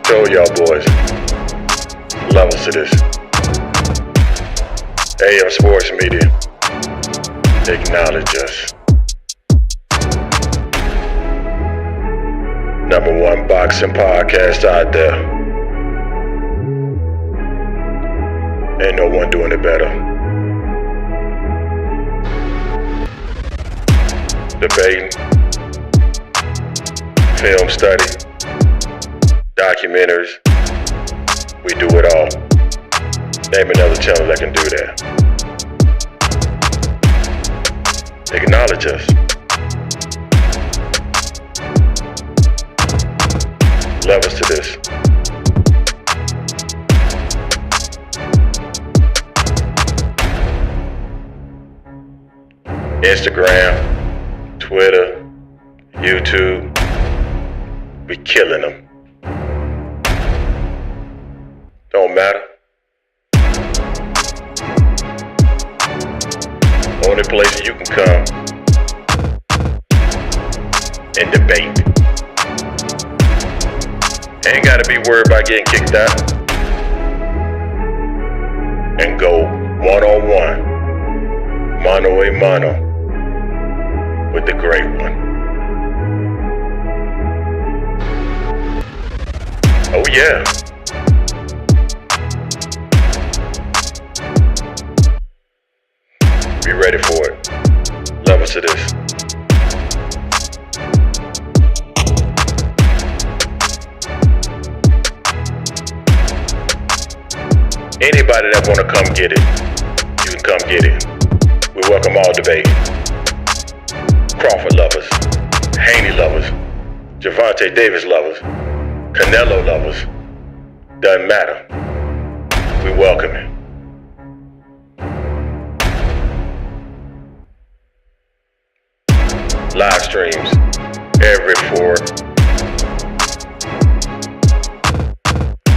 told y'all boys, levels to this. AM Sports Media, acknowledge us. #1 boxing podcast out there. Ain't no one doing it better. Debating, film study, documentaries, we do it all. Name another channel that can do that. Acknowledge us. Levels to this. Instagram, Twitter, YouTube, we killing them. Don't matter. Only place you can come and debate. Ain't gotta be worried about getting kicked out. And go one-on-one, mano a mano, with the great one. Oh yeah. Be ready for it. Levels to this. Anybody that wanna come get it, you can come get it. We welcome all debate. Crawford lovers, Haney lovers, Gervonta Davis lovers, Canelo lovers. Doesn't matter. We welcome it. Live streams every 4.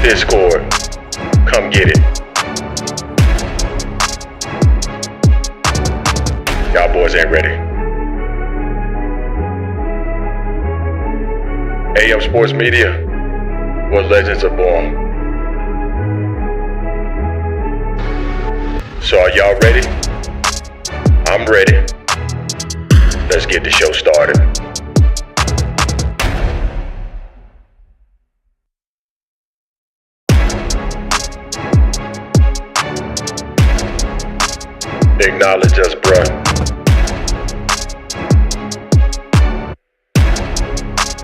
Discord, come get it. Y'all boys ain't ready. AM Sports Media, where legends are born. So are y'all ready? I'm ready. Let's get the show started. Acknowledge us, bruh.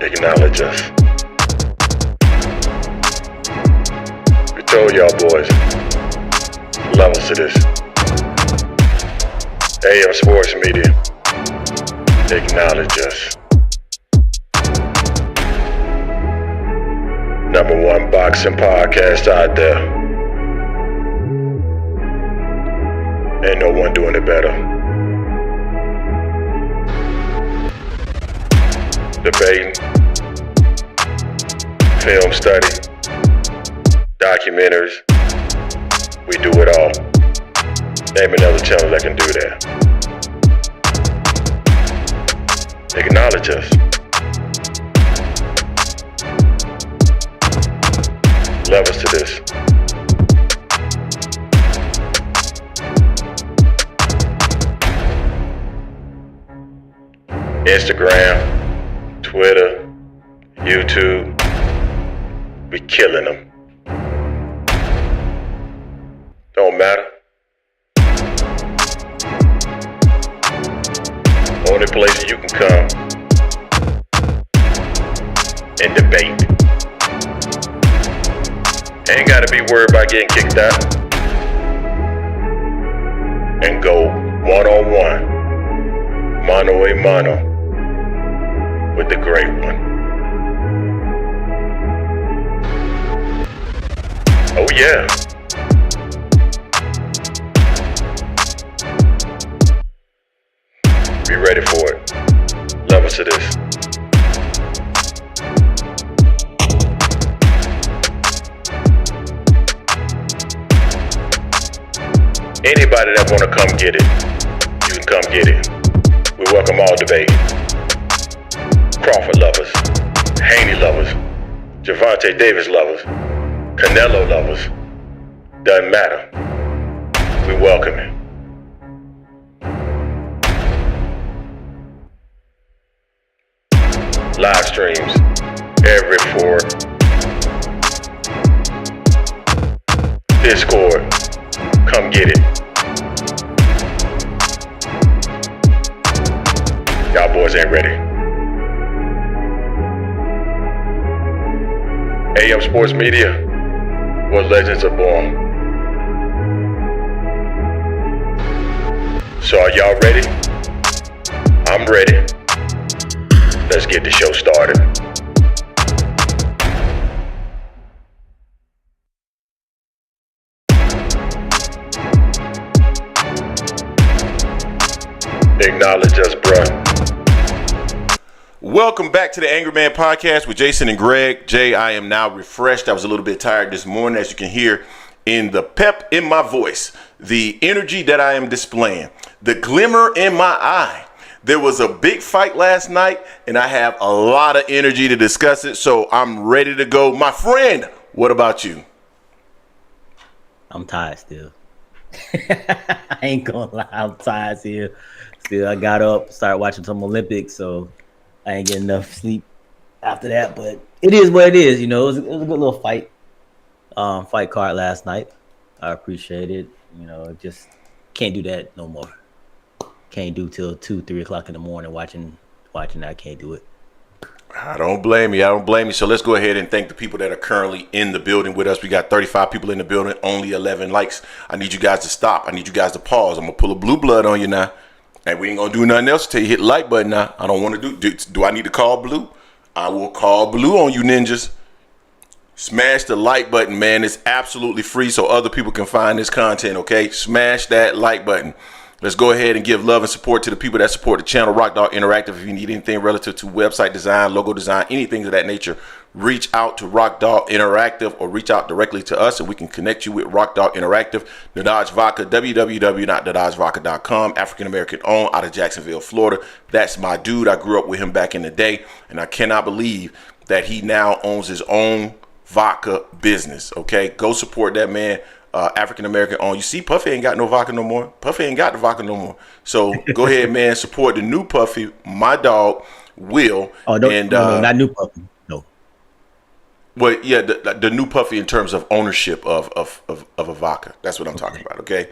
Acknowledge us. We told y'all boys, levels to this. AM Sports Media, acknowledge us. #1 boxing podcast out there. Ain't no one doing it better. Debating, film study, documentaries, we do it all. Name another channel that can do that. Acknowledge us. Levels to this. Instagram, Twitter, YouTube, we killing them. Don't matter. Only place you can come and debate. Ain't gotta be worried about getting kicked out. And go one-on-one, mano a mano, with the great one. Oh yeah. Be ready for it. Levels to this. Anybody that wanna come get it, you can come get it. We welcome all debate. Crawford lovers, Haney lovers, Gervonta Davis lovers, Canelo lovers, doesn't matter. We welcome it. Live streams every 4. Discord, come get it. Y'all boys ain't ready. AM Sports Media, where legends are born. So are y'all ready? I'm ready. Let's get the show started. Acknowledge us, bruh. Welcome back to the Angry Man Podcast with Jason and Greg. Jay, I am now refreshed. I was a little bit tired this morning, as you can hear in the pep in my voice, the energy that I am displaying, the glimmer in my eye. There was a big fight last night, and I have a lot of energy to discuss it, so I'm ready to go. My friend, what about you? I'm tired still. I ain't gonna lie, I'm tired still. I got up, started watching some Olympics, so I ain't getting enough sleep after that. But it is what it is, you know. It was a good little fight card last night. I appreciate it. You know, just can't do that no more. Can't do till 2-3 o'clock in the morning watching that. I can't do it. I don't blame you. So let's go ahead and thank the people that are currently in the building with us. We got 35 people in the building, only 11 likes. I need you guys to stop. I need you guys to pause. I'm going to pull a blue blood on you now. And we ain't going to do nothing else until you hit the like button now. I don't want to do I need to call blue? I will call blue on you ninjas. Smash the like button, man. It's absolutely free so other people can find this content, okay? Smash that like button. Let's go ahead and give love and support to the people that support the channel, Rock Dog Interactive. If you need anything relative to website design, logo design, anything of that nature, reach out to Rock Dog Interactive or reach out directly to us and we can connect you with Rock Dog Interactive. Nadaj Vodka, www.nadajvodka.com, African American owned, out of Jacksonville, Florida. That's my dude. I grew up with him back in the day, and I cannot believe that he now owns his own vodka business. Okay, go support that man. African American owned. You see, Puffy ain't got no vodka no more. Puffy ain't got the vodka no more. So go ahead, man. Support the new Puffy, my dog, Will. Oh, no, not new Puffy. No. Well, yeah, the new Puffy in terms of ownership of a vodka. That's what I'm talking about. Okay.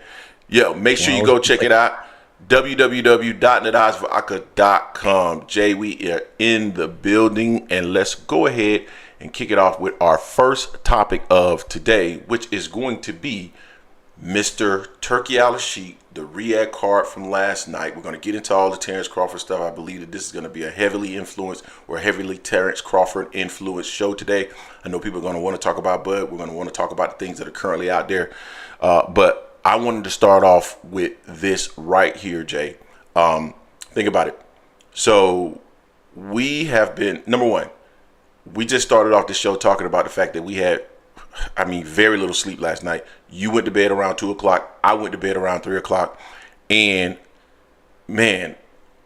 Yeah, make sure you go check it out. www.nadajvodka.com. Jay, we are in the building, and let's go ahead and kick it off with our first topic of today, which is going to be Mr. Turki Al-Sheikh, the Riyadh card from last night. We're going to get into all the Terence Crawford stuff. I believe that this is going to be a heavily Terence Crawford influenced show today. I know people are going to want to talk about Bud. We're going to want to talk about the things that are currently out there. But I wanted to start off with this right here, Jay. Think about it. So we have been, number one, we just started off the show talking about the fact that we had, very little sleep last night. You went to bed around 2 o'clock. I went to bed around 3 o'clock. And, man,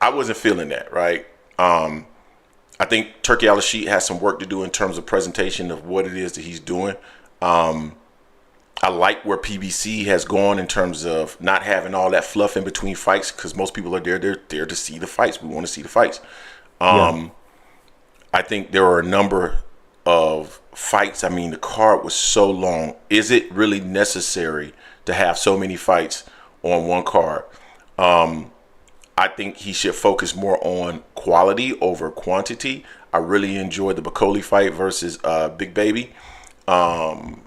I wasn't feeling that, right? I think Turki Al-Sheikh has some work to do in terms of presentation of what it is that he's doing. I like where PBC has gone in terms of not having all that fluff in between fights because most people are there. They're there to see the fights. We want to see the fights. I think there are a number of fights. The card was so long. Is it really necessary to have so many fights on one card? I think he should focus more on quality over quantity. I really enjoyed the Bacoli fight versus Big Baby. The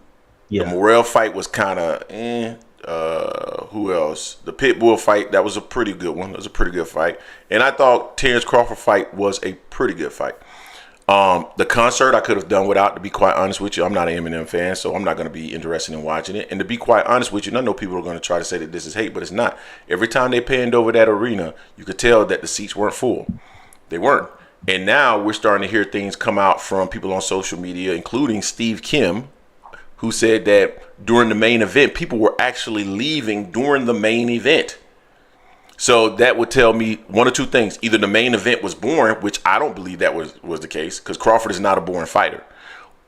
Morrell fight was kind of who else? The Pitbull fight, that was a pretty good one. It was a pretty good fight. And I thought Terence Crawford fight was a pretty good fight. The concert I could have done without, to be quite honest with you. I'm not an Eminem fan, so I'm not going to be interested in watching it. And to be quite honest with you, I know people are going to try to say that this is hate, but it's not. Every time they panned over that arena, you could tell that the seats weren't full. They weren't. And now we're starting to hear things come out from people on social media, including Steve Kim, who said that during the main event, people were actually leaving during the main event. So that would tell me one or two things. Either the main event was boring, which I don't believe that was the case, because Crawford is not a boring fighter.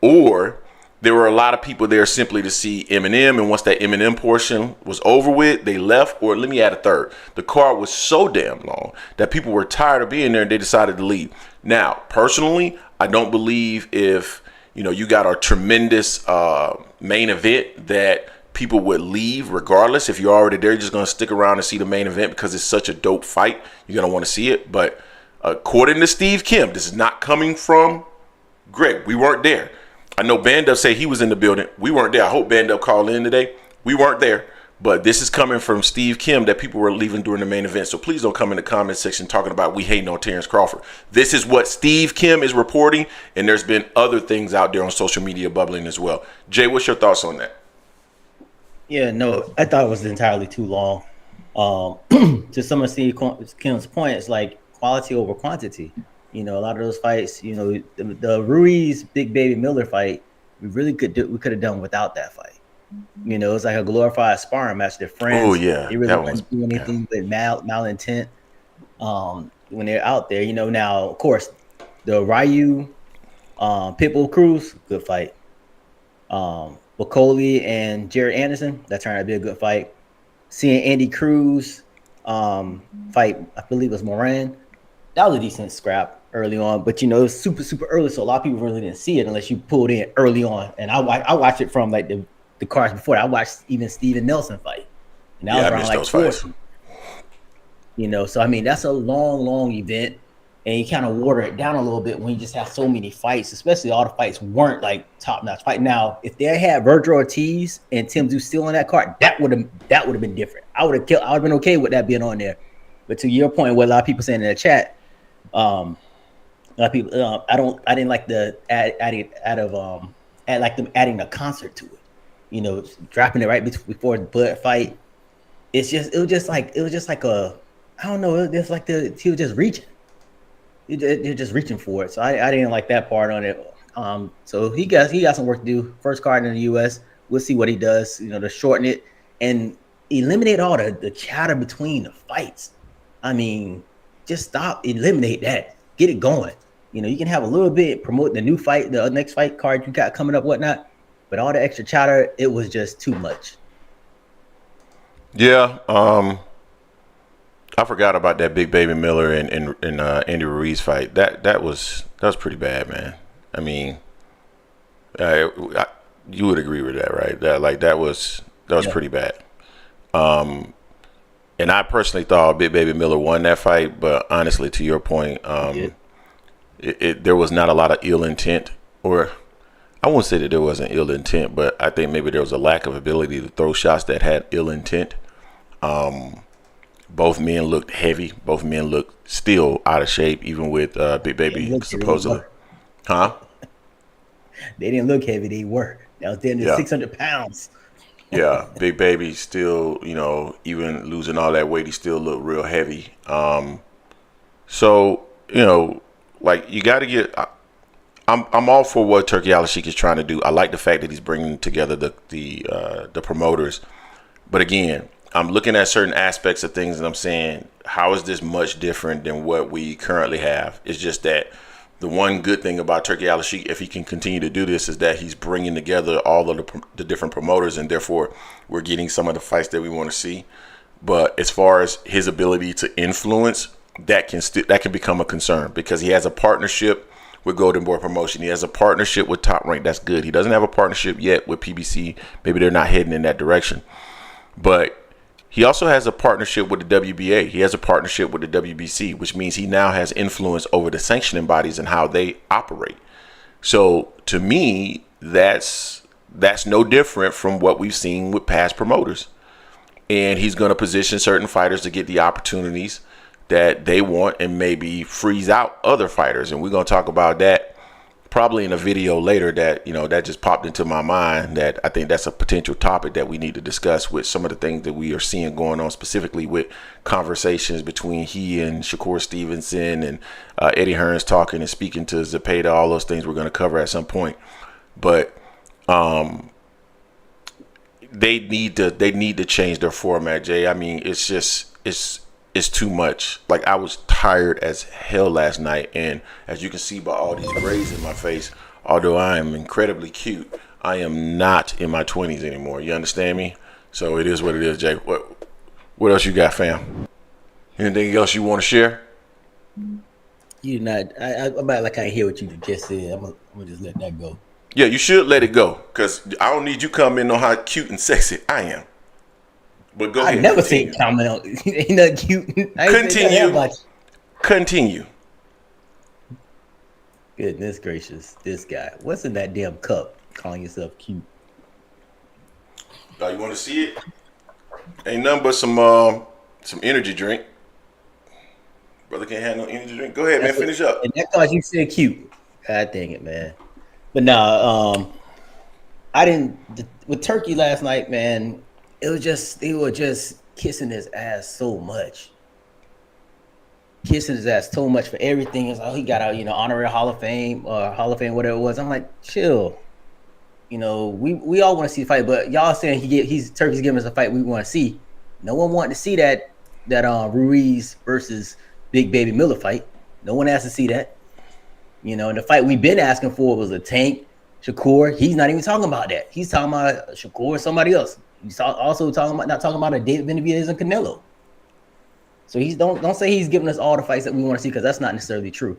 or there were a lot of people there simply to see Eminem, and once that Eminem portion was over with, they left. Or let me add a third. The card was so damn long that people were tired of being there and they decided to leave. Now, personally, I don't believe if, you got a tremendous main event that people would leave regardless. If you're already there, you're just going to stick around and see the main event because it's such a dope fight. You're going to want to see it. But according to Steve Kim, this is not coming from Greg. We weren't there. I know Bandub say he was in the building. We weren't there. I hope Bandub called in today. We weren't there. But this is coming from Steve Kim that people were leaving during the main event. So please don't come in the comment section talking about we hating on Terence Crawford. This is what Steve Kim is reporting, and there's been other things out there on social media bubbling as well. Jay, what's your thoughts on that? Yeah, no, I thought it was entirely too long. To some of Steve Kim's point, it's like quality over quantity. A lot of those fights, the Ruiz Big Baby Miller fight, we could have done without that fight. It's like a glorified sparring match. They're friends. Oh yeah, they really wouldn't do anything with malintent when they're out there. Now of course the Ryu Pitbull Cruz, good fight. Bacoli and Jared Anderson, that turned out to be a good fight. Seeing Andy Cruz fight, I believe it was Moran, that was a decent scrap early on, but it was super early, so a lot of people really didn't see it unless you pulled in early on. And I watched it from like the cards before. I watched even Steven Nelson fight, and that was around like 40. So I mean that's a long event, and you kind of water it down a little bit when you just have so many fights. Especially all the fights weren't like top notch fight. Now if they had Virgil Ortiz and Tim Tszyu still on that card, that would have been different. I would have been okay with that being on there. But to your point, what a lot of people saying in the chat. A lot of people, I didn't like the them adding a concert to it. Dropping it right before the blood fight. It was just like a, I don't know. It's like he was just reaching. You're just reaching for it. So I didn't like that part on it. So he got some work to do. First card in the U.S. We'll see what he does. To shorten it and eliminate all the chatter between the fights. I mean. Just stop, eliminate that, get it going. You can have a little bit, promote the new fight, the next fight card you got coming up, whatnot. But all the extra chatter, it was just too much. Yeah, I forgot about that Big Baby Miller and Andy Ruiz fight. That was pretty bad, man. I mean, you would agree with that, right? That was pretty bad. And I personally thought Big Baby Miller won that fight, but honestly, to your point, there was not a lot of ill intent, or I won't say that there wasn't ill intent, but I think maybe there was a lack of ability to throw shots that had ill intent. Both men looked heavy. Both men looked still out of shape, even with Big Baby supposedly. Huh? They didn't look heavy. They were. That was down to 600 pounds. Yeah, Big Baby still, even losing all that weight, he still looked real heavy. So, like you got to get. I'm all for what Turki Al-Sheikh is trying to do. I like the fact that he's bringing together the promoters, but again, I'm looking at certain aspects of things and I'm saying, how is this much different than what we currently have? It's just that. The one good thing about Turki Al-Sheikh, if he can continue to do this, is that he's bringing together all of the different promoters, and therefore we're getting some of the fights that we want to see. But as far as his ability to influence, that can become a concern because he has a partnership with Golden Boy Promotion. He has a partnership with Top Rank. That's good. He doesn't have a partnership yet with PBC. Maybe they're not heading in that direction. But he also has a partnership with the WBA. He has a partnership with the WBC, which means he now has influence over the sanctioning bodies and how they operate. So to me, that's no different from what we've seen with past promoters. And he's going to position certain fighters to get the opportunities that they want and maybe freeze out other fighters. And we're going to talk about that probably in a video later that, that just popped into my mind, that I think that's a potential topic that we need to discuss with some of the things that we are seeing going on, specifically with conversations between he and Shakur Stevenson and Eddie Hearns talking and speaking to Zepeda, all those things we're going to cover at some point. But they need to change their format, Jay. I mean, it's too much. Like, I was tired as hell last night, and as you can see by all these grays in my face, although I am incredibly cute, I am not in my 20s anymore. You understand me? So it is what it is, Jay. What else you got, fam? Anything else you want to share? You not. I about like I hear what you just said. I'm gonna just let that go. Yeah, you should let it go, because I don't need you commenting on how cute and sexy I am. But go ahead. I never seen comment on ain't nothing cute. Continue. Goodness gracious, this guy. What's in that damn cup? Calling yourself cute. You want to see it? Ain't nothing but some energy drink. Brother can't have no energy drink. Go ahead, man. Finish up. And that cause you said cute. God dang it, man. But nah, I didn't with Turkey last night, man. It was just they were just kissing his ass so much. Kissing his ass so much for everything. It's like, he got a honorary Hall of Fame or Hall of Fame, whatever it was. I'm like, chill. We all want to see the fight, but y'all saying Turkey's giving us a fight we want to see. No one wanted to see that Ruiz versus Big Baby Miller fight. No one asked to see that. And the fight we've been asking for was a Tank, Shakur. He's not even talking about that. He's talking about Shakur or somebody else. He's also not talking about a David Benavidez and Canelo. So don't say he's giving us all the fights that we want to see, because that's not necessarily true.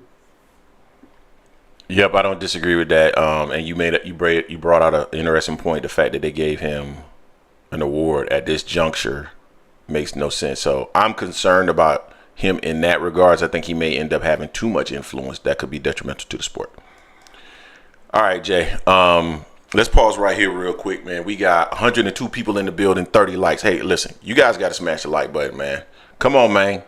Yep, I don't disagree with that. And you brought out an interesting point. The fact that they gave him an award at this juncture makes no sense. So I'm concerned about him in that regards. I think he may end up having too much influence that could be detrimental to the sport. All right, Jay. Let's pause right here real quick, man. We got 102 people in the building, 30 likes. Hey, listen, you guys got to smash the like button, man. Come on, man.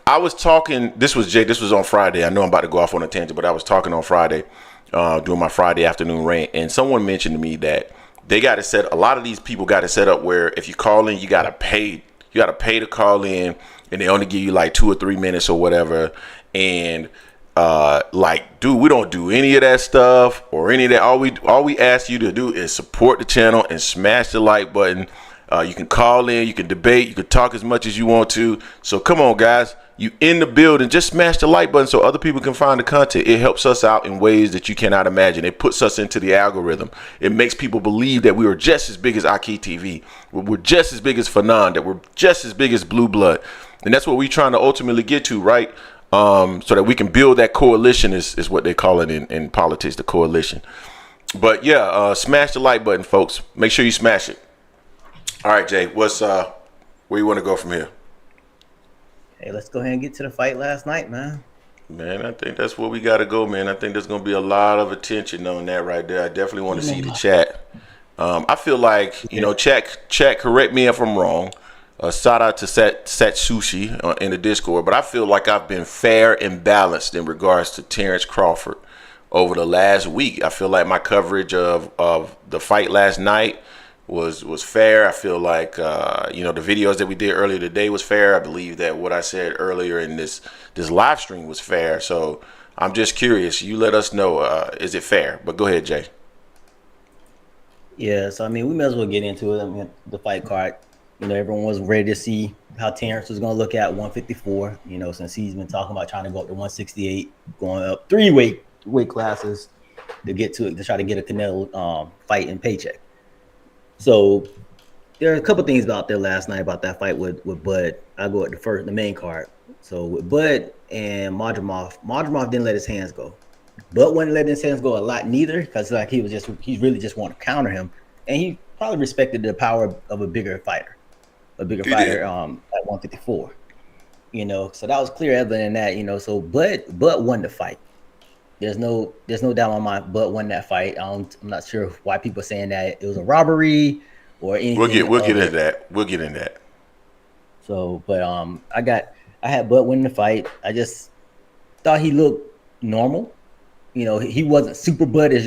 I was talking, this was on Friday. I know I'm about to go off on a tangent, but I was talking on Friday, doing my Friday afternoon rant, and someone mentioned to me that a lot of these people got it set up where if you call in, you got to pay to call in, and they only give you like 2 or 3 minutes or whatever. And dude, we don't do any of that stuff or any of that. All we ask you to do is support the channel and smash the like button. You can call in, you can debate, you can talk as much as you want to. So come on, guys, you in the building, just smash the like button so other people can find the content. It helps us out in ways that you cannot imagine. It puts us into the algorithm. It makes people believe that we are just as big as Aki TV. We're just as big as Fanon, that we're just as big as Blue Blood. And that's what we're trying to ultimately get to, right? So that we can build that coalition is what they call it in politics, the coalition. But yeah, smash the like button, folks. Make sure you smash it. All right, Jay, where you want to go from here? Hey, let's go ahead and get to the fight last night, man. Man, I think that's where we got to go, man. I think there's going to be a lot of attention on that right there. I definitely want to see the chat. I feel like, chat, correct me if I'm wrong. Shout out to Sat Sushi in the Discord, but I feel like I've been fair and balanced in regards to Terence Crawford over the last week. I feel like my coverage of the fight last night was fair. I feel like the videos that we did earlier today was fair. I believe that what I said earlier in this live stream was fair. So I'm just curious. You let us know, is it fair? But go ahead, Jay. Yeah, so we may as well get into it. The fight card. Everyone was ready to see how Terence was going to look at 154. Since he's been talking about trying to go up to 168, going up 3 weight classes to try to get a Canelo fight and paycheck. So there are a couple things about there last night about that fight with Bud. I go at the main card. So with Bud and Madrimov didn't let his hands go. Bud wasn't letting his hands go a lot neither, because he really just wanted to counter him, and he probably respected the power of a bigger fighter at 154. So that was clear evident in that. So Bud won the fight. There's no doubt in my mind. Bud won that fight. I'm not sure why people are saying that it was a robbery or anything. We'll get into that. We'll get into that. So, but I had Bud winning the fight. I just thought he looked normal. He wasn't super Bud as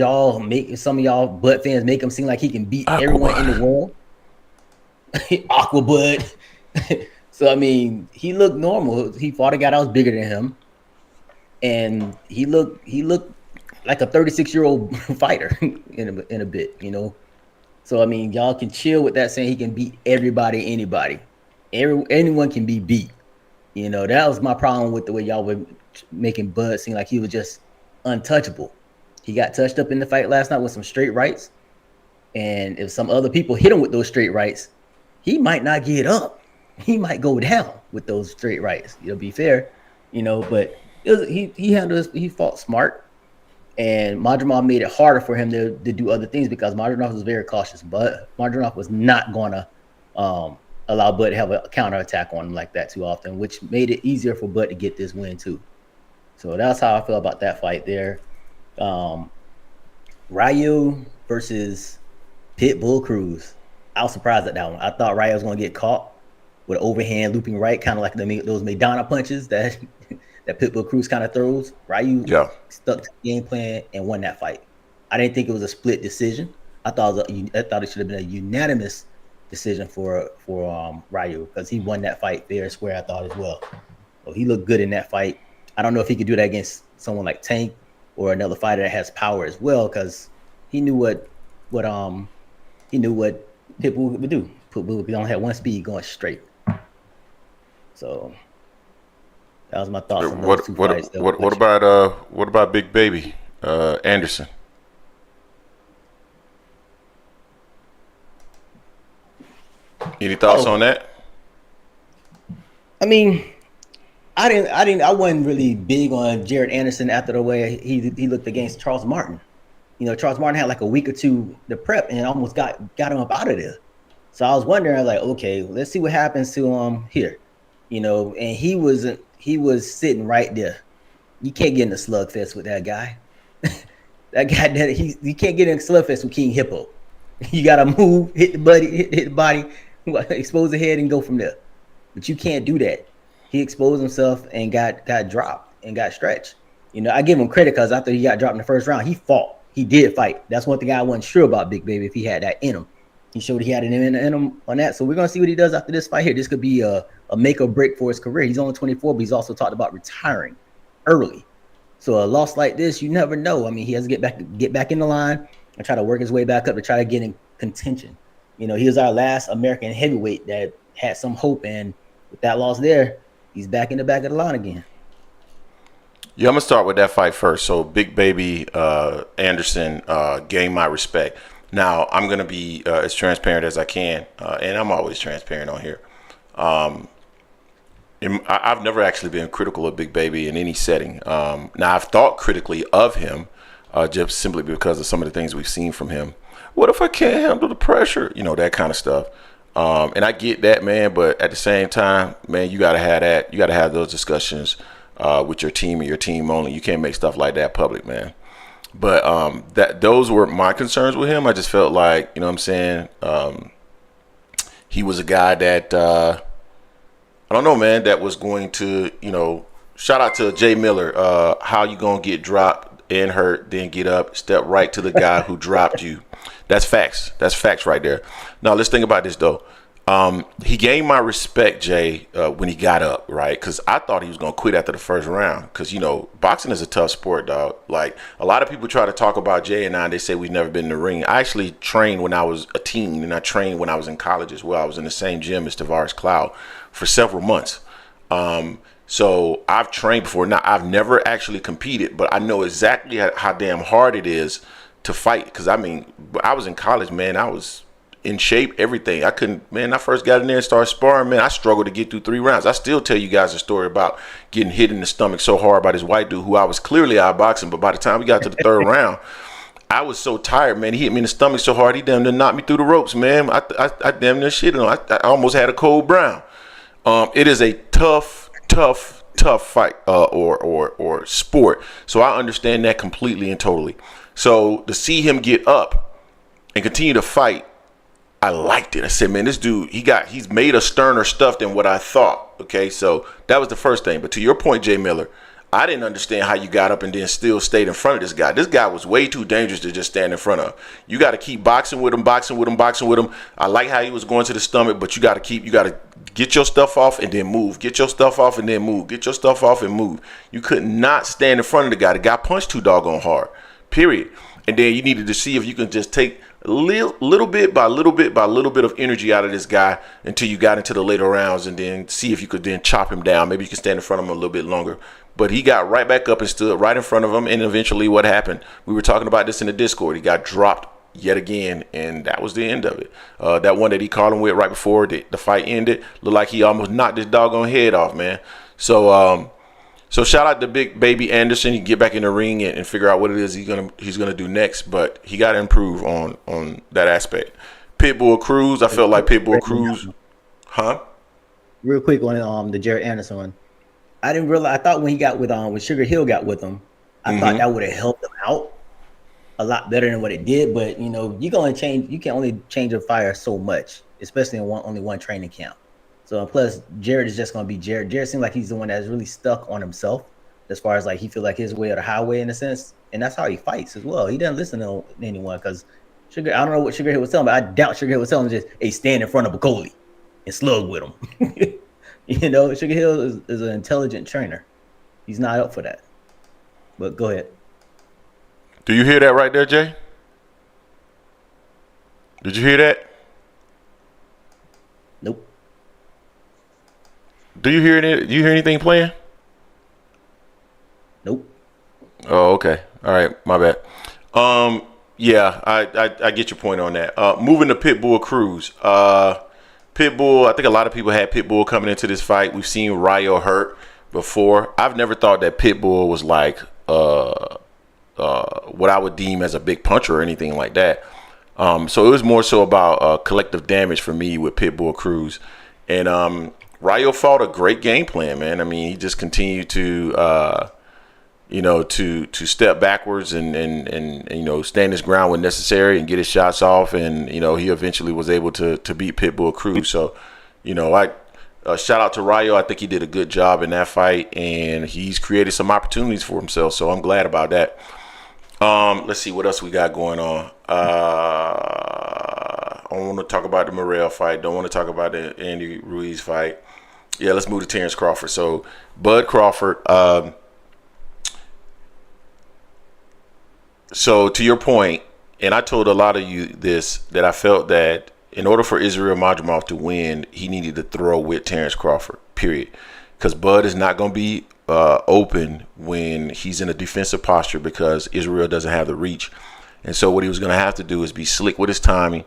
some of y'all Bud fans make him seem like he can beat everyone in the world. Aqua Bud. So he looked normal. He fought a guy that was bigger than him, and he looked like a 36-year-old fighter in a bit. So y'all can chill with that, saying he can beat everybody, anybody. Anyone can be beat. That was my problem with the way y'all were making Bud seem like he was just untouchable. He got touched up in the fight last night with some straight rights. And if some other people hit him with those straight rights, he might not get up. He might go down with those straight rights. It'll be fair, but he fought smart. And Madrimov made it harder for him to do other things because Madrimov was very cautious. But Madrimov was not going to allow Bud to have a counterattack on him like that too often, which made it easier for Bud to get this win too. So that's how I feel about that fight there. Ryu versus Pitbull Cruz. I was surprised at that one. I thought Ryu was going to get caught with an overhand looping right, kind of like those Madonna punches that Pitbull Cruz kind of throws. Ryu stuck to the game plan and won that fight. I didn't think it was a split decision. I thought it should have been a unanimous decision for Ryu because he won that fight fair and square, I thought, as well. So he looked good in that fight. I don't know if he could do that against someone like Tank or another fighter that has power as well because he knew what Pitbull would do. Pitbull only had one speed going straight. So that was my thoughts on those two fights. What about Big Baby Anderson? Any thoughts on that? I mean, I wasn't really big on Jared Anderson after the way he looked against Charles Martin. Charles Martin had like a week or two to prep and almost got him up out of there. So I was wondering, like, okay, let's see what happens to him here. And he was sitting right there. You can't get in a slugfest with that guy. That guy you can't get in a slugfest with King Hippo. You gotta move, hit the body, expose the head, and go from there. But you can't do that. He exposed himself and got dropped and got stretched. I give him credit because after he got dropped in the first round, he fought. He did fight. That's one thing I wasn't sure about Big Baby, if he had that in him. He showed he had it in him on that. So we're going to see what he does after this fight here. This could be a make or break for his career. He's only 24, but he's also talked about retiring early. So a loss like this, you never know. I mean, he has to get back in the line and try to work his way back up to try to get in contention. He was our last American heavyweight that had some hope. And with that loss there, he's back in the back of the line again. Yeah, I'm going to start with that fight first. So Big Baby Anderson gained my respect. Now, I'm going to be as transparent as I can, and I'm always transparent on here. I've never actually been critical of Big Baby in any setting. Now, I've thought critically of him just simply because of some of the things we've seen from him. What if I can't handle the pressure? That kind of stuff. And I get that, man, but at the same time, man, you got to have that. You got to have those discussions with your team and your team only. You can't make stuff like that public, man. But those were my concerns with him. I just felt like, what I'm saying, he was a guy that I don't know, man, that was going to, shout out to Jay Miller. How you gonna get dropped and hurt, then get up, step right to the guy who dropped you? That's facts. That's facts right there. Now let's think about this though. He gained my respect, Jay, when he got up, right? Because I thought he was going to quit after the first round. Because, boxing is a tough sport, dog. Like, a lot of people try to talk about Jay and I, they say we've never been in the ring. I actually trained when I was a teen, and I trained when I was in college as well. I was in the same gym as Tavares Cloud for several months. So I've trained before. Now, I've never actually competed, but I know exactly how damn hard it is to fight. Because, I was in college, man. I was in shape, everything. I first got in there and started sparring, man, I struggled to get through 3 rounds. I still tell you guys a story about getting hit in the stomach so hard by this white dude who I was clearly outboxing, but by the time we got to the 3rd round, I was so tired, man. He hit me in the stomach so hard, he damn near knocked me through the ropes, man. I damn near shit on him. I almost had a cold brown. It is a tough fight or sport. So I understand that completely and totally. So to see him get up and continue to fight, I liked it. I said, man, this dude, he's made a sterner stuff than what I thought. Okay, so that was the first thing. But to your point, Jay Miller, I didn't understand how you got up and then still stayed in front of this guy. This guy was way too dangerous to just stand in front of. You got to keep boxing with him. I like how he was going to the stomach, but you got to get your stuff off and then move. Get your stuff off and then move. Get your stuff off and move. You could not stand in front of the guy. The guy punched too doggone hard, period. And then you needed to see if you can just take little bit by little bit of energy out of this guy until you got into the later rounds, and then see if you could then chop him down. Maybe you can stand in front of him a little bit longer. but he got right back up and stood right in front of him. And eventually what happened, we were talking about this in the Discord, he got dropped yet again, and that was the end of it. That one that he caught him with right before the fight ended looked like he almost knocked his doggone head off, man. So so shout out to Big Baby Anderson. He can get back in the ring and figure out what it is he's gonna do next, but he got to improve on that aspect. Pitbull Cruz, I felt like Pitbull Cruz, huh? Real quick on the Jared Anderson one. I didn't realize. I thought when he got with when Sugar Hill got with him, I thought that would have helped him out a lot better than what it did. But you know, you can only change a fire so much, especially in only one training camp. So plus Jared is just gonna be Jared. Jared seems like he's the one that's really stuck on himself as far as like he feels like his way or the highway in a sense, and that's how he fights as well. He doesn't listen to anyone because Sugar. I don't know what Sugar Hill was telling, but I doubt Sugar Hill was telling him just, hey, stand in front of Bacoli and slug with him. You know, Sugar Hill is an intelligent trainer. He's not up for that. But go ahead. Do you hear that right there, Jay? Did you hear that? Nope. Do you hear it? Do you hear anything playing? Nope. Oh, okay. All right. My bad. Yeah, I get your point on that. Moving to Pitbull Cruz. Pitbull, I think a lot of people had Pitbull coming into this fight. We've seen Ryo hurt before. I've never thought that Pitbull was like what I would deem as a big puncher or anything like that. So it was more so about collective damage for me with Pitbull Cruz. And Ryo fought a great game plan, man. I mean, he just continued to to step backwards and stand his ground when necessary and get his shots off, and he eventually was able to beat Pitbull Cruz. So I shout out to Ryo. I think he did a good job in that fight, and he's created some opportunities for himself, so I'm glad about that. Let's see what else we got going on. I don't want to talk about the Morrell fight, don't want to talk about the Andy Ruiz fight. Yeah, let's move to Terence Crawford. So Bud Crawford, so to your point, and I told a lot of you this, that I felt that in order for Israel Madrimov to win, he needed to throw with Terence Crawford, period. Because Bud is not going to be open when he's in a defensive posture because Israel doesn't have the reach. And so what he was going to have to do is be slick with his timing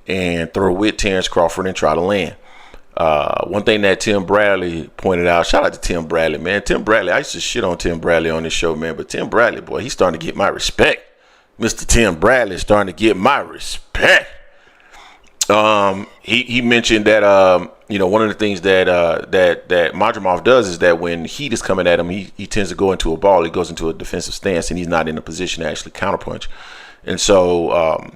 and throw with Terence Crawford and try to land. One thing that Tim Bradley pointed out, shout out to Tim Bradley, man. Tim Bradley, I used to shit on Tim Bradley on this show, man, but Tim Bradley, boy, he's starting to get my respect. Mr. Tim Bradley is starting to get my respect. He mentioned that one of the things that Madrimov does is that when heat is coming at him, he tends to go into a ball. He goes into a defensive stance, and he's not in a position to actually counterpunch. And so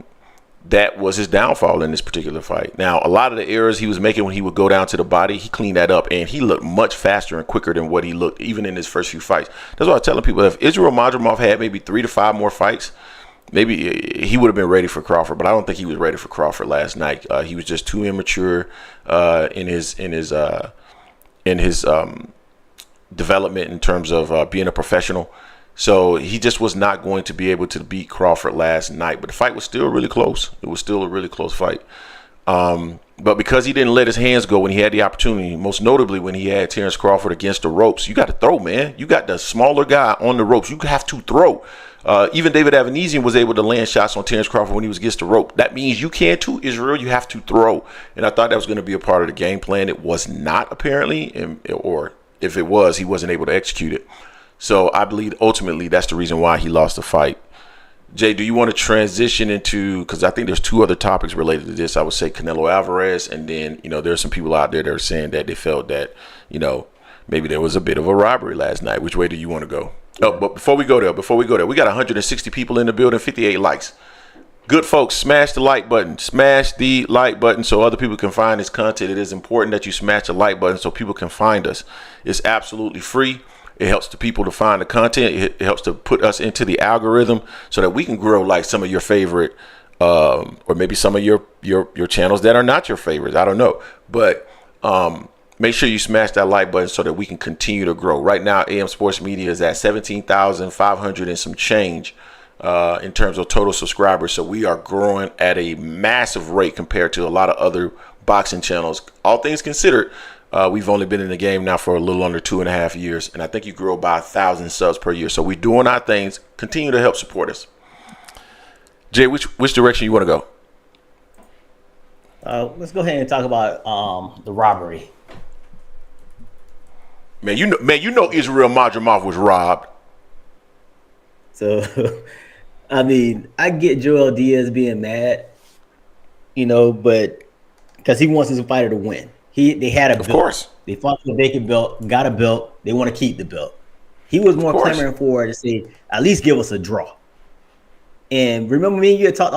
that was his downfall in this particular fight. Now, a lot of the errors he was making when he would go down to the body, he cleaned that up, and he looked much faster and quicker than what he looked even in his first few fights. That's why I'm telling people, if Israel Madrimov had maybe 3 to 5 more fights, maybe he would have been ready for Crawford, but I don't think he was ready for Crawford last night. He was just too immature in his development in terms of being a professional. So he just was not going to be able to beat Crawford last night. But the fight was still really close. It was still a really close fight. But because he didn't let his hands go when he had the opportunity, most notably when he had Terence Crawford against the ropes, you got to throw, man. You got the smaller guy on the ropes. You have to throw. Even David Avanesian was able to land shots on Terence Crawford when he was against the rope. That means you can too, Israel. You have to throw. And I thought that was going to be a part of the game plan. It was not, apparently, or if it was, he wasn't able to execute it. So I believe ultimately that's the reason why he lost the fight. Jay, do you want to transition into, because I think there's 2 other topics related to this. I would say Canelo Alvarez, and then, there's some people out there that are saying that they felt that, maybe there was a bit of a robbery last night. Which way do you want to go? Oh, but before we go there, we got 160 people in the building, 58 likes. Good folks, smash the like button. Smash the like button so other people can find this content. It is important that you smash the like button so people can find us. It's absolutely free. It helps the people to find the content. It helps to put us into the algorithm so that we can grow like some of your favorite, or maybe some of your channels that are not your favorites. I don't know. But make sure you smash that like button so that we can continue to grow. Right now, AM Sports Media is at 17,500 and some change in terms of total subscribers. So we are growing at a massive rate compared to a lot of other boxing channels. All things considered, We've only been in the game now for a little under 2.5 years, and I think you grow by 1,000 subs per year. So we're doing our things. Continue to help support us. Jay, which direction you want to go? Let's go ahead and talk about the robbery. Man, you know Israel Madrimov was robbed. So, I mean, I get Joel Diaz being mad, but because he wants his fighter to win. They had a belt. Of course. They fought for a vacant belt, got a belt. They want to keep the belt. He was more clamoring for to say, at least give us a draw. And remember me and you had talked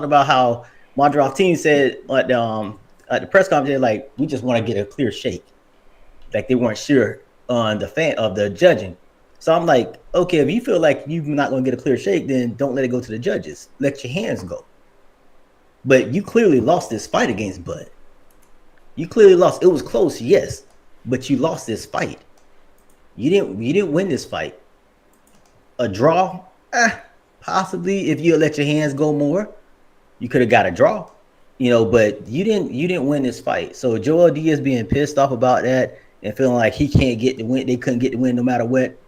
about how Madrimov team said at the press conference, like, we just want to get a clear shake. Like they weren't sure on the judging. So I'm like, okay, if you feel like you're not going to get a clear shake, then don't let it go to the judges. Let your hands go. But you clearly lost this fight against Bud. You clearly lost. It was close, yes, but you lost this fight. You didn't win this fight. A draw, possibly if you let your hands go more, you could have got a draw, but you didn't win this fight. So Joel Diaz being pissed off about that and feeling like he can't get the win, they couldn't get the win no matter what.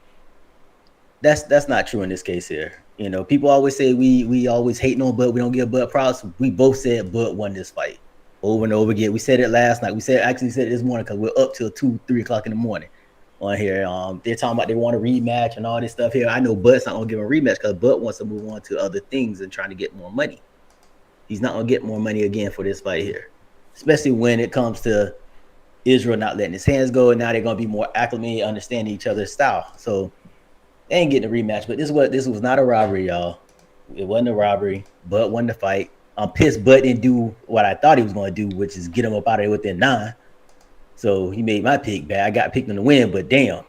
That's not true in this case here. People always say we always hating on Bud, we don't give Bud props. We both said Bud won this fight over and over again. We said it last night. We actually said it this morning because we're up till 2-3 o'clock in the morning on here. They're talking about they want a rematch and all this stuff here. I know Bud's not gonna give a rematch because Bud wants to move on to other things and trying to get more money. He's not gonna get more money again for this fight here, especially when it comes to Israel not letting his hands go, and now they're gonna be more acclimated, understanding each other's style. So they ain't getting a rematch. But this was not a robbery, y'all. It wasn't a robbery. Bud won the fight. I'm pissed Bud didn't do what I thought he was going to do, which is get him up out of there within 9. So he made my pick bad. I got picked on the win, but damn,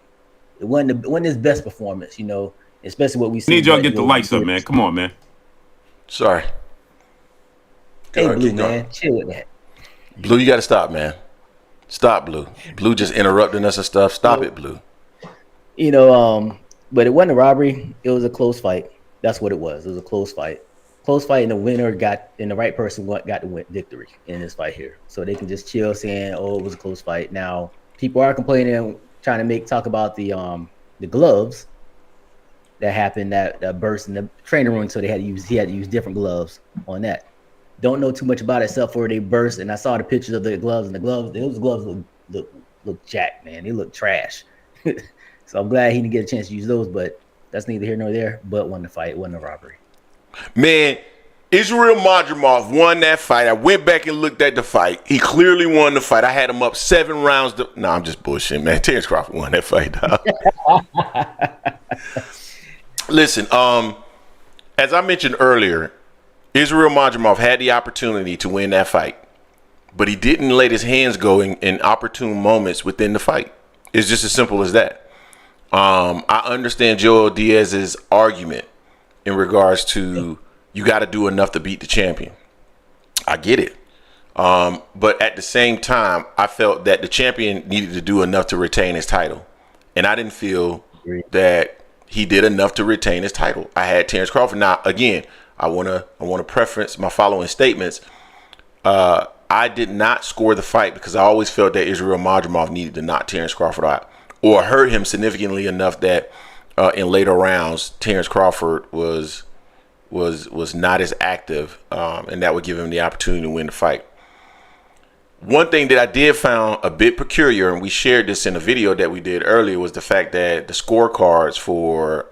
it wasn't his best performance, especially what we see. Need y'all get the lights up, man. Come on, man. Sorry. Hey, Blue, man. Chill with that. Blue, you got to stop, man. Stop, Blue. Blue just interrupting us and stuff. Stop it, Blue. But it wasn't a robbery. It was a close fight. That's what it was. It was a close fight. Close fight, and the winner and the right person got the victory in this fight here. So they can just chill saying, oh, it was a close fight. Now, people are complaining, trying to talk about the gloves that happened, that burst in the training room. So he had to use different gloves on that. Don't know too much about it except for they burst. And I saw the pictures of the gloves, and those gloves look jacked, man. They look trash. So I'm glad he didn't get a chance to use those, but that's neither here nor there. But won the fight. It wasn't a robbery. Man, Israel Madrimov won that fight. I went back and looked at the fight. He clearly won the fight. I had him up 7 rounds. No, I'm just bullshitting, man. Terence Crawford won that fight, dog. Listen, as I mentioned earlier, Israel Madrimov had the opportunity to win that fight, but he didn't let his hands go in opportune moments within the fight. It's just as simple as that. I understand Joel Diaz's argument in regards to you got to do enough to beat the champion. I get it. But at the same time, I felt that the champion needed to do enough to retain his title. And I didn't feel that he did enough to retain his title. I had Terence Crawford. Now, again, I want to preference my following statements. I did not score the fight because I always felt that Israel Madrimov needed to knock Terence Crawford out or hurt him significantly enough that in later rounds, Terence Crawford was not as active, and that would give him the opportunity to win the fight. One thing that I did found a bit peculiar, and we shared this in a video that we did earlier, was the fact that the scorecards for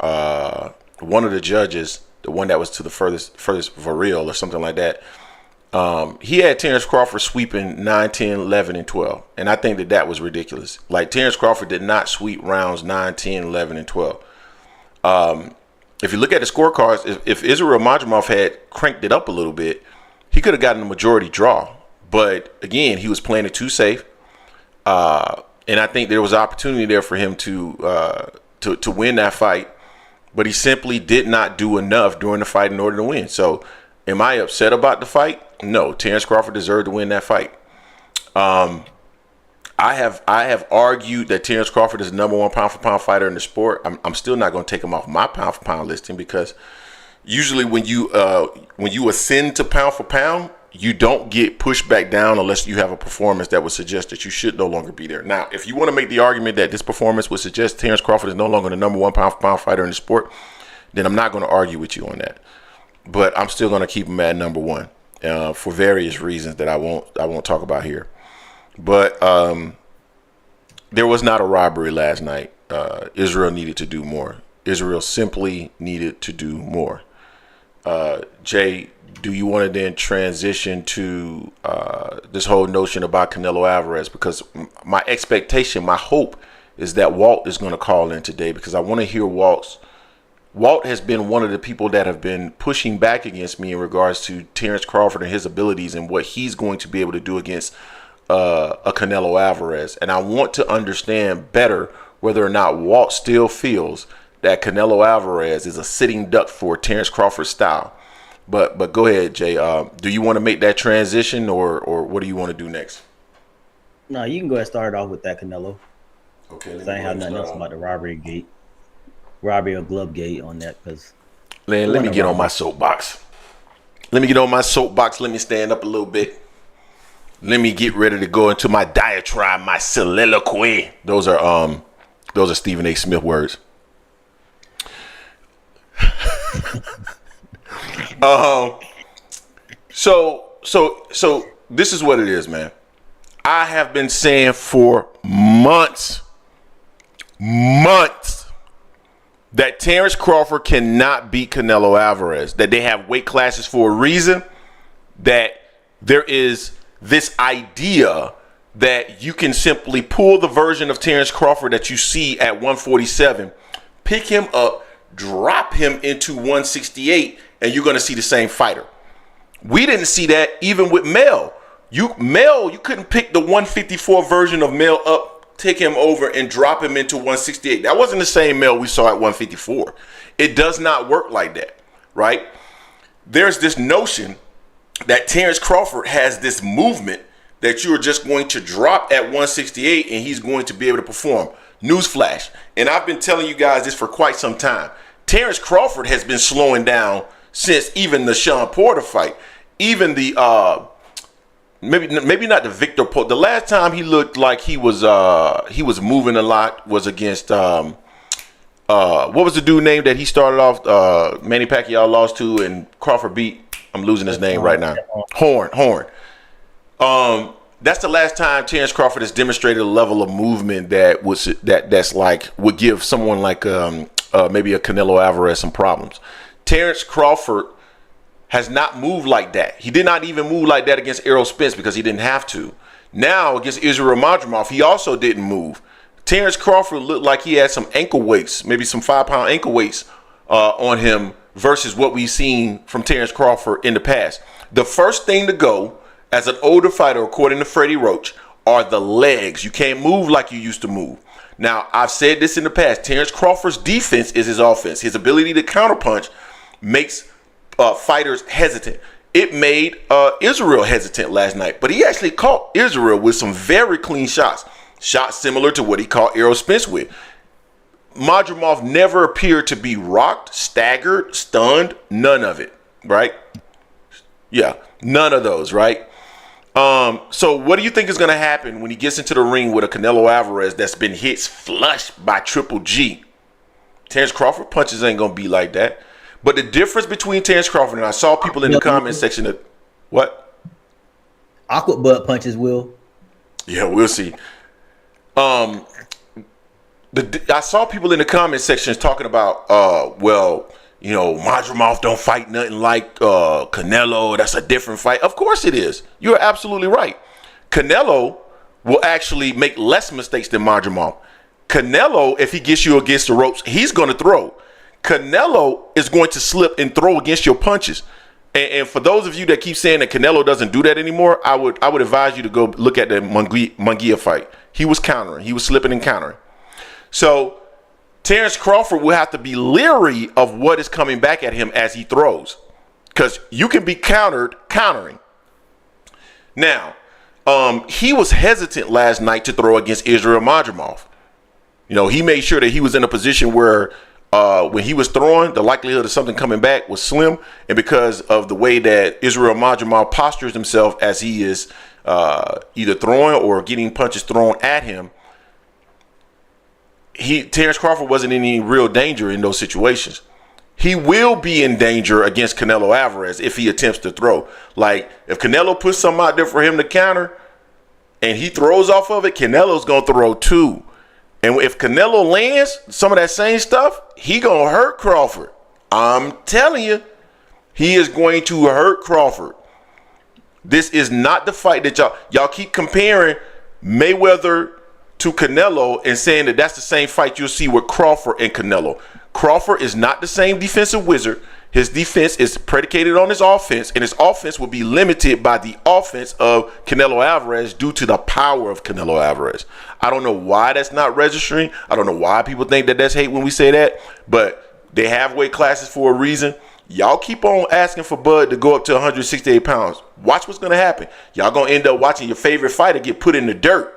one of the judges, the one that was to the furthest Varel or something like that, he had Terence Crawford sweeping 9, 10, 11, and 12. And I think that was ridiculous. Like, Terence Crawford did not sweep rounds 9, 10, 11, and 12. If you look at the scorecards, if Israel Madrimov had cranked it up a little bit, he could have gotten a majority draw. But again, he was playing it too safe. And I think there was opportunity there for him to win that fight. But he simply did not do enough during the fight in order to win. So am I upset about the fight? No, Terence Crawford deserved to win that fight. I have argued that Terence Crawford is the number 1 pound for pound fighter in the sport. I'm still not going to take him off my pound for pound listing because usually when you ascend to pound for pound, you don't get pushed back down unless you have a performance that would suggest that you should no longer be there. Now, if you want to make the argument that this performance would suggest Terence Crawford is no longer the number one pound-for-pound fighter in the sport, then I'm not going to argue with you on that. But I'm still going to keep him at number one for various reasons that I won't talk about here. But there was not a robbery last night. Israel needed to do more. Israel simply needed to do more. Jay, do you want to then transition to this whole notion about Canelo Alvarez? Because my expectation, my hope is that Walt is going to call in today, because I want to hear Walt has been one of the people that have been pushing back against me in regards to Terence Crawford and his abilities and what he's going to be able to do against a Canelo Alvarez. And I want to understand better whether or not Walt still feels that Canelo Alvarez is a sitting duck for Terence Crawford style. But go ahead, Jay. Do you want to make that transition, or what do you want to do next? No, you can go ahead and start off with that Canelo. Okay. I ain't have nothing else about the robbery or glove gate on that. Because let me get on my soapbox. Let me stand up a little bit. Let me get ready to go into my diatribe, my soliloquy. Those are Stephen A. Smith words. So this is what it is, man. I have been saying for months that Terence Crawford cannot beat Canelo Alvarez, that they have weight classes for a reason, that there is this idea that you can simply pull the version of Terence Crawford that you see at 147, pick him up, drop him into 168, and you're going to see the same fighter. We didn't see that even with Mel. You couldn't pick the 154 version of Mel up, take him over, and drop him into 168. That wasn't the same Mel we saw at 154. It does not work like that, right? There's this notion that Terence Crawford has this movement that you're just going to drop at 168 and he's going to be able to perform. Newsflash, and I've been telling you guys this for quite some time. Terence Crawford has been slowing down since even the Sean Porter fight. Even the maybe not the Victor Porter. The last time he looked like he was moving a lot was against what was the dude name that he started off Manny Pacquiao lost to and Crawford beat? I'm losing his name right now. Horn. That's the last time Terence Crawford has demonstrated a level of movement that would give someone like maybe a Canelo Alvarez some problems. Terence Crawford has not moved like that. He did not even move like that against Errol Spence because he didn't have to. Now against Israel Madrimov, he also didn't move. Terence Crawford looked like he had some ankle weights, maybe some 5-pound ankle weights on him versus what we've seen from Terence Crawford in the past. The first thing to go as an older fighter, according to Freddie Roach, are the legs. You can't move like you used to move. Now, I've said this in the past. Terence Crawford's defense is his offense. His ability to counterpunch makes fighters hesitant. It made Israel hesitant last night, but he actually caught Israel with some very clean shots similar to what he caught Errol Spence with. Madrimov never appeared to be rocked, staggered, stunned, none of it, right? Yeah, none of those, right? So what do you think is going to happen when he gets into the ring with a Canelo Alvarez that's been hit flush by Triple G? Terence Crawford punches ain't going to be like that. But the difference between Terence Crawford, and I saw people in the comment section that, what? Awkward butt punches, Will. Yeah, we'll see. I saw people in the comment sections talking about, Madrimov don't fight nothing like Canelo. That's a different fight. Of course it is. You're absolutely right. Canelo will actually make less mistakes than Madrimov. Canelo, if he gets you against the ropes, he's going to throw. Canelo is going to slip and throw against your punches. And for those of you that keep saying that Canelo doesn't do that anymore, I would advise you to go look at the Munguia fight. He was countering. He was slipping and countering. So Terence Crawford will have to be leery of what is coming back at him as he throws, because you can be countering. Now, he was hesitant last night to throw against Israel Madrimov. He made sure that he was in a position where when he was throwing, the likelihood of something coming back was slim. And because of the way that Israel Madrimov postures himself as he is either throwing or getting punches thrown at him, Terence Crawford wasn't in any real danger in those situations. He will be in danger against Canelo Alvarez if he attempts to throw. Like, if Canelo puts something out there for him to counter and he throws off of it, Canelo's going to throw too. And if Canelo lands some of that same stuff, he going to hurt Crawford. I'm telling you, he is going to hurt Crawford. This is not the fight that y'all keep comparing Mayweather to Canelo and saying that that's the same fight you'll see with Crawford and Canelo. Crawford is not the same defensive wizard. His defense is predicated on his offense, and his offense will be limited by the offense of Canelo Alvarez due to the power of Canelo Alvarez. I don't know why that's not registering. I don't know why people think that that's hate when we say that, but they have weight classes for a reason. Y'all keep on asking for Bud to go up to 168 pounds. Watch what's going to happen. Y'all going to end up watching your favorite fighter get put in the dirt.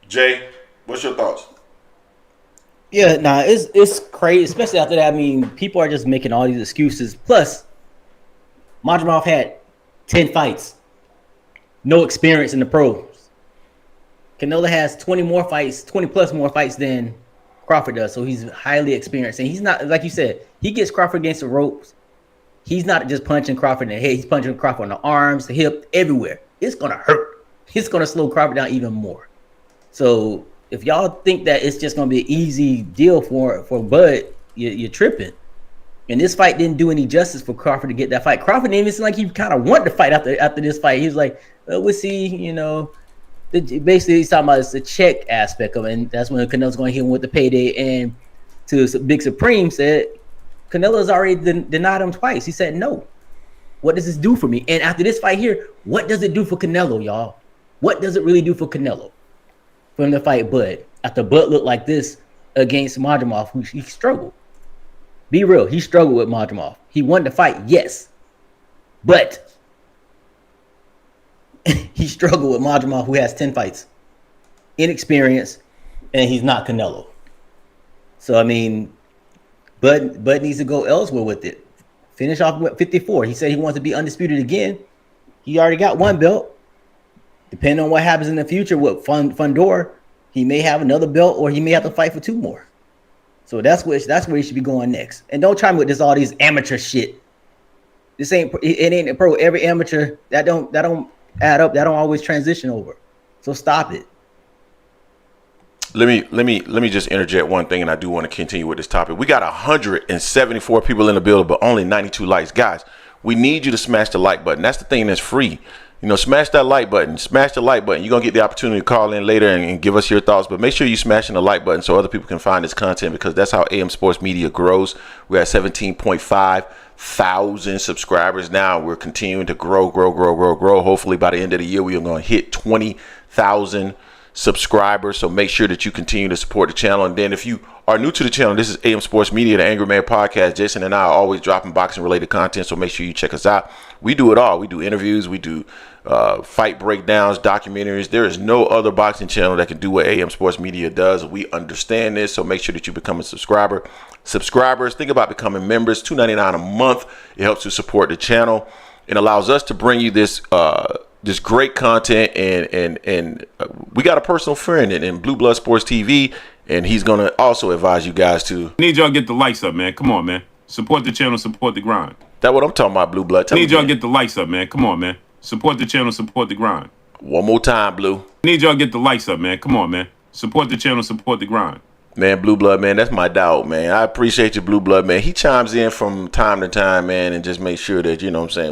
Jay, what's your thoughts? Yeah, it's crazy, especially after that. I mean, people are just making all these excuses. Plus, Madrimov had 10 fights, no experience in the pros. Canelo has 20 plus more fights than Crawford does, so he's highly experienced. And he's not, like you said, he gets Crawford against the ropes. He's not just punching Crawford in the head. He's punching Crawford on the arms, the hip, everywhere. It's going to hurt. It's going to slow Crawford down even more. So if y'all think that it's just going to be an easy deal for Bud, you're tripping. And this fight didn't do any justice for Crawford to get that fight. Crawford didn't even seem like he kind of wanted to fight after this fight. He was like, well, we'll see, basically he's talking about it's the check aspect of it. And that's when Canelo's going to hit him with the payday. And to Big Supreme said, Canelo's already denied him twice. He said, no. What does this do for me? And after this fight here, what does it do for Canelo, y'all? What does it really do for Canelo? For him to fight Bud. After Bud looked like this against Madrimov, who he struggled. Be real, he struggled with Madrimov. He won the fight, yes. But he struggled with Madrimov, who has 10 fights. Inexperienced, and he's not Canelo. So, I mean, Bud needs to go elsewhere with it. Finish off with 54. He said he wants to be undisputed again. He already got one belt. Depending on what happens in the future with Fundor, he may have another belt or he may have to fight for 2 more. So that's where he should be going next. And don't try me with this all these amateur shit. This ain't a pro. Every amateur that don't add up. That don't always transition over. So stop it. Let me just interject one thing, and I do want to continue with this topic. We got 174 people in the building, but only 92 likes. Guys, we need you to smash the like button. That's the thing that's free. Smash that like button. Smash the like button. You're going to get the opportunity to call in later and give us your thoughts. But make sure you're smashing the like button so other people can find this content, because that's how AM Sports Media grows. We're at 17.5 thousand subscribers now. We're continuing to grow. Hopefully by the end of the year, we are going to hit 20,000 subscribers. So make sure that you continue to support the channel. And then if you are new to the channel, this is AM Sports Media, the Angry Man Podcast. Jason and I are always dropping boxing related content, so make sure you check us out. We do it all. We do interviews, we do fight breakdowns, documentaries. There is no other boxing channel that can do what AM Sports Media does. We understand this, so make sure that you become a subscriber. Subscribers, think about becoming members. $2.99 a month. It helps to support the channel and allows us to bring you this great content. And we got a personal friend in Blue Blood Sports TV, and he's gonna also advise you guys to need y'all get the likes up, man. Come on, man. Support the channel, support the grind. That's what I'm talking about, Blue Blood. Need y'all get the likes up, man. Come on, man. Support the channel, support the grind. One more time, Blue. Need y'all get the likes up, man. Come on, man. Support the channel, support the grind. Man, Blue Blood, man, that's my dog, man. I appreciate you, Blue Blood, man. He chimes in from time to time, man, and just make sure that,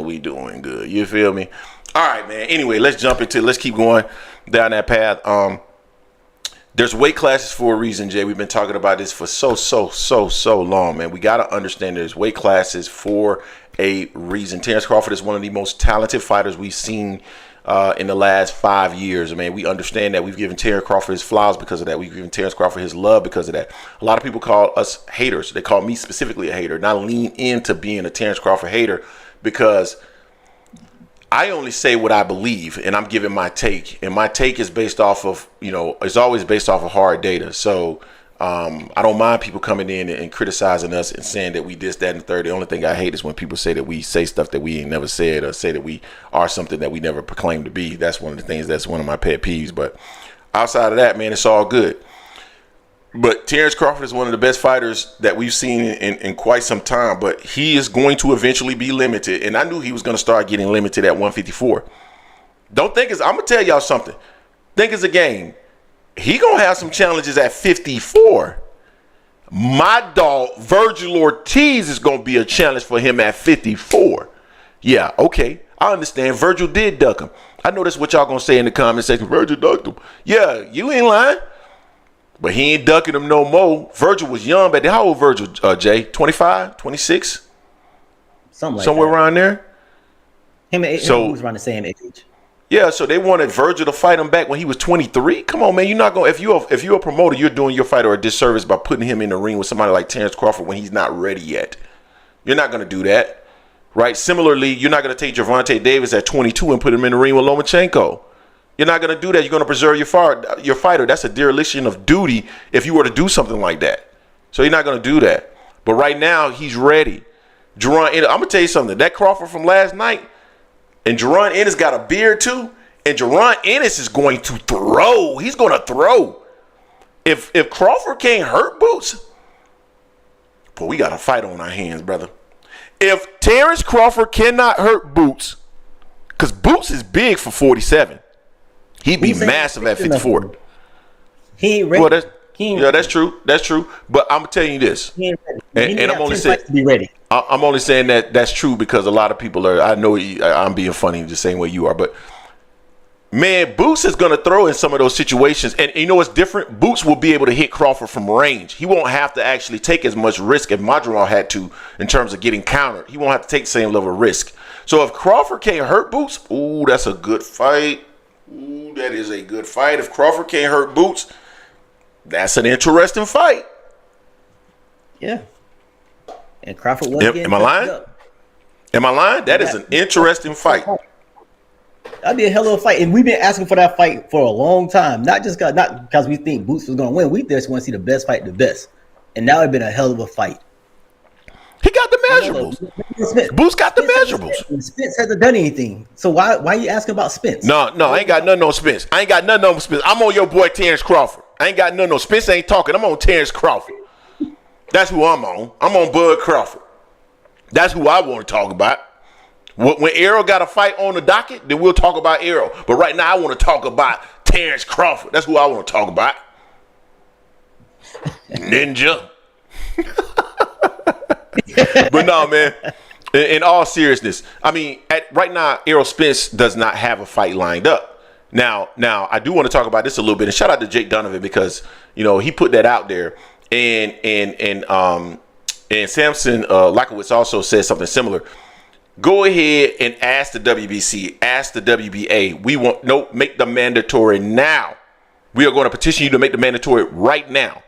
we doing good. You feel me? All right, man. Anyway, let's keep going down that path. There's weight classes for a reason, Jay. We've been talking about this for so long, man. We got to understand there's weight classes for a reason. Terence Crawford is one of the most talented fighters we've seen in the last 5 years. I mean, we understand that. We've given Terence Crawford his flowers because of that. We've given Terence Crawford his love because of that. A lot of people call us haters. They call me specifically a hater. And I lean into being a Terence Crawford hater because I only say what I believe, and I'm giving my take. And my take is based off of, it's always based off of hard data. So I don't mind people coming in and criticizing us and saying that we this, that, and the third. The only thing I hate is when people say that we say stuff that we ain't never said, or say that we are something that we never proclaimed to be. That's one of the things. That's one of my pet peeves. But outside of that, man, it's all good. But Terence Crawford is one of the best fighters that we've seen in quite some time. But he is going to eventually be limited. And I knew he was going to start getting limited at 154. Don't think I'm going to tell y'all something. Think it's a game. He going to have some challenges at 54. My dog, Virgil Ortiz, is going to be a challenge for him at 54. Yeah, okay. I understand. Virgil did duck him. I know that's what y'all going to say in the comment section. Virgil ducked him. Yeah, you ain't lying. But he ain't ducking him no more. Virgil was young back then. How old Virgil, Jay? 25, 26? Somewhere around there. Him was around the same age. Yeah, so they wanted Virgil to fight him back when he was 23. Come on, man. You're not going to, if you're a promoter, you're doing your fighter a disservice by putting him in the ring with somebody like Terence Crawford when he's not ready yet. You're not going to do that. Right? Similarly, you're not going to take Gervonta Davis at 22 and put him in the ring with Lomachenko. You're not going to do that. You're going to preserve your fighter. That's a dereliction of duty if you were to do something like that. So you're not going to do that. But right now, he's ready. I'm going to tell you something. That Crawford from last night, and Jerron Ennis got a beard too, and Jerron Ennis is going to throw. He's going to throw. If Crawford can't hurt Boots, but we got a fight on our hands, brother. If Terence Crawford cannot hurt Boots, because Boots is big for 47. He'd be massive at 54. He ain't ready. Well, that's true. That's true. But I'm telling you this, he ain't ready. and I'm only saying to be ready. I'm only saying that's true because a lot of people are. I know I'm being funny the same way you are, but man, Boots is going to throw in some of those situations, and you know what's different? Boots will be able to hit Crawford from range. He won't have to actually take as much risk as Madrimov had to in terms of getting countered. He won't have to take the same level of risk. So if Crawford can't hurt Boots, ooh, that's a good fight. Ooh, that is a good fight. If Crawford can't hurt Boots, that's an interesting fight. Yeah. And Crawford was Am I lying? Am I lying? That is an interesting fight. That'd be a hell of a fight. And we've been asking for that fight for a long time. Not because we think Boots was going to win. We just want to see the best fight the best. And now it's been a hell of a fight. He got the measurables. Boots got the measurables. Spence hasn't done anything. So why are you asking about Spence? No, I ain't got nothing on Spence. I'm on your boy Terence Crawford. I ain't got nothing on Spence. Ain't talking. I'm on Terence Crawford. That's who I'm on. I'm on Bud Crawford. That's who I want to talk about. When Errol got a fight on the docket, then we'll talk about Errol. But right now, I want to talk about Terence Crawford. That's who I want to talk about. Ninja. But no, man. In all seriousness, I mean, right now, Errol Spence does not have a fight lined up. Now, I do want to talk about this a little bit, and shout out to Jake Donovan because he put that out there, and Samson Lakowitz also said something similar. Go ahead and ask the WBC, ask the WBA. Make them mandatory now. We are going to petition you to make the mandatory right now.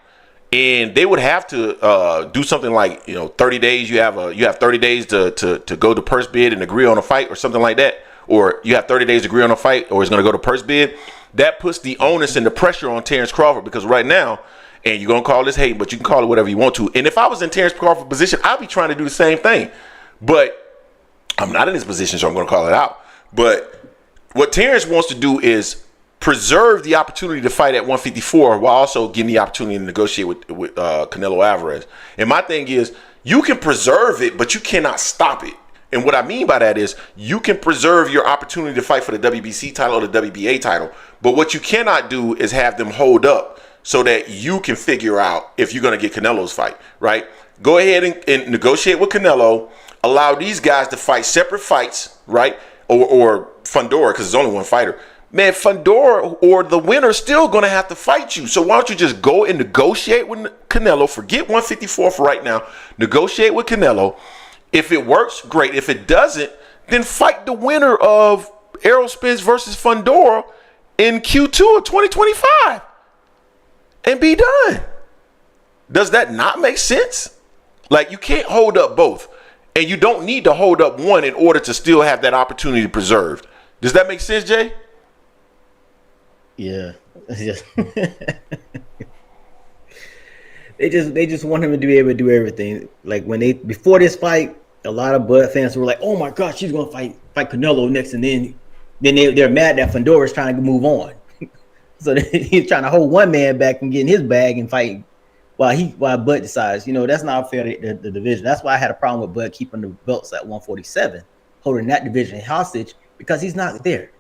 And they would have to do something like 30 days. You have 30 days to go to purse bid and agree on a fight or something like that. Or you have 30 days to agree on a fight, or it's going to go to purse bid. That puts the onus and the pressure on Terence Crawford because right now, and you're going to call this hate, but you can call it whatever you want to. And if I was in Terence Crawford's position, I'd be trying to do the same thing. But I'm not in this position, so I'm going to call it out. But what Terence wants to do is preserve the opportunity to fight at 154 while also getting the opportunity to negotiate with Canelo Alvarez. And my thing is, you can preserve it, but you cannot stop it. And what I mean by that is you can preserve your opportunity to fight for the WBC title or the WBA title. But what you cannot do is have them hold up so that you can figure out if you're going to get Canelo's fight, right? Go ahead and negotiate with Canelo. Allow these guys to fight separate fights, right? Or Fundora, because there's only one fighter. Man, Fundora or the winner still going to have to fight you. So why don't you just go and negotiate with Canelo? Forget 154 for right now. Negotiate with Canelo. If it works, great. If it doesn't, then fight the winner of Errol Spence versus Fundora in Q2 of 2025 and be done. Does that not make sense? Like, you can't hold up both. And you don't need to hold up one in order to still have that opportunity preserved. Does that make sense, Jay? Yeah. They just want him to be able to do everything. Like when before this fight, a lot of Bud fans were like, "Oh my gosh, she's gonna fight Canelo next," and then they're mad that Fedor's trying to move on. So he's trying to hold one man back and get in his bag and fight while Bud decides, that's not fair to the division. That's why I had a problem with Bud keeping the belts at 147, holding that division hostage because he's not there.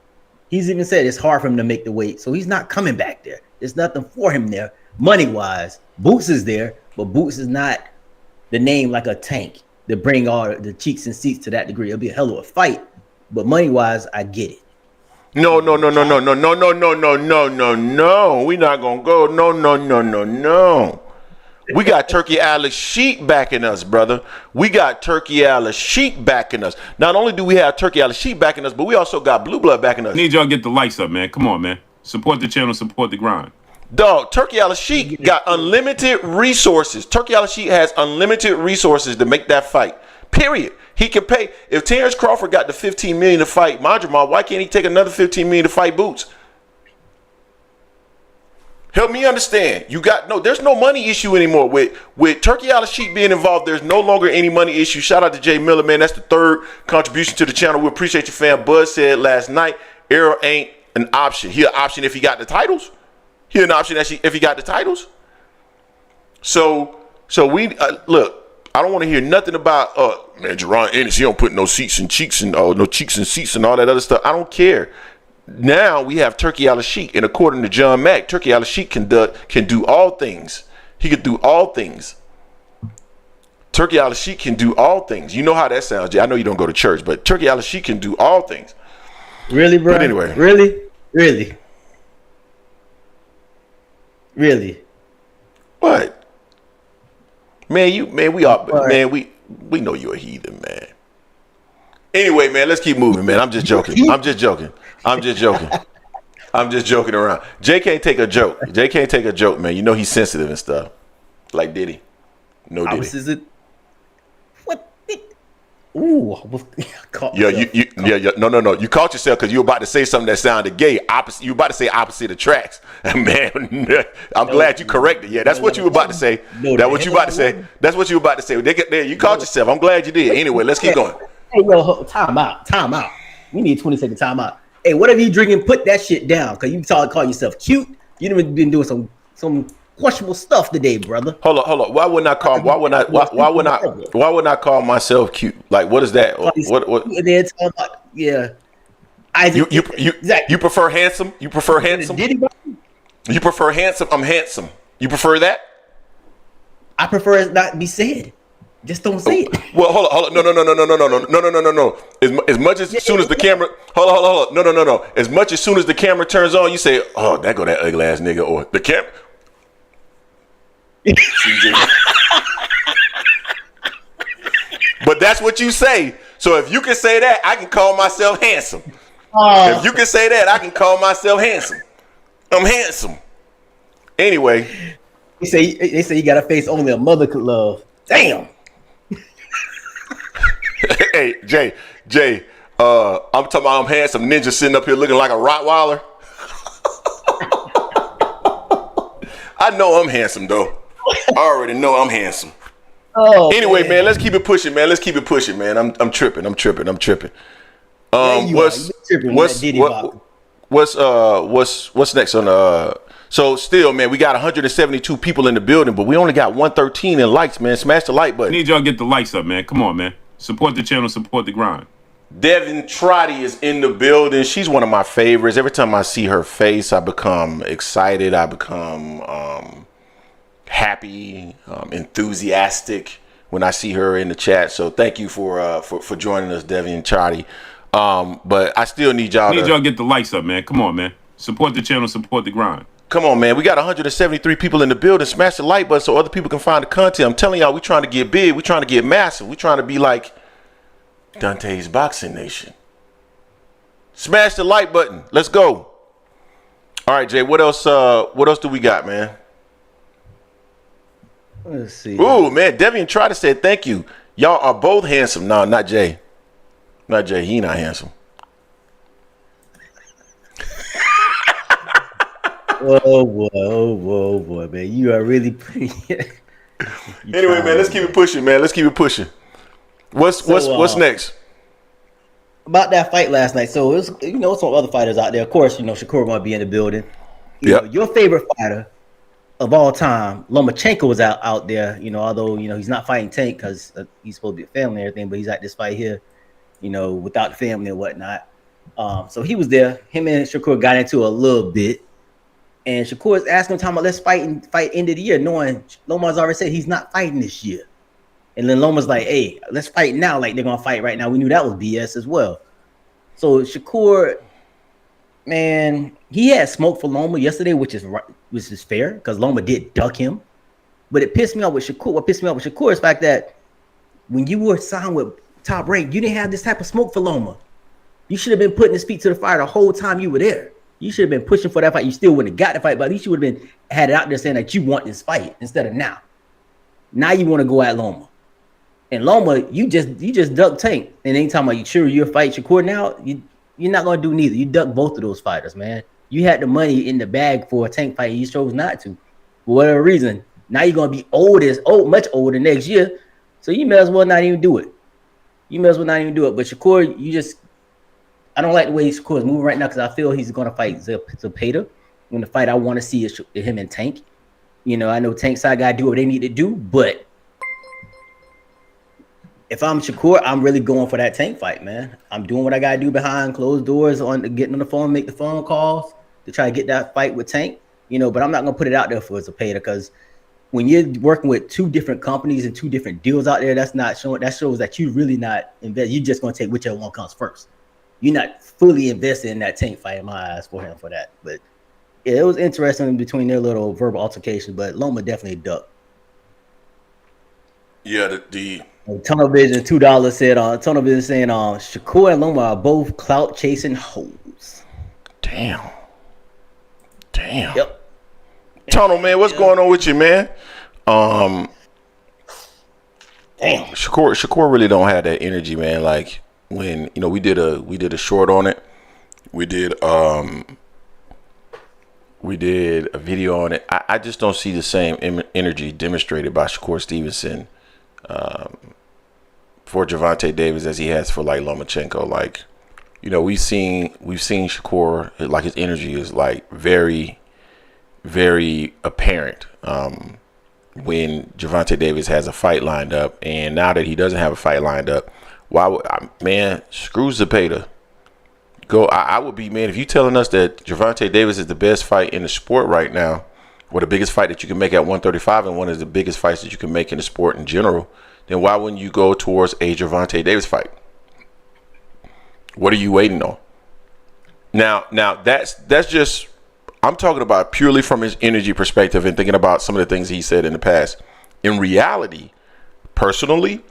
He's even said it's hard for him to make the weight, so he's not coming back there. There's nothing for him there, money-wise. Boots is there, but Boots is not the name like a Tank to bring all the cheeks and seats to that degree. It'll be a hell of a fight, but money-wise, I get it. No. We're not gonna go. No. We got Turki Al-Sheikh backing us, brother. We got Turki Al-Sheikh backing us. Not only do we have Turki Al-Sheikh backing us, but we also got Blue Blood backing us. Need y'all get the likes up, man. Come on, man. Support the channel, support the grind. Dog, Turki Al-Sheikh got unlimited resources. Turki Al-Sheikh has unlimited resources to make that fight. Period. He can pay. If Terence Crawford got the $15 million to fight Madrimov, why can't he take another $15 million to fight Boots? Help me understand. There's no money issue anymore. With Turki Al-Sheikh being involved, there's no longer any money issue. Shout out to Jay Miller, man. That's the third contribution to the channel. We appreciate you, fam. Buzz said last night, Errol ain't an option. He an option if he got the titles. He an option if he got the titles. So we look. I don't want to hear nothing about man, Jerron Ennis. He don't put no seats and cheeks and no cheeks and seats and all that other stuff. I don't care. Now we have Turki Al-Sheikh, and according to John Mack, Turki Al-Sheikh can do all things. He can do all things. Turki Al-Sheikh can do all things. You know how that sounds, Jay. I know you don't go to church, but Turki Al-Sheikh can do all things. Really, bro? But anyway, really. What? Man, we know you're a heathen, man. Anyway, man, let's keep moving, man. I'm just joking around. Jay can't take a joke. Man. You know he's sensitive and stuff. Like Diddy. No Diddy. Is it? What? Ooh. No. You caught yourself because you were about to say something that sounded gay. You were about to say opposite attracts. Man, I'm glad you corrected. Yeah, that's what you were about to say. That's what you were about to say. There, you caught yourself. I'm glad you did. Anyway, let's keep going. Hey, yo, time out. We need 20-second time out. Hey, whatever you drinking, put that shit down. Cause you call yourself cute. You been doing some questionable stuff today, brother. Hold on. Why wouldn't I call myself cute? Like, what is that? What? Yeah. You prefer handsome? You prefer handsome? You prefer handsome? I'm handsome. You prefer that? I prefer it not be said. Just don't say it. Well, hold on. No. As much as soon as the camera, hold on. No. As much as soon as the camera turns on, you say, "Oh, that go that ugly ass nigga," or the camera. But that's what you say. So if you can say that, I can call myself handsome. If you can say that, I can call myself handsome. I'm handsome. Anyway, they say you got a face only a mother could love. Damn. Hey, Jay, I'm talking about I'm handsome ninja sitting up here looking like a Rottweiler. I know I'm handsome though. I already know I'm handsome. Anyway, man, let's keep it pushing, man. I'm tripping. What's next on so still, man, we got 172 people in the building, but we only got 113 in likes, man. Smash the like button. Need y'all get the likes up, man. Come on, man. Support the channel, support the grind. Devin Trotty is in the building. She's one of my favorites. Every time I see her face, I become excited. I become happy, enthusiastic when I see her in the chat. So thank you for joining us, Devin Trotty. But I still need y'all. Need y'all get the likes up, man. Come on, man. Support the channel, support the grind. Come on, man. We got 173 people in the building. Smash the like button so other people can find the content. I'm telling y'all, we trying to get big. We trying to get massive. We trying to be like Dante's Boxing Nation. Smash the like button. Let's go. All right, Jay. What else do we got, man? Let's see. Ooh, man. Devian tried to say thank you. Y'all are both handsome. No, not Jay. Not Jay. He not handsome. Whoa, boy, man. You are really pretty. Anyway, man, let's keep it pushing, man. Let's keep it pushing. What's next? About that fight last night. So it was, some other fighters out there. Of course, Shakur might be in the building. Your favorite fighter of all time, Lomachenko, was out there. Although he's not fighting Tank because he's supposed to be a family and everything, but he's at this fight here, without the family and whatnot. So he was there. Him and Shakur got into a little bit, and Shakur is asking him, talking about let's fight end of the year, knowing Loma's already said he's not fighting this year. And then Loma's like, hey, let's fight now, like they're gonna fight right now. We knew that was BS as well. So Shakur, man, he had smoke for Loma yesterday, which is fair because Loma did duck him. But it pissed me off with Shakur. What pissed me off with Shakur is the fact that when you were signed with Top Rank, you didn't have this type of smoke for Loma. You should have been putting his feet to the fire the whole time you were there. You should have been pushing for that fight. You still wouldn't have got the fight, but at least you would have been had it out there saying that you want this fight instead of now. Now you want to go at Loma. And Loma, you just duck Tank. And anytime you'll fight Shakur now, you're not gonna do neither. You duck both of those fighters, man. You had the money in the bag for a Tank fight, you chose not to. For whatever reason. Now you're gonna be much older next year. So you may as well not even do it. But Shakur, I don't like the way Shakur is moving right now because I feel he's gonna fight Zepeda. When the fight I want to see is him and Tank. I know Tank side gotta do what they need to do, but if I'm Shakur, I'm really going for that Tank fight, man. I'm doing what I gotta do behind closed doors, getting on the phone, make the phone calls to try to get that fight with Tank. But I'm not gonna put it out there for Zepeda because when you're working with two different companies and two different deals out there, that shows that you really not invest. You're just gonna take whichever one comes first. You're not fully invested in that Tank fight in my eyes for him for that. But yeah, it was interesting between their little verbal altercation, but Loma definitely ducked. Yeah, the Tunnel Vision $2 said Tunnel Vision saying Shakur and Loma are both clout chasing hoes. Damn. Yep. Tunnel, man, what's going on with you, man? Damn. Shakur really don't have that energy, man. Like when we did a short on it. We did a video on it. I just don't see the same energy demonstrated by Shakur Stevenson for Gervonta Davis as he has for like Lomachenko. Like, we've seen Shakur, like his energy is like very, very apparent when Gervonta Davis has a fight lined up, and now that he doesn't have a fight lined up, screw Zepeda. I would be, man, if you telling us that Gervonta Davis is the best fight in the sport right now, or the biggest fight that you can make at 135 and one of the biggest fights that you can make in the sport in general, then why wouldn't you go towards a Gervonta Davis fight? What are you waiting on? Now that's just, I'm talking about purely from his energy perspective and thinking about some of the things he said in the past. In reality, personally,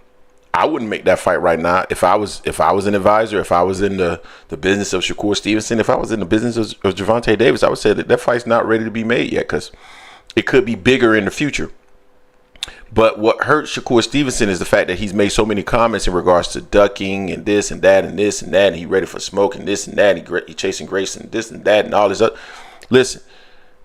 I wouldn't make that fight right now. If I was an advisor, if I was in the business of Shakur Stevenson, if I was in the business of Gervonta Davis, I would say that fight's not ready to be made yet because it could be bigger in the future. But what hurts Shakur Stevenson is the fact that he's made so many comments in regards to ducking and this and that and this and that, and he ready for smoke and this and that, he chasing Grace and this and that and all this other. Listen,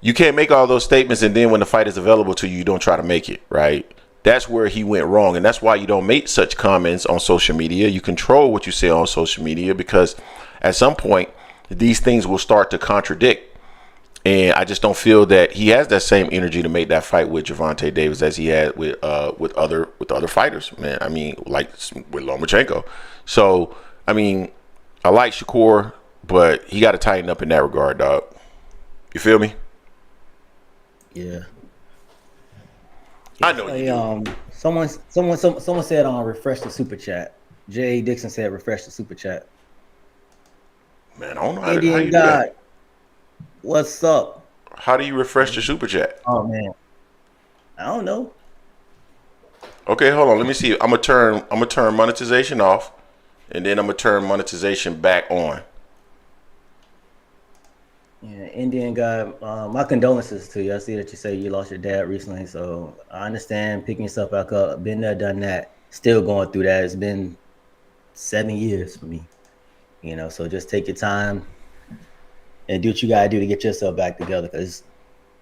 you can't make all those statements and then when the fight is available to you, you don't try to make it, right? That's where he went wrong, and that's why you don't make such comments on social media. You control what you say on social media because at some point these things will start to contradict. And I just don't feel that he has that same energy to make that fight with Gervonta Davis as he had with other fighters, man. I mean, like with Lomachenko. So, I mean, I like Shakur, but he got to tighten up in that regard, dog. You feel me? Yeah. I know. You do. Someone said refresh the super chat. Jay Dixon said refresh the super chat. Man, I don't know how Indian you do God, that. what's up? How do you refresh the super chat? Oh man, I don't know. Okay, hold on. Let me see. I'm gonna turn monetization off, and then I'm gonna turn monetization back on. Yeah, Indian guy. My condolences to you. I see that you say you lost your dad recently, so I understand picking yourself back up. Been there, done that. Still going through that. It's been 7 years for me. So just take your time and do what you gotta do to get yourself back together, because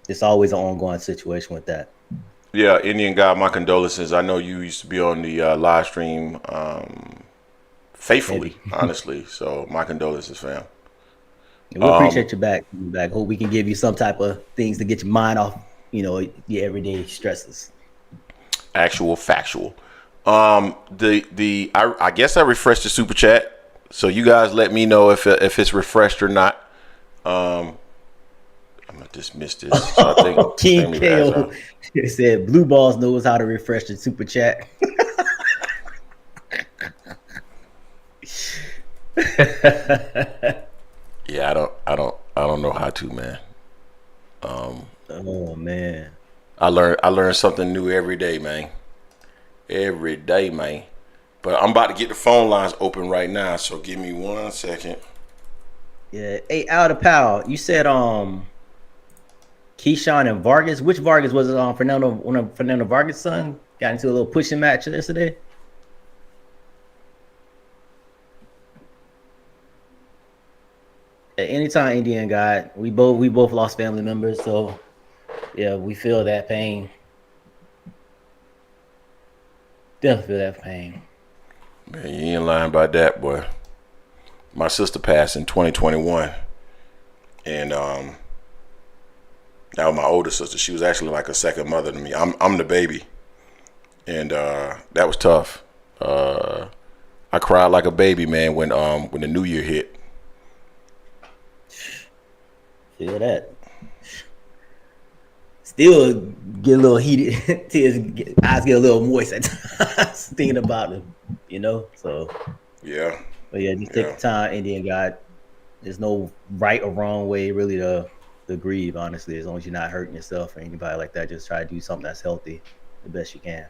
it's always an ongoing situation with that. Yeah, Indian guy, my condolences. I know you used to be on the live stream faithfully, honestly. So my condolences, fam. And we appreciate you back. Hope we can give you some type of things to get your mind off, your everyday stresses. Actual factual. I guess I refreshed the super chat, so you guys let me know if it's refreshed or not. I'm gonna dismiss this. So I think King KO said Blue Balls knows how to refresh the super chat. Yeah, I don't know how to, man. Oh man. I learn something new every day, man. Every day, man. But I'm about to get the phone lines open right now, so give me 1 second. Yeah. Hey, out of power. You said Keyshawn and Vargas. Which Vargas was it? One of Fernando Vargas' son got into a little pushing match yesterday. At any time, Indian guy, we both lost family members, so yeah, we feel that pain. Definitely feel that pain. Man, you ain't lying about that, boy. My sister passed in 2021, and that was my older sister. She was actually like a second mother to me. I'm the baby, and that was tough. I cried like a baby, man, when the New Year hit. Feel that. Still get a little heated. Tears, eyes get a little moist at times thinking about them, So yeah. But yeah, just take the time, Indian God. There's no right or wrong way really to grieve, honestly. As long as you're not hurting yourself or anybody like that, just try to do something that's healthy the best you can.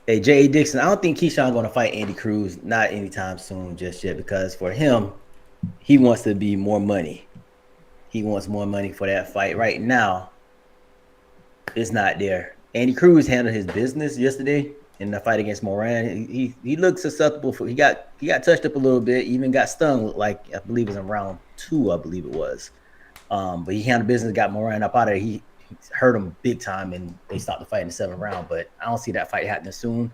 Hey, J.A. Dixon, I don't think Keyshawn going to fight Andy Cruz, not anytime soon just yet, because for him, he wants to be more money. He wants more money for that fight. Right now, it's not there. Andy Cruz handled his business yesterday in the fight against Moran. He looked susceptible he got touched up a little bit, even got stung, like I believe it was in round 2, I believe it was. But he handled business, got Moran up out of there. He hurt him big time, and they stopped the fight in the 7th round. But I don't see that fight happening soon.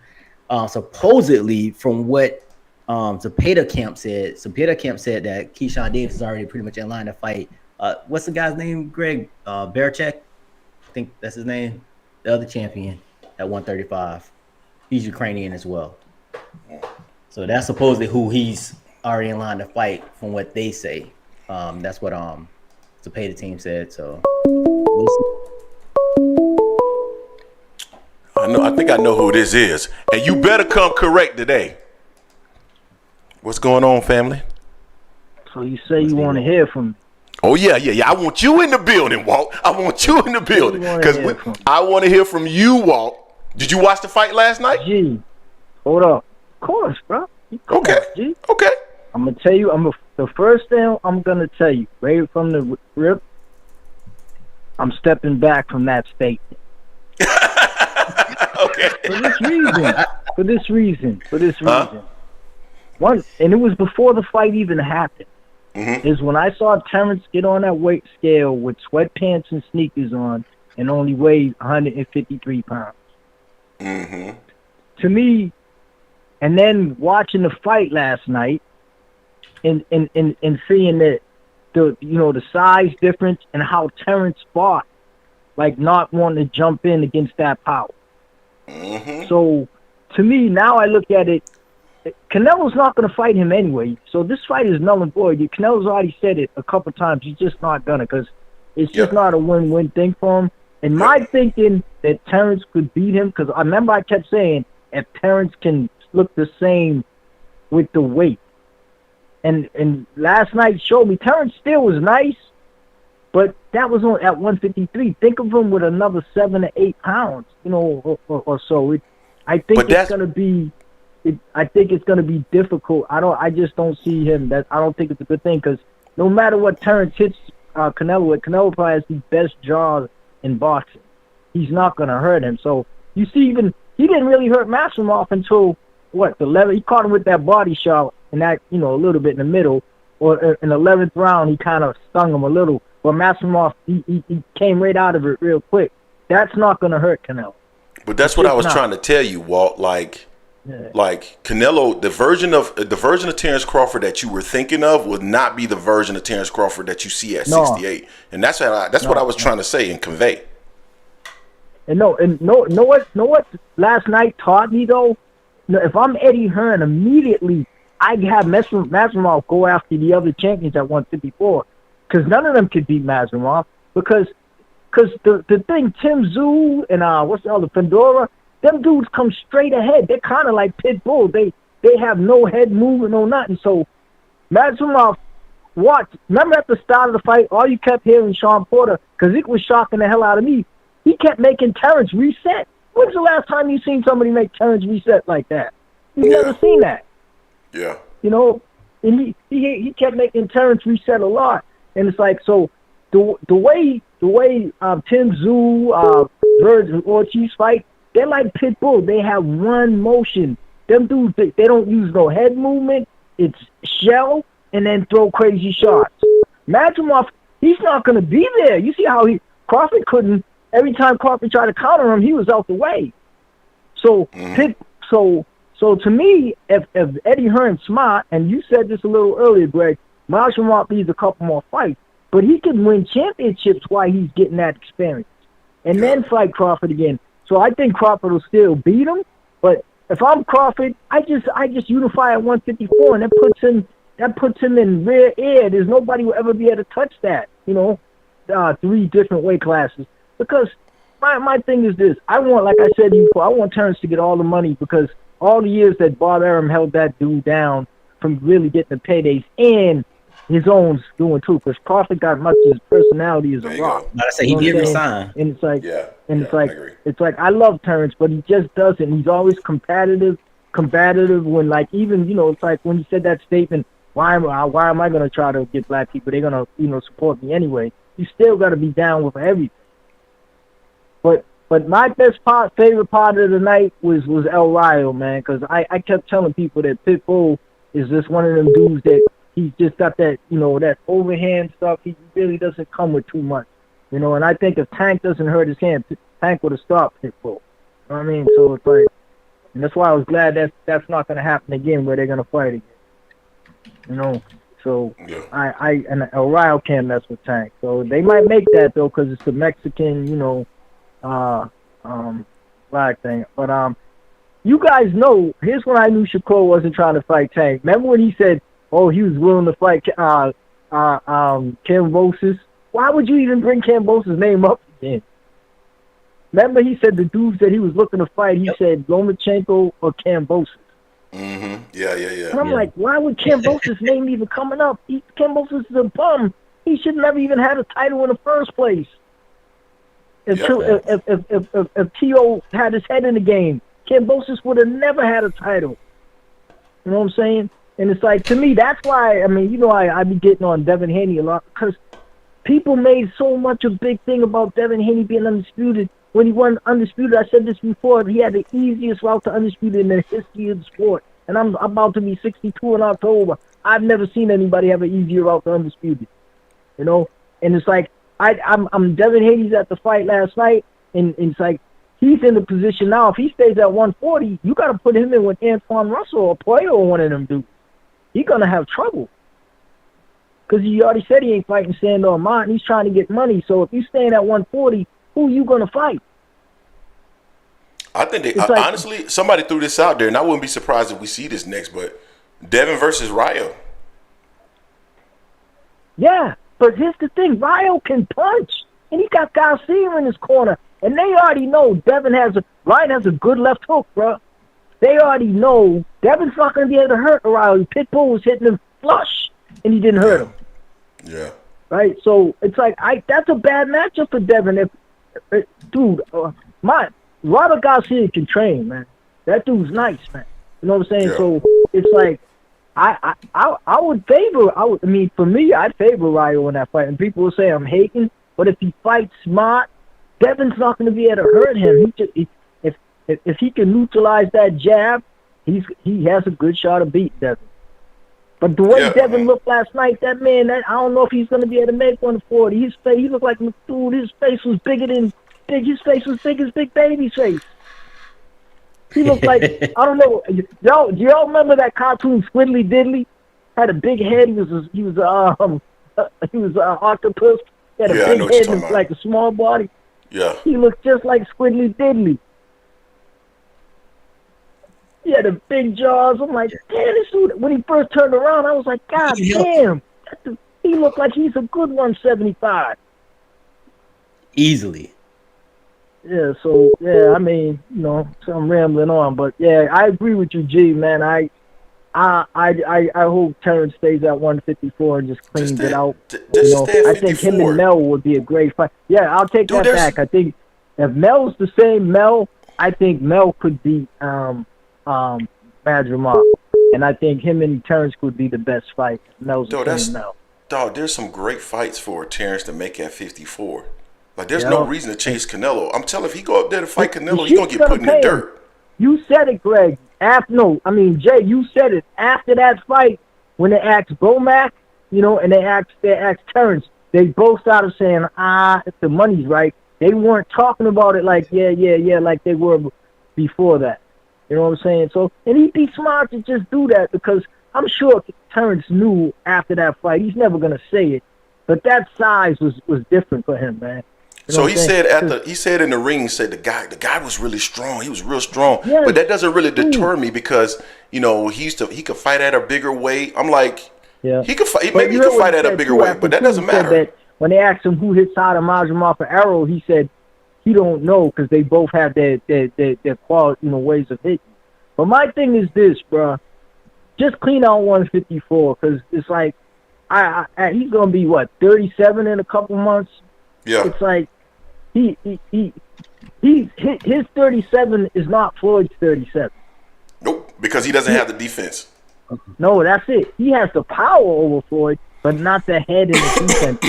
Supposedly, from what Zepeda Camp said that Keyshawn Davis is already pretty much in line to fight. What's the guy's name, Greg? Berchek? I think that's his name. The other champion at 135. He's Ukrainian as well. So that's supposedly who he's already in line to fight from what they say. That's what Zepeda team said. So we'll see. I think I know who this is. And you better come correct today. What's going on, family? So you say you want to hear from me. Oh, yeah. I want you in the building, Walt. I want you in the building. Because I want to hear from you, Walt. Did you watch the fight last night? G, hold up. Of course, bro. Okay. G. Okay. I'm going to tell you, the first thing I'm going to tell you, right from the rip, I'm stepping back from that statement. Okay. For this reason. One, and it was before the fight even happened, is when I saw Terence get on that weight scale with sweatpants and sneakers on and only weighed 153 pounds. To me, and then watching the fight last night and seeing that the size difference and how Terence fought, like not wanting to jump in against that power. So to me, now I look at it, Canelo's not going to fight him anyway. So this fight is null and void. Canelo's already said it a couple times. He's just not going to, because it's just not a win-win thing for him. And my thinking that Terence could beat him, because I remember I kept saying, if Terence can look the same with the weight. And last night showed me Terence still was nice, but that was on at 153. Think of him with another 7 to 8 pounds, or so. I think it's going to be. I think it's going to be difficult. I just don't see him. I don't think it's a good thing, because no matter what Terence hits Canelo with, Canelo probably has the best jaws in boxing. He's not going to hurt him. So you see, even he didn't really hurt Madrimov until the 11th. He caught him with that body shot and that a little bit in the middle, or in the 11th round he kind of stung him a little. But Madrimov he came right out of it real quick. That's not going to hurt Canelo. But that's what I was trying to tell you, Walt. Like Canelo, the version of Terence Crawford that you were thinking of would not be the version of Terence Crawford that you see at 68, and that's what I was trying to say and convey. And know what last night taught me though. If I'm Eddie Hearn, immediately I have Madrimov go after the other champions at 154, because none of them could beat Madrimov, because the thing, Tim Tszyu and what's the other, Pandora, them dudes come straight ahead. They're kind of like pit bull. They have no head movement, no nothing. So Madrimov, remember at the start of the fight, all you kept hearing Sean Porter, because it was shocking the hell out of me. He kept making Terence reset. When's the last time you seen somebody make Terence reset like that? You've never seen that. Yeah. You know, and he kept making Terence reset a lot. And it's like, so the way Tim Tszyu, Virgil Ortiz fight, they're like pit bull. They have one motion. Them dudes, they don't use no head movement. It's shell and then throw crazy shots. Madrimov, he's not going to be there. You see how Crawford couldn't. Every time Crawford tried to counter him, he was out the way. So, so to me, if Eddie Hearn's smart, and you said this a little earlier, Greg, Madrimov needs a couple more fights, but he can win championships while he's getting that experience, and then fight Crawford again. So I think Crawford will still beat him. But if I'm Crawford, I just unify at 154, and that puts him in rear air. There's nobody will ever be able to touch that. You know, 3 different weight classes. Because my thing is this: I want, like I said before, I want Terence to get all the money, because all the years that Bob Arum held that dude down from really getting the paydays, and his own doing too, because Crawford got much of his personality as a rock. I say he did resign, and it's like, it's like I love Terence, but he just doesn't. He's always combative when, like, even, you know, it's like when he said that statement, why am I going to try to get black people? They're going to, you know, support me anyway. You still got to be down with everything. But my favorite part of the night was El Rayo, man, because I kept telling people that Pitbull is just one of them dudes that he's just got that, you know, that overhand stuff. He really doesn't come with too much, you know. And I think if Tank doesn't hurt his hand, Tank would have stopped Pitbull. You know what I mean? So it's like, and that's why I was glad that's not going to happen again, where they're going to fight again. You know. So and El Rayo can't mess with Tank. So they might make that though, because it's the Mexican, you know, flag thing. But you guys know, here's when I knew Shakur wasn't trying to fight Tank. Remember when he said, oh, he was willing to fight Kambosos? Why would you even bring Kambosos' name up again? Remember he said the dudes that he was looking to fight, he said Lomachenko or Kambosos. Mm-hmm. Yeah. And I'm like, why would Kambosos' name even coming up? Kambosos is a bum. He should never even had a title in the first place. If T.O. had his head in the game, Kambosos would have never had a title. You know what I'm saying? And it's like, to me, that's why, I mean, you know, I be getting on Devin Haney a lot, because people made so much a big thing about Devin Haney being undisputed. When he won undisputed, I said this before, he had the easiest route to undisputed in the history of the sport. And I'm about to be 62 in October. I've never seen anybody have an easier route to undisputed. You know? And it's like, I'm Devin Haney's at the fight last night, and it's like, he's in the position now. If he stays at 140, you got to put him in with Antoine Russell or Poyo or one of them dudes. He's going to have trouble. Because he already said he ain't fighting Sandor Martin. He's trying to get money. So if you staying at 140, who you going to fight? I think honestly, somebody threw this out there, and I wouldn't be surprised if we see this next, but Devin versus Rayo. Yeah, but here's the thing. Rayo can punch, and he got Garcia in his corner. And they already know Ryan has a good left hook, bro. They already know Devin's not going to be able to hurt Rayo. Pitbull was hitting him flush, and he didn't hurt him. Yeah. Right? So it's like, that's a bad matchup for Devin. Robert Garcia can train, man. That dude's nice, man. You know what I'm saying? Yeah. So it's like, I would favor. For me, I'd favor Rayo in that fight. And people will say I'm hating, but if he fights smart, Devin's not going to be able to hurt him. If he can neutralize that jab, he has a good shot of beating Devin. But the way Devin looked last night, that man, I don't know if he's going to be able to make 140. He looked like dude. His face was bigger than big. His face was big as Big Baby's face. He looked like, I don't know. Yo, do y'all remember that cartoon Squiddly Diddly? Had a big head. He was an octopus. He had a big head and like a small body. Yeah. He looked just like Squiddly Diddly. He had a big jaws. I'm like, damn, this dude. When he first turned around, I was like, God damn. He looked like he's a good 175. Easily. Yeah, so, yeah, I mean, so I'm rambling on. But, yeah, I agree with you, G, man. I hope Terence stays at 154 and just cleans it out. I think him and Mel would be a great fight. Yeah, I'll take that back. I think if Mel's the same Mel, I think Mel could beat Madrimov. And I think him and Terence could be the best fight. Mel's the same Mel. Dog, there's some great fights for Terence to make at 54. Like, there's no reason to chase Canelo. I'm telling you, if he go up there to fight Canelo, he's going to get put in the dirt. You said it, Greg. Jay, you said it. After that fight, when they asked Bomac, and they asked Terence, they both started saying, if the money's right. They weren't talking about it like, yeah, like they were before that. You know what I'm saying? So, and he'd be smart to just do that because I'm sure Terence knew after that fight. He's never going to say it. But that size was different for him, man. So he said in the ring, the guy was really strong. He was real strong. Yes, but that doesn't really deter me because, he could fight at a bigger weight. I'm like, he could fight at a bigger weight, but that doesn't matter. That when they asked him who hit side of Madrimov for arrow, he said he don't know because they both have their quality, ways of hitting. But my thing is this, bro. Just clean out 154 because it's like he's gonna be 37 in a couple months. Yeah, it's like his 37 is not Floyd's 37. Nope, because he doesn't have the defense. No, that's it. He has the power over Floyd, but not the head and the defense.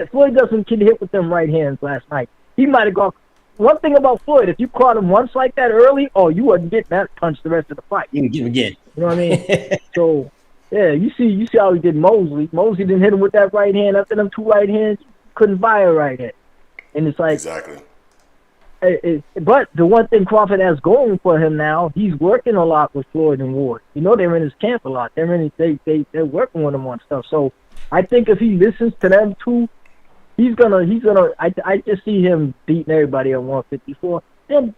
Floyd doesn't get hit with them right hands last night. He might have gone. One thing about Floyd, if you caught him once like that early, you wouldn't get that punch the rest of the fight. You can get him again. You know what I mean? So, yeah, you see how he did Mosley. Mosley didn't hit him with that right hand. After them two right hands, couldn't buy a right hand. And it's like... Exactly. But the one thing Crawford has going for him now, he's working a lot with Floyd and Ward. They're in his camp a lot. They're working with him on stuff. So, I think if he listens to them two, he's gonna. I just see him beating everybody at 154. Then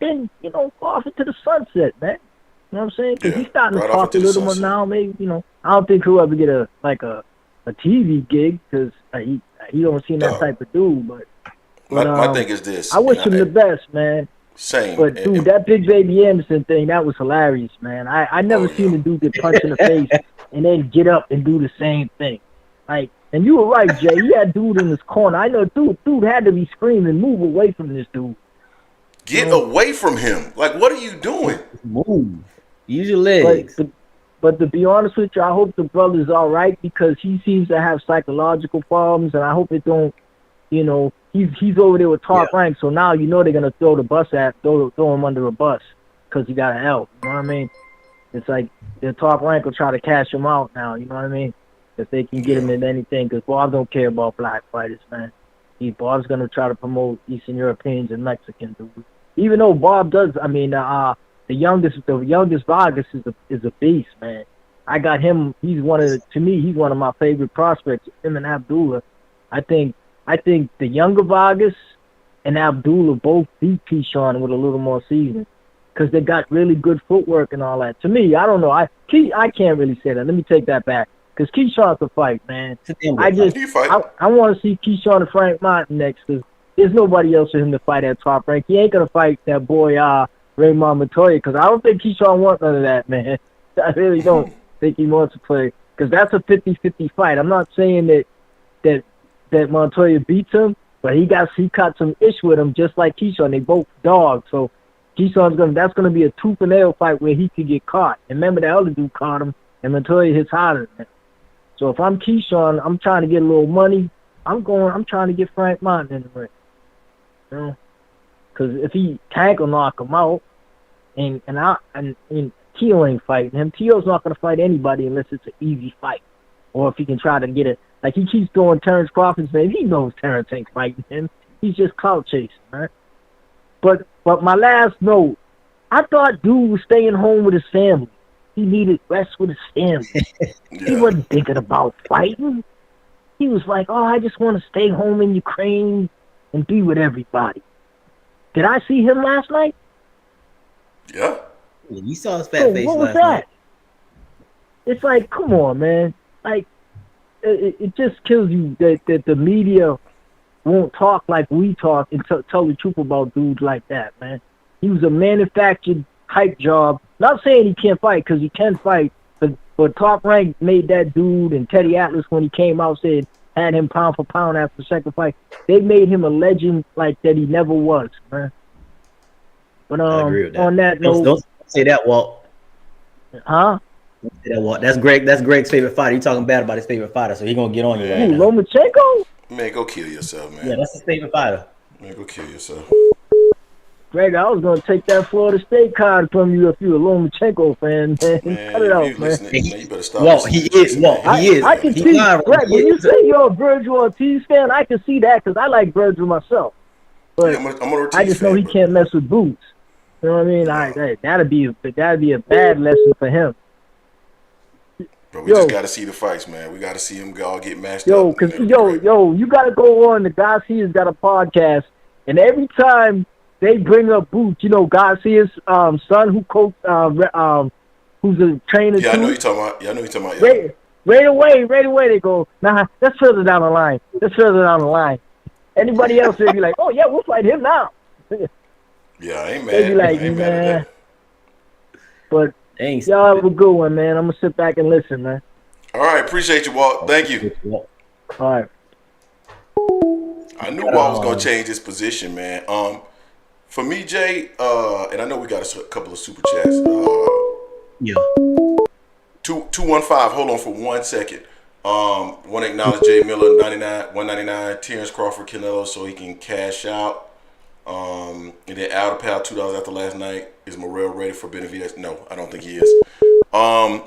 Crawford to the sunset, man. You know what I'm saying? Because he's starting to talk a little more now. Maybe I don't think he'll ever get a TV gig because he don't seem that type of dude. But my thing is this: I wish him the best, man. Same. But dude, that Big Baby Anderson thing, that was hilarious, man. I never seen a dude get punched in the face and then get up and do the same thing. And you were right, Jay. He had dude in his corner. I know dude had to be screaming, move away from this dude. Get away from him. Like, what are you doing? Move. Use your legs. But to be honest with you, I hope the brother's all right because he seems to have psychological problems, and I hope it don't, he's over there with top rank, so now they're going to throw him under a bus because he got an L. You know what I mean? It's like the top rank will try to cash him out now, you know what I mean? If they can get him in anything, because Bob don't care about black fighters, man. Bob's going to try to promote Eastern Europeans and Mexicans. Even though Bob does, the youngest Vargas is a beast, man. I got him. He's one of my favorite prospects. Him and Abdullah. I think the younger Vargas and Abdullah both beat Keyshawn with a little more seasoning because they got really good footwork and all that. To me, I don't know. I can't really say that. Let me take that back. Because Keyshawn's a fight, man. I want to see Keyshawn and Frank Martin next because there's nobody else for him to fight at top rank. He ain't going to fight that boy Raymond Montoya because I don't think Keyshawn wants none of that, man. I really don't think he wants to play because that's a 50-50 fight. I'm not saying that Montoya beats him, but he caught some ish with him just like Keyshawn. They both dogs, so that's gonna be a tooth and nail fight where he could get caught. And remember the other dude caught him, and Montoya hits harder than him. So if I'm Keyshawn, I'm trying to get a little money. I'm trying to get Frank Martin in the ring. Because if Tank will knock him out, and Tio ain't fighting him. Tio's not gonna fight anybody unless it's an easy fight, or if he can try to get it. Like he keeps throwing Terence Crawford's name. He knows Terence ain't fighting him. He's just clout chasing, right? But my last note, I thought dude was staying home with his family. He needed rest with his family. He wasn't thinking about fighting. He was like, oh, I just want to stay home in Ukraine and be with everybody. Did I see him last night? Yeah. You saw his fat face what was last that? night. It's like, come on, man. Like, it just kills you that the media won't talk like we talk and tell the truth about dudes like that, man. He was a manufactured hype job. Not saying he can't fight, because he can fight, but Top Rank made that dude, and Teddy Atlas, when he came out, had him pound for pound after the second fight. They made him a legend like that he never was, man. But I agree with that. On that note, don't say that, Walt. Huh? Don't say that, Walt. That's Greg. That's Greg's favorite fighter. He's talking bad about his favorite fighter, so he's gonna get on you right now. Lomachenko? Man, go kill yourself, man. Yeah, that's his favorite fighter. Man, go kill yourself. Greg, I was gonna take that Florida State card from you if you were a Lomachenko fan, man. Cut it out, man. You better stop. Walt, he is. Walt, he is. I can see, Greg, when you say you're a Virgil Ortiz fan, I can see that, because I like Virgil myself. But I'm an Ortiz I just know fan, he bro. can't mess with Boots. You know what I mean? That'd be a bad lesson for him. But we just got to see the fights, man. We got to see them all get matched up. Because you got to go on. The Garcia's got a podcast, and every time they bring up Boots, Garcia's son, who coached, who's a trainer. Yeah, I know you're talking about. Yeah. Right away, they go, nah, that's further down the line. Anybody else would be like, oh yeah, we'll fight him now. Yeah, I ain't mad. They be like, I ain't mad at that. But y'all have a good one, man. I'm gonna sit back and listen, man. All right, appreciate you, Walt. Thank you. All right. I knew Walt was gonna change his position, man. For me, Jay, and I know we got a couple of super chats. Yeah. 215. Hold on for 1 second. Want to acknowledge Jay Miller, 199. Terence Crawford, Canelo, so he can cash out. And then Al Pal, $2 after last night. Is Morrell ready for Benavidez? No, I don't think he is. I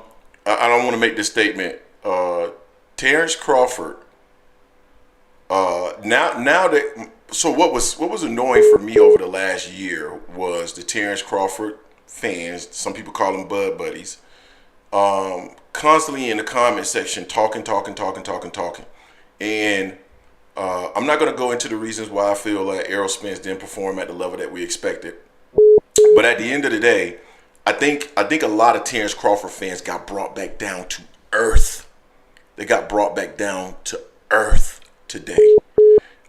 don't want to make this statement. Terence Crawford. Now that, so what was annoying for me over the last year was the Terence Crawford fans. Some people call them Bud Buddies. Constantly in the comment section talking. And I'm not going to go into the reasons why I feel like Errol Spence didn't perform at the level that we expected. But at the end of the day, I think a lot of Terence Crawford fans got brought back down to earth. They got brought back down to earth today,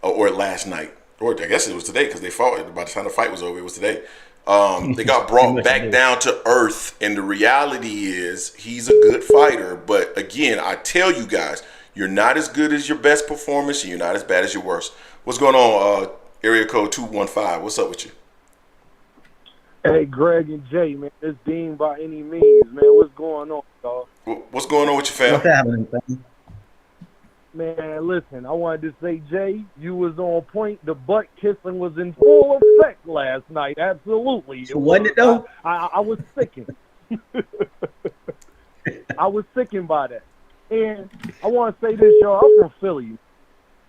or last night, or I guess it was today because they fought. By the time the fight was over, it was today. They got brought back down to earth, and the reality is he's a good fighter. But again, I tell you guys, you're not as good as your best performance, and you're not as bad as your worst. What's going on, area code 215? What's up with you? Hey, Greg and Jay, man, it's Dean by any means, man. What's going on, dog? What's going on with you, fam? What's happening, fam? Man, listen, I wanted to say, Jay, you was on point. The butt kissing was in full effect last night. Absolutely. Wasn't it, though? I was sickened. I was sickened by that. And I want to say this, y'all. I'm from Philly.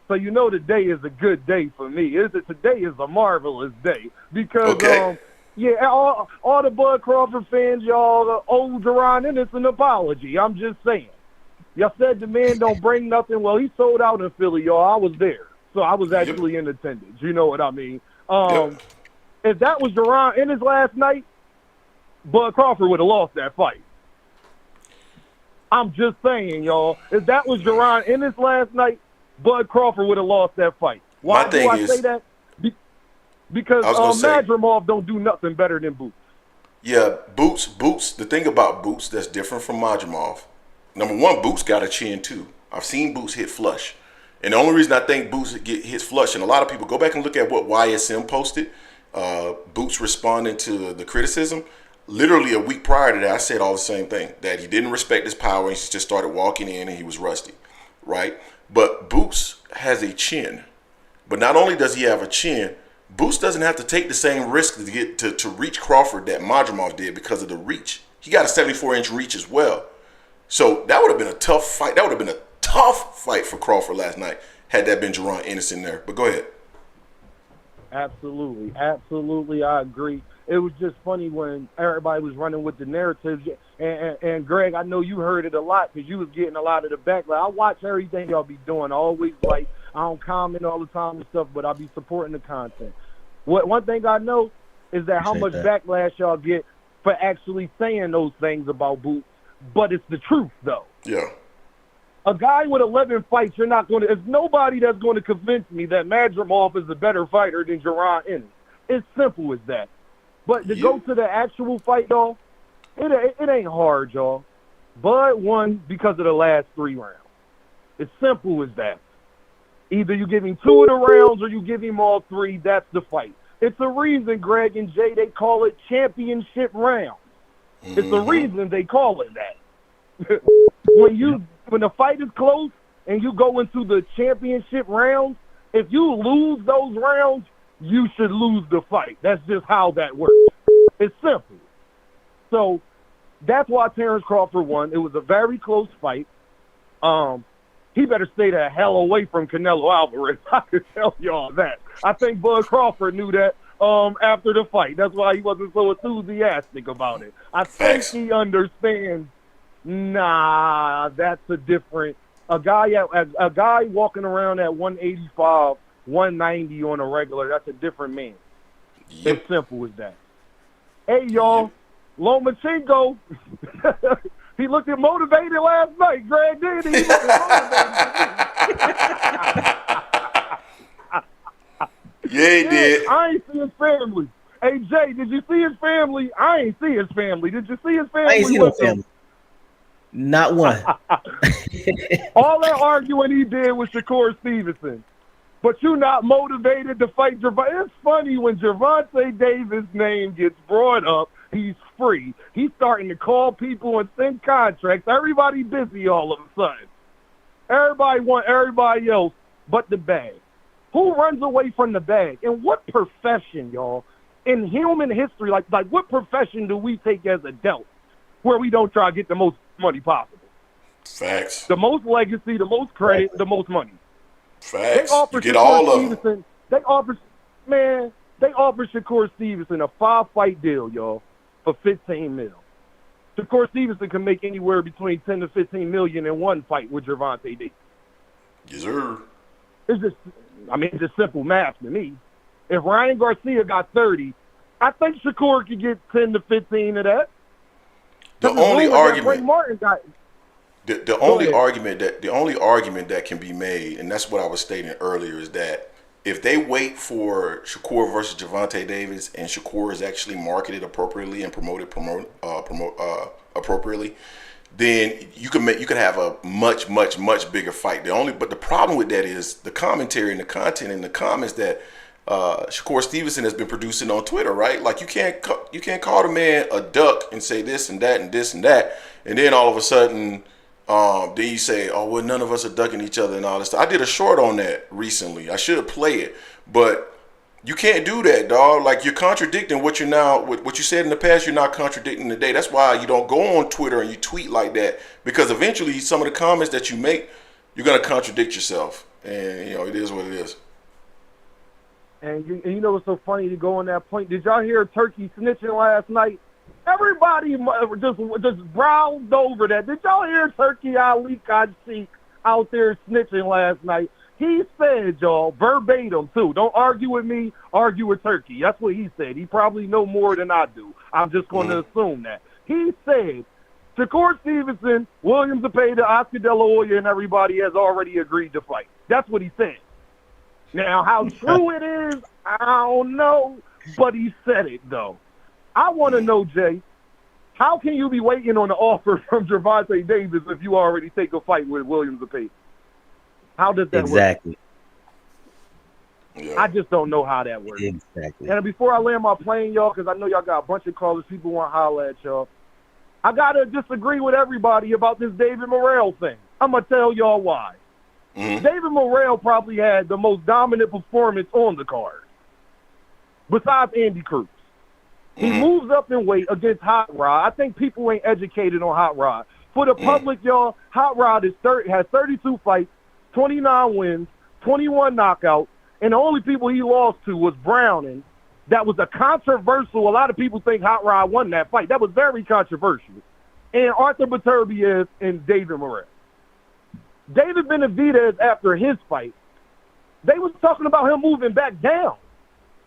So you know today is a good day for me. Today is a marvelous day. Because, yeah, all the Bud Crawford fans, y'all owe Jerron Ennis an apology. I'm just saying. Y'all said the man don't bring nothing. Well, he sold out in Philly, y'all. I was there. So I was actually in attendance. You know what I mean? If that was Jerron Ennis last night, Bud Crawford would have lost that fight. I'm just saying, y'all. If that was Jerron Ennis last night, Bud Crawford would have lost that fight. Why do I say that? Because Madrimov don't do nothing better than Boots. Yeah, Boots. The thing about Boots that's different from Madrimov, number one, Boots got a chin too. I've seen Boots hit flush. And the only reason I think Boots hits flush, and a lot of people go back and look at what YSM posted, Boots responding to the criticism. Literally a week prior to that, I said all the same thing, that he didn't respect his power and he just started walking in and he was rusty, right? But Boots has a chin. But not only does he have a chin, Boots doesn't have to take the same risk to get to reach Crawford that Madrimov did because of the reach. He got a 74-inch reach as well. So that would have been a tough fight. That would have been a tough fight for Crawford last night had that been Jerron Ennis in there. But go ahead. Absolutely, I agree. It was just funny when everybody was running with the narratives. And Greg, I know you heard it a lot because you was getting a lot of the backlash. I watch everything y'all be doing. I always like, I don't comment all the time and stuff, but I be supporting the content. One thing I know is that how much backlash y'all get for actually saying those things about Boots, but it's the truth, though. Yeah. A guy with 11 fights, you're not going to – there's nobody that's going to convince me that Madrimov is a better fighter than Gervonta Davis. It's simple as that. But to go to the actual fight, y'all, it ain't hard, y'all. Bud won because of the last 3 rounds. It's simple as that. Either you give him 2 of the rounds or you give him all 3. That's the fight. It's a reason, Greg and Jay, they call it championship rounds. It's a reason they call it that. When the fight is close and you go into the championship rounds, if you lose those rounds, you should lose the fight. That's just how that works. It's simple. So that's why Terence Crawford won. It was a very close fight. He better stay the hell away from Canelo Alvarez. I can tell y'all that. I think Bud Crawford knew that after the fight. That's why he wasn't so enthusiastic about it. I think he understands. Nah, that's a different. A guy walking around at 185, 190 on a regular. That's a different man. Yep. It's simple as that. Hey, y'all, Lomachenko. He looked motivated last night, Greg, did he? He looked motivated. Yeah, he did. I ain't see his family. Hey, Jay, did you see his family? I ain't see his family. Did you see his family? I ain't see no family. Not one. All that arguing he did was Shakur Stevenson. But you not motivated to fight Gervonta. It's funny when Gervonta Davis' name gets brought up, he's free. He's starting to call people and send contracts. Everybody busy all of a sudden. Everybody want everybody else but the bag. Who runs away from the bag? And what profession, y'all, in human history, like what profession do we take as adults where we don't try to get the most money possible? Facts. The most legacy, the most credit, the most money. Facts. You get all of them. They offer Shakur Stevenson a 5-fight deal, y'all, for $15 million. Shakur Stevenson can make anywhere between $10 to $15 million in one fight with Gervonta Davis. Yes, sir. It's just simple math to me. If Ryan Garcia got 30, I think Shakur could get 10 to 15 of that. The only argument that can be made, and that's what I was stating earlier, is that if they wait for Shakur versus Gervonta Davis and Shakur is actually marketed appropriately and promoted appropriately, then you could have a much bigger fight. But the problem with that is the commentary and the content and the comments that Shakur Stevenson has been producing on Twitter, right? Like you can't call the man a duck and say this and that and this and that, and then all of a sudden, then you say, oh well, none of us are ducking each other and all this stuff. I did a short on that recently. I should play it, but you can't do that, dog. Like you're contradicting what you said in the past. You're not contradicting today. That's why you don't go on Twitter and you tweet like that, because eventually some of the comments that you make, you're gonna contradict yourself, and it is what it is. And you know what's so funny to go on that point? Did y'all hear Turkey snitching last night? Everybody just browsed over that. Did y'all hear Turkey Ali Kadsik out there snitching last night? He said, y'all, verbatim too, don't argue with me, argue with Turkey. That's what he said. He probably know more than I do. I'm just going to assume that. He said, Shakur Stevenson, William Zepeda, Oscar De La Hoya, and everybody has already agreed to fight. That's what he said. Now, how true it is, I don't know, but he said it, though. I want to know, Jay, how can you be waiting on the offer from Gervonta Davis if you already take a fight with William Zepeda? How does that work? Exactly. I just don't know how that works. Exactly. And before I land my plane, y'all, because I know y'all got a bunch of callers, people want to holler at y'all, I got to disagree with everybody about this David Morrell thing. I'm going to tell y'all why. Mm-hmm. David Morrell probably had the most dominant performance on the card, besides Andy Cruz. Mm-hmm. He moves up in weight against Hot Rod. I think people ain't educated on Hot Rod. For the public, y'all, Hot Rod has 32 fights, 29 wins, 21 knockouts. And the only people he lost to was Browning. That was a controversial. A lot of people think Hot Rod won that fight. That was very controversial. And Arthur Beterbiev and David Morrell. David Benavidez, after his fight, they was talking about him moving back down.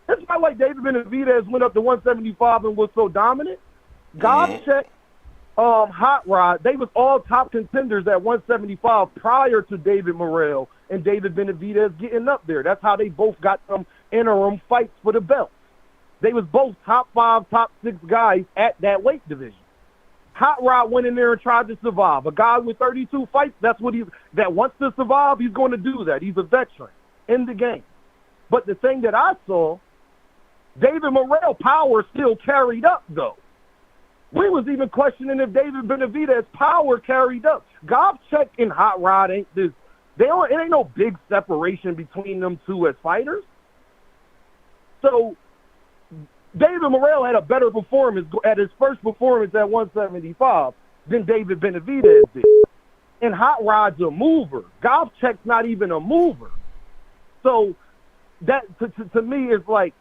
It's not like David Benavidez went up to 175 and was so dominant. Gobchek, Hot Rod, they was all top contenders at 175 prior to David Morrell and David Benavidez getting up there. That's how they both got some interim fights for the belt. They was both top 5, top 6 guys at that weight division. Hot Rod went in there and tried to survive. A guy with 32 fights, that wants to survive, he's going to do that. He's a veteran in the game. But the thing that I saw, David Morrell power still carried up, though. We was even questioning if David Benavidez power carried up. Gobchek and Hot Rod ain't this. It ain't no big separation between them two as fighters. So David Morrell had a better performance at his first performance at 175 than David Benavidez did. And Hot Rod's a mover. Gobchek's not even a mover. So that to me is like,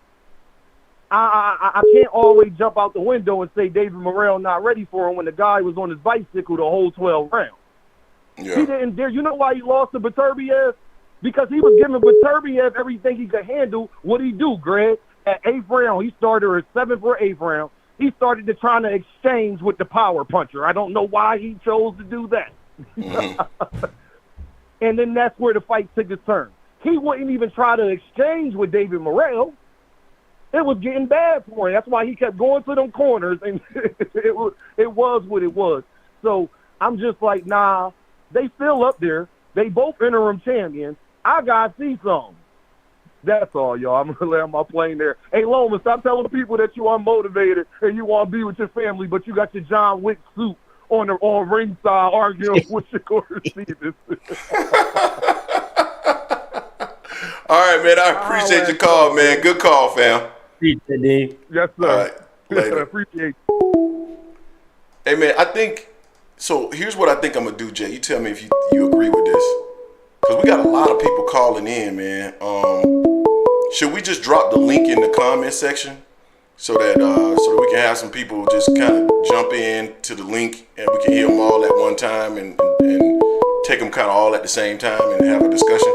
I can't always jump out the window and say David Morrell not ready for him when the guy was on his bicycle the whole 12 rounds. Yeah. He didn't dare. You know why he lost to Beterbiev? Because he was giving Beterbiev everything he could handle. What'd he do, Greg? At 8th round, he started at 7th or 8th round. He started to trying to exchange with the power puncher. I don't know why he chose to do that. Mm-hmm. And then that's where the fight took a turn. He wouldn't even try to exchange with David Morrell. It was getting bad for him. That's why he kept going to them corners, and it was what it was. So I'm just like, nah, they still up there. They both interim champions. I got to see something. That's all, y'all. I'm going to land my plane there. Hey, Loma, stop telling people that you are unmotivated and you want to be with your family, but you got your John Wick suit on ringside arguing with Shakur Stevenson. All right, man. I appreciate your call, man. Good call, fam. Appreciate it, Dave. Yes, sir. All right, later. Appreciate you. Hey, man, so here's what I think I'm going to do, Jay. You tell me if you agree with this. Because we got a lot of people calling in, man. Should we just drop the link in the comment section so that we can have some people just kind of jump in to the link and we can hear them all at one time and take them kind of all at the same time and have a discussion?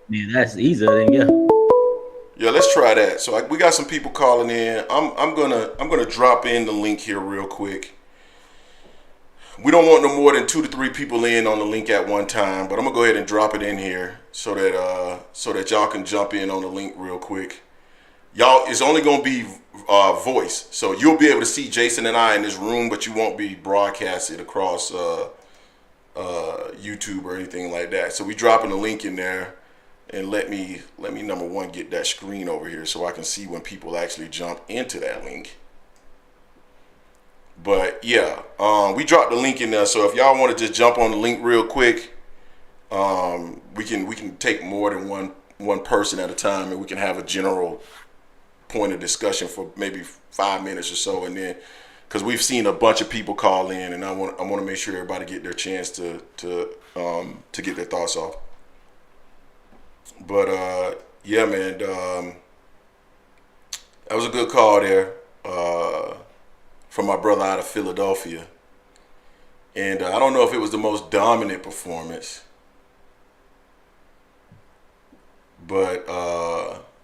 Man, that's easier than Yeah, let's try that. So we got some people calling in. I'm gonna drop in the link here real quick. We don't want no more than 2 to 3 people in on the link at one time, but I'm gonna go ahead and drop it in here so that y'all can jump in on the link real quick. Y'all, it's only gonna be voice, so you'll be able to see Jason and I in this room, but you won't be broadcasted across YouTube or anything like that. So we dropping the link in there, and let me number one get that screen over here so I can see when people actually jump into that link. But yeah, we dropped the link in there, so if y'all want to just jump on the link real quick, we can take more than one person at a time, and we can have a general point of discussion for maybe 5 minutes or so, and then because we've seen a bunch of people call in, and I want to make sure everybody get their chance to get their thoughts off. But yeah, man, that was a good call there. From my brother out of Philadelphia. And I don't know if it was the most dominant performance, but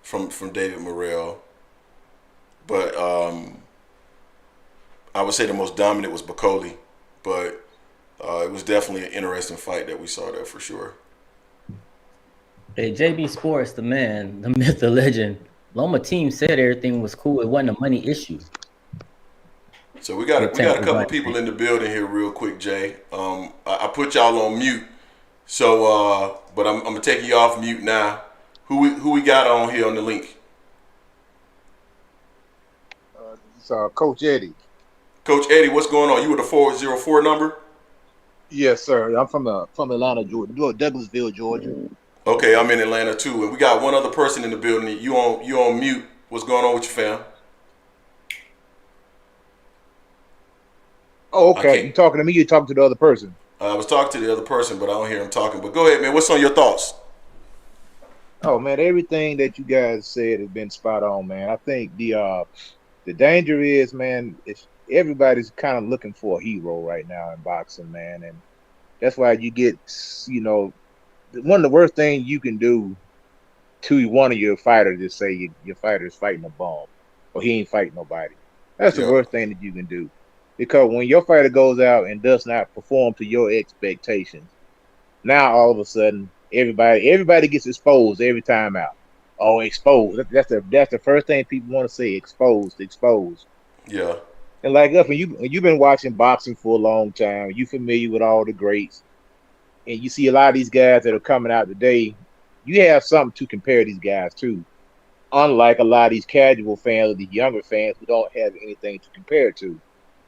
from David Morrell. But I would say the most dominant was Bacoli, but it was definitely an interesting fight that we saw there for sure. Hey, JB Sports, the man, the myth, the legend. Loma team said everything was cool. It wasn't a money issue. So we got a couple of people in the building here real quick, Jay. I put y'all on mute, so but I'm gonna take you off mute now. Who we got on here on the link? It's Coach Eddie. Coach Eddie, what's going on? You with the 404 number? Yes, sir. I'm from Atlanta, Georgia, Douglasville, Georgia. Okay, I'm in Atlanta too, and we got one other person in the building. You on mute? What's going on with your fam? Oh, okay. You talking to me? You talking to the other person? I was talking to the other person, but I don't hear him talking. But go ahead, man. What's on your thoughts? Oh man, everything that you guys said has been spot on, man. I think the danger is, man, it's everybody's kind of looking for a hero right now in boxing, man, and that's why you get, you know, one of the worst things you can do to one of your fighters is say your fighter is fighting a bum or he ain't fighting nobody. That's the Yeah. worst thing that you can do, because when your fighter goes out and does not perform to your expectations, now all of a sudden everybody gets exposed every time out. Oh, exposed. That's the first thing people want to say. Exposed, exposed. Yeah. And like us, when you've been watching boxing for a long time, you familiar with all the greats, and you see a lot of these guys that are coming out today, you have something to compare these guys to. Unlike a lot of these casual fans or these younger fans who don't have anything to compare it to.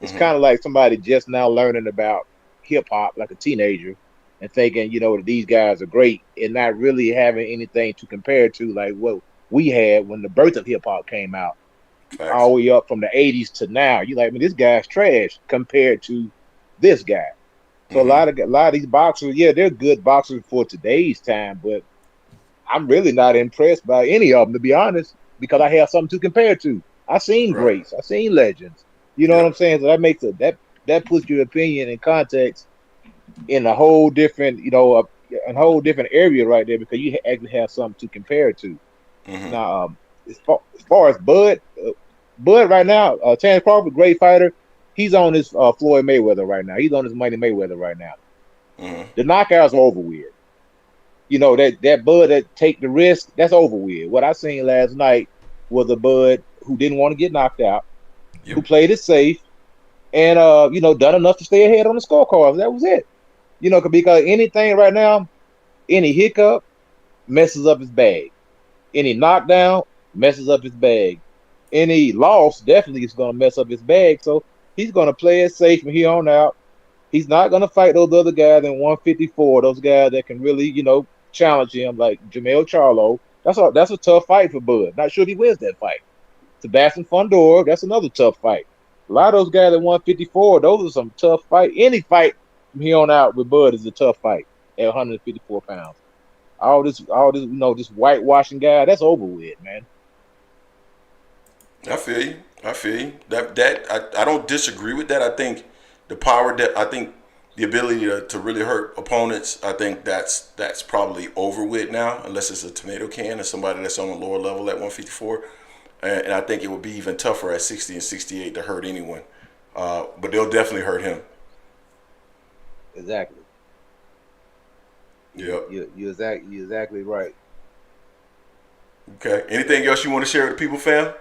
It's Mm-hmm. kind of like somebody just now learning about hip hop, like a teenager, and thinking, you know, that these guys are great and not really having anything to compare to, like what we had when the birth of hip hop came out, Facts. all the way up from the 80s to now. You like, man, this guy's trash compared to this guy. So Mm-hmm. a lot of these boxers, yeah, they're good boxers for today's time, but I'm really not impressed by any of them, to be honest, because I have something to compare to. I've seen Right. greats, I've seen legends. You know what Yeah. I'm saying? So that makes that puts your opinion in context in a whole different, you know, a whole different area right there, because you actually have something to compare to. Mm-hmm. Now, as far as Bud right now, Terence Crawford, great fighter. He's on his Floyd Mayweather right now. He's on his Money Mayweather right now. Mm-hmm. The knockouts are over with. You know, that Bud that take the risk, that's over with. What I seen last night was a Bud who didn't want to get knocked out, Yep. who played it safe, and you know, done enough to stay ahead on the scorecards. That was it. You know, because anything right now, any hiccup messes up his bag. Any knockdown messes up his bag. Any loss definitely is going to mess up his bag. So he's going to play it safe from here on out. He's not going to fight those other guys in 154. Those guys that can really, you know, challenge him, like Jamel Charlo. That's a tough fight for Bud. Not sure if he wins that fight. Sebastian Fundora, that's another tough fight. A lot of those guys at 154, those are some tough fight. Any fight from here on out with Bud is a tough fight at 154 pounds. All this, you know, this whitewashing guy, that's over with, man. I feel you. I feel you. I don't disagree with that. I think the power that I think the ability to really hurt opponents, I think that's probably over with now, unless it's a tomato can or somebody that's on a lower level at 154. And I think it would be even tougher at 60 and 68 to hurt anyone. But they'll definitely hurt him. Exactly. Yep. You're exactly right. Okay. Anything else you want to share with the people, fam?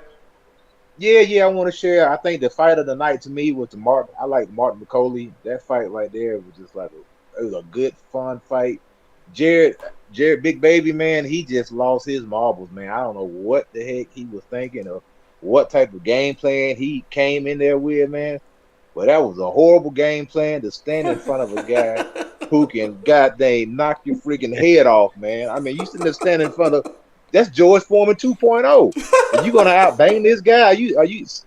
Yeah, I want to share. I think the fight of the night to me was I like Martin McCauley. That fight right there was just like it was a good, fun fight. Jared, Big Baby, man, he just lost his marbles, man. I don't know what the heck he was thinking or what type of game plan he came in there with, man. But that was a horrible game plan to stand in front of a guy who can goddamn knock your freaking head off, man. I mean, you sitting there standing in front of that's George Foreman 2.0. And you gonna outbang this guy? I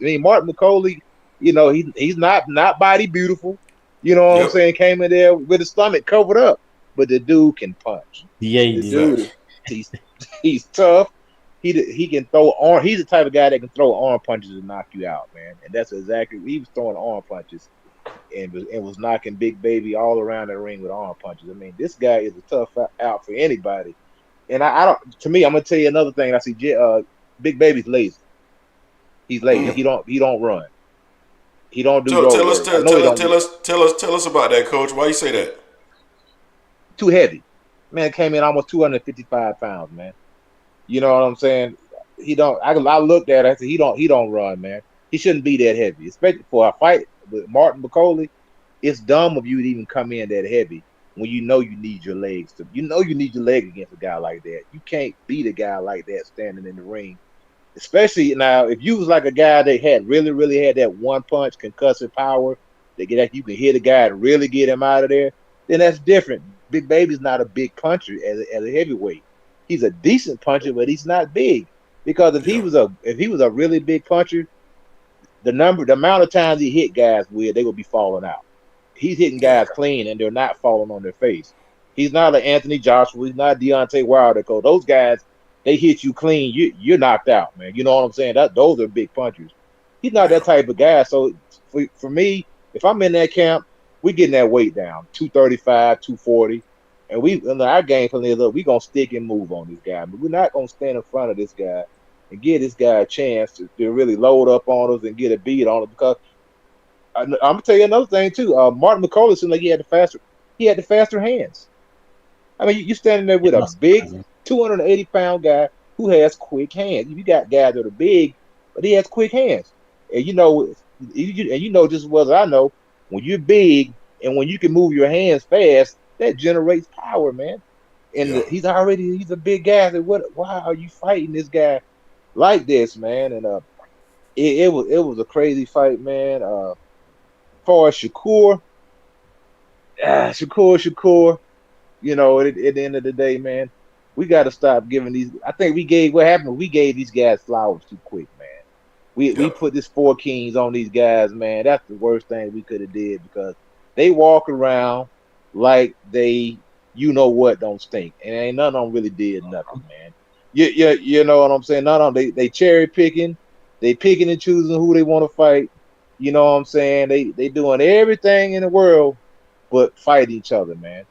mean, Martin McCauley, you know, he's not body beautiful. You know what I'm Yep. saying? Came in there with his stomach covered up, but the dude can punch. Yeah, The he did. dude, he's tough. He can throw arm. He's the type of guy that can throw arm punches and knock you out, man. And that's exactly he was throwing arm punches and was knocking Big Baby all around the ring with arm punches. I mean, this guy is a tough out for anybody. And I don't. To me, I'm gonna tell you another thing. I see Big Baby's lazy. He's lazy. He don't run. He don't do road Tell us, work. I know he don't do tell us about that, Coach. Why you say that? too heavy. Man came in almost 255 pounds, man. You know what I'm saying? He don't. I looked at it. I said he don't run, man. He shouldn't be that heavy, especially for a fight with Martin McCauley. It's dumb of you to even come in that heavy when you know you need your legs to. You know you need your leg against a guy like that. You can't beat a guy like that standing in the ring. Especially now, if you was like a guy that had really had that one punch concussive power, that you can hit a guy and really get him out of there, then that's different. Big Baby's not a big puncher as a heavyweight. He's a decent puncher, but he's not big. Because if he was a really big puncher, the amount of times he hit guys with, they would be falling out. He's hitting guys clean and they're not falling on their face. He's not an Anthony Joshua. He's not Deontay Wilder. Those guys they hit you clean, you're knocked out, man. You know what I'm saying? Those are big punchers. He's not that type of guy. So for me, if I'm in that camp, we getting that weight down, 235, 240. And in our game plan is, look, we're going to stick and move on this guy. But we're not going to stand in front of this guy and give this guy a chance to really load up on us and get a beat on us. Because I'm going to tell you another thing, too. Martin McCullough seemed like he had the faster hands. I mean, you're standing there with a big 280-pound guy who has quick hands. You got guys that are big, but he has quick hands. And you know just as well as I know, when you're big and when you can move your hands fast, that generates power, man. And he's a big guy. So why are you fighting this guy like this, man? And it was a crazy fight, man. As far as Shakur, you know, at the end of the day, man, we got to stop giving these. I think we gave these guys flowers too quick, man. We put this 4 kings on these guys, man. That's the worst thing we could have did, because they walk around like they, you know what, don't stink, and ain't none of them really did nothing, man. You know what I'm saying? None of them. They cherry picking, they picking and choosing who they want to fight. You know what I'm saying? They doing everything in the world but fight each other, man.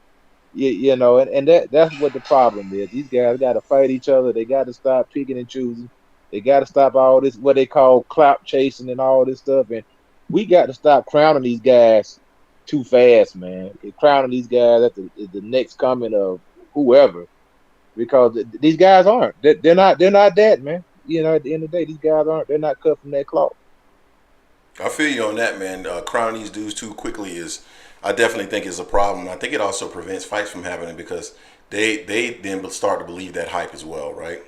You know, and that's what the problem is. These guys got to fight each other. They got to stop picking and choosing. They got to stop all this, what they call clout chasing and all this stuff. And we got to stop crowning these guys too fast, man. Crowning these guys at the next coming of whoever, because these guys aren't. They're not that, man. You know, at the end of the day, these guys aren't. They're not cut from that cloth. I feel you on that, man. Crowning these dudes too quickly I definitely think is a problem. I think it also prevents fights from happening, because they then start to believe that hype as well, right?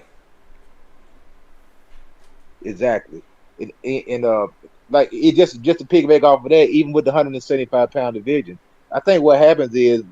Exactly. And like, it just to piggyback off of that, even with the 175-pound division, I think what happens is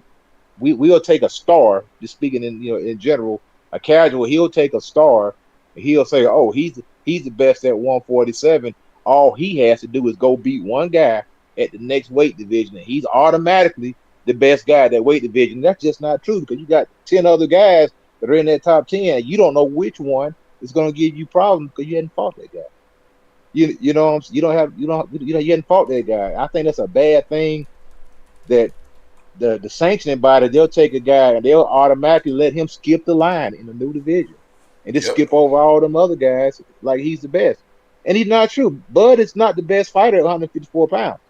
we'll take a star, just speaking in general, a casual, he'll take a star and he'll say, oh, he's the best at 147. All he has to do is go beat one guy at the next weight division, and he's automatically the best guy at that weight division. That's just not true, because you got 10 other guys that are in that top 10. You don't know which one is going to give you problems because you hadn't fought that guy. You know, you hadn't fought that guy. I think that's a bad thing, that the sanctioning body, they'll take a guy and they'll automatically let him skip the line in the new division and just skip over all them other guys like he's the best. And he's not true. Bud is not the best fighter at 154 pounds.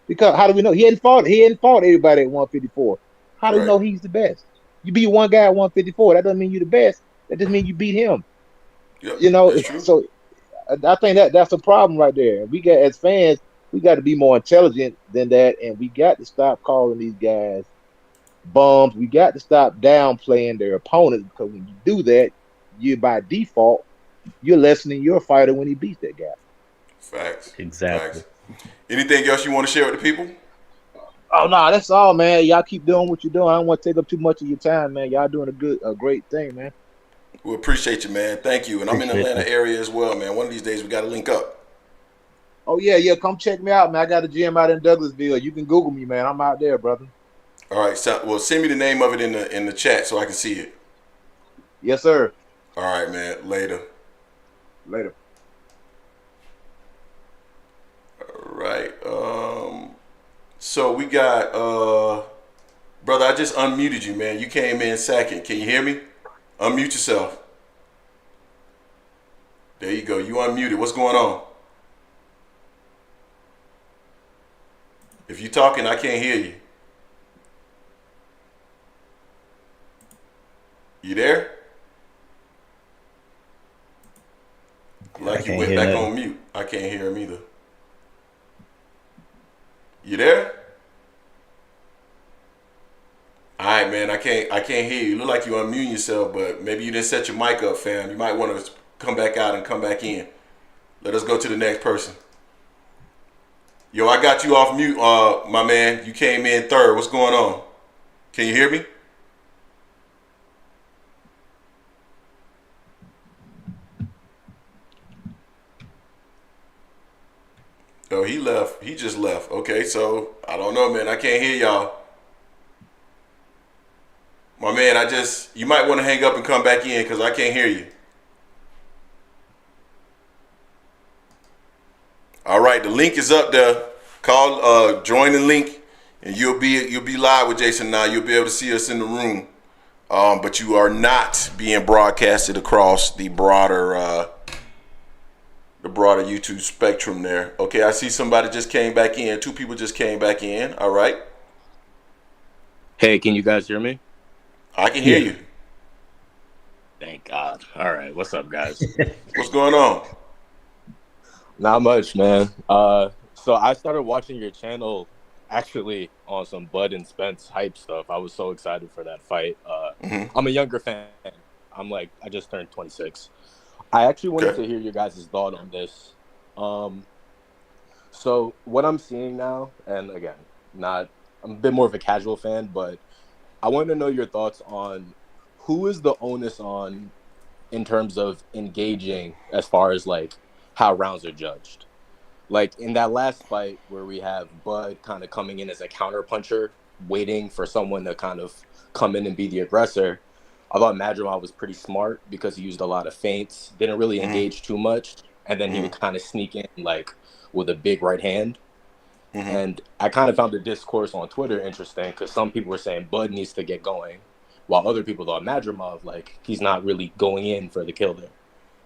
Because how do we know? He hadn't fought everybody at 154. How do we know he's the best? You beat one guy at 154. That doesn't mean you're the best. That just means you beat him. Yep, you know, so I think that's a problem right there. We got, as fans, we got to be more intelligent than that, and we got to stop calling these guys bums. We got to stop downplaying their opponents, because when you do that, you by default, you're lessening your fighter when he beats that guy. Facts. Exactly. Facts. Anything else you want to share with the people? Oh no, that's all, man. Y'all keep doing what you're doing. I don't want to take up too much of your time, man. Y'all doing a great thing, man. We appreciate you, man. Thank you. And I'm in the Atlanta area as well, man. One of these days we got to link up. Oh yeah. Come check me out, man. I got a gym out in Douglasville. You can Google me, man. I'm out there, brother. All right. So, well, send me the name of it in the chat so I can see it. Yes, sir. All right, man. Later. Later. All right. So we got brother, I just unmuted you, man. You came in second. Can you hear me? Unmute yourself. There you go. You unmuted. What's going on? If you're talking, I can't hear you. You there? Like you went back on mute. I can't hear him either. You there? All right, man. I can't hear you. You look like you unmuting yourself, but maybe you didn't set your mic up, fam. You might want to come back out and come back in. Let us go to the next person. Yo, I got you off mute, my man. You came in third. What's going on? Can you hear me? Oh, he left. He just left. Okay, so I don't know, man. I can't hear y'all. My man, you might want to hang up and come back in because I can't hear you. All right, the link is up there. Call, join the link, and you'll be live with Jason now. You'll be able to see us in the room, but you are not being broadcasted across the broader YouTube spectrum there. Okay, I see somebody just came back in. 2 people just came back in. All right. Hey, can you guys hear me? I can hear you. Thank God. All right, what's up, guys? What's going on? Not much, man. So I started watching your channel actually on some Bud and Spence hype stuff. I was so excited for that fight. I'm a younger fan. I just turned 26. I actually wanted to hear your guys' thought on this. So what I'm seeing now, and again, I'm a bit more of a casual fan, but I want to know your thoughts on who is the onus on in terms of engaging as far as like how rounds are judged. Like in that last fight where we have Bud kind of coming in as a counter puncher, waiting for someone to kind of come in and be the aggressor. I thought Madrimov was pretty smart because he used a lot of feints, didn't really engage too much, and then he would kind of sneak in like with a big right hand. And I kind of found the discourse on Twitter interesting because some people were saying Bud needs to get going, while other people thought Madrimov, like, he's not really going in for the kill there.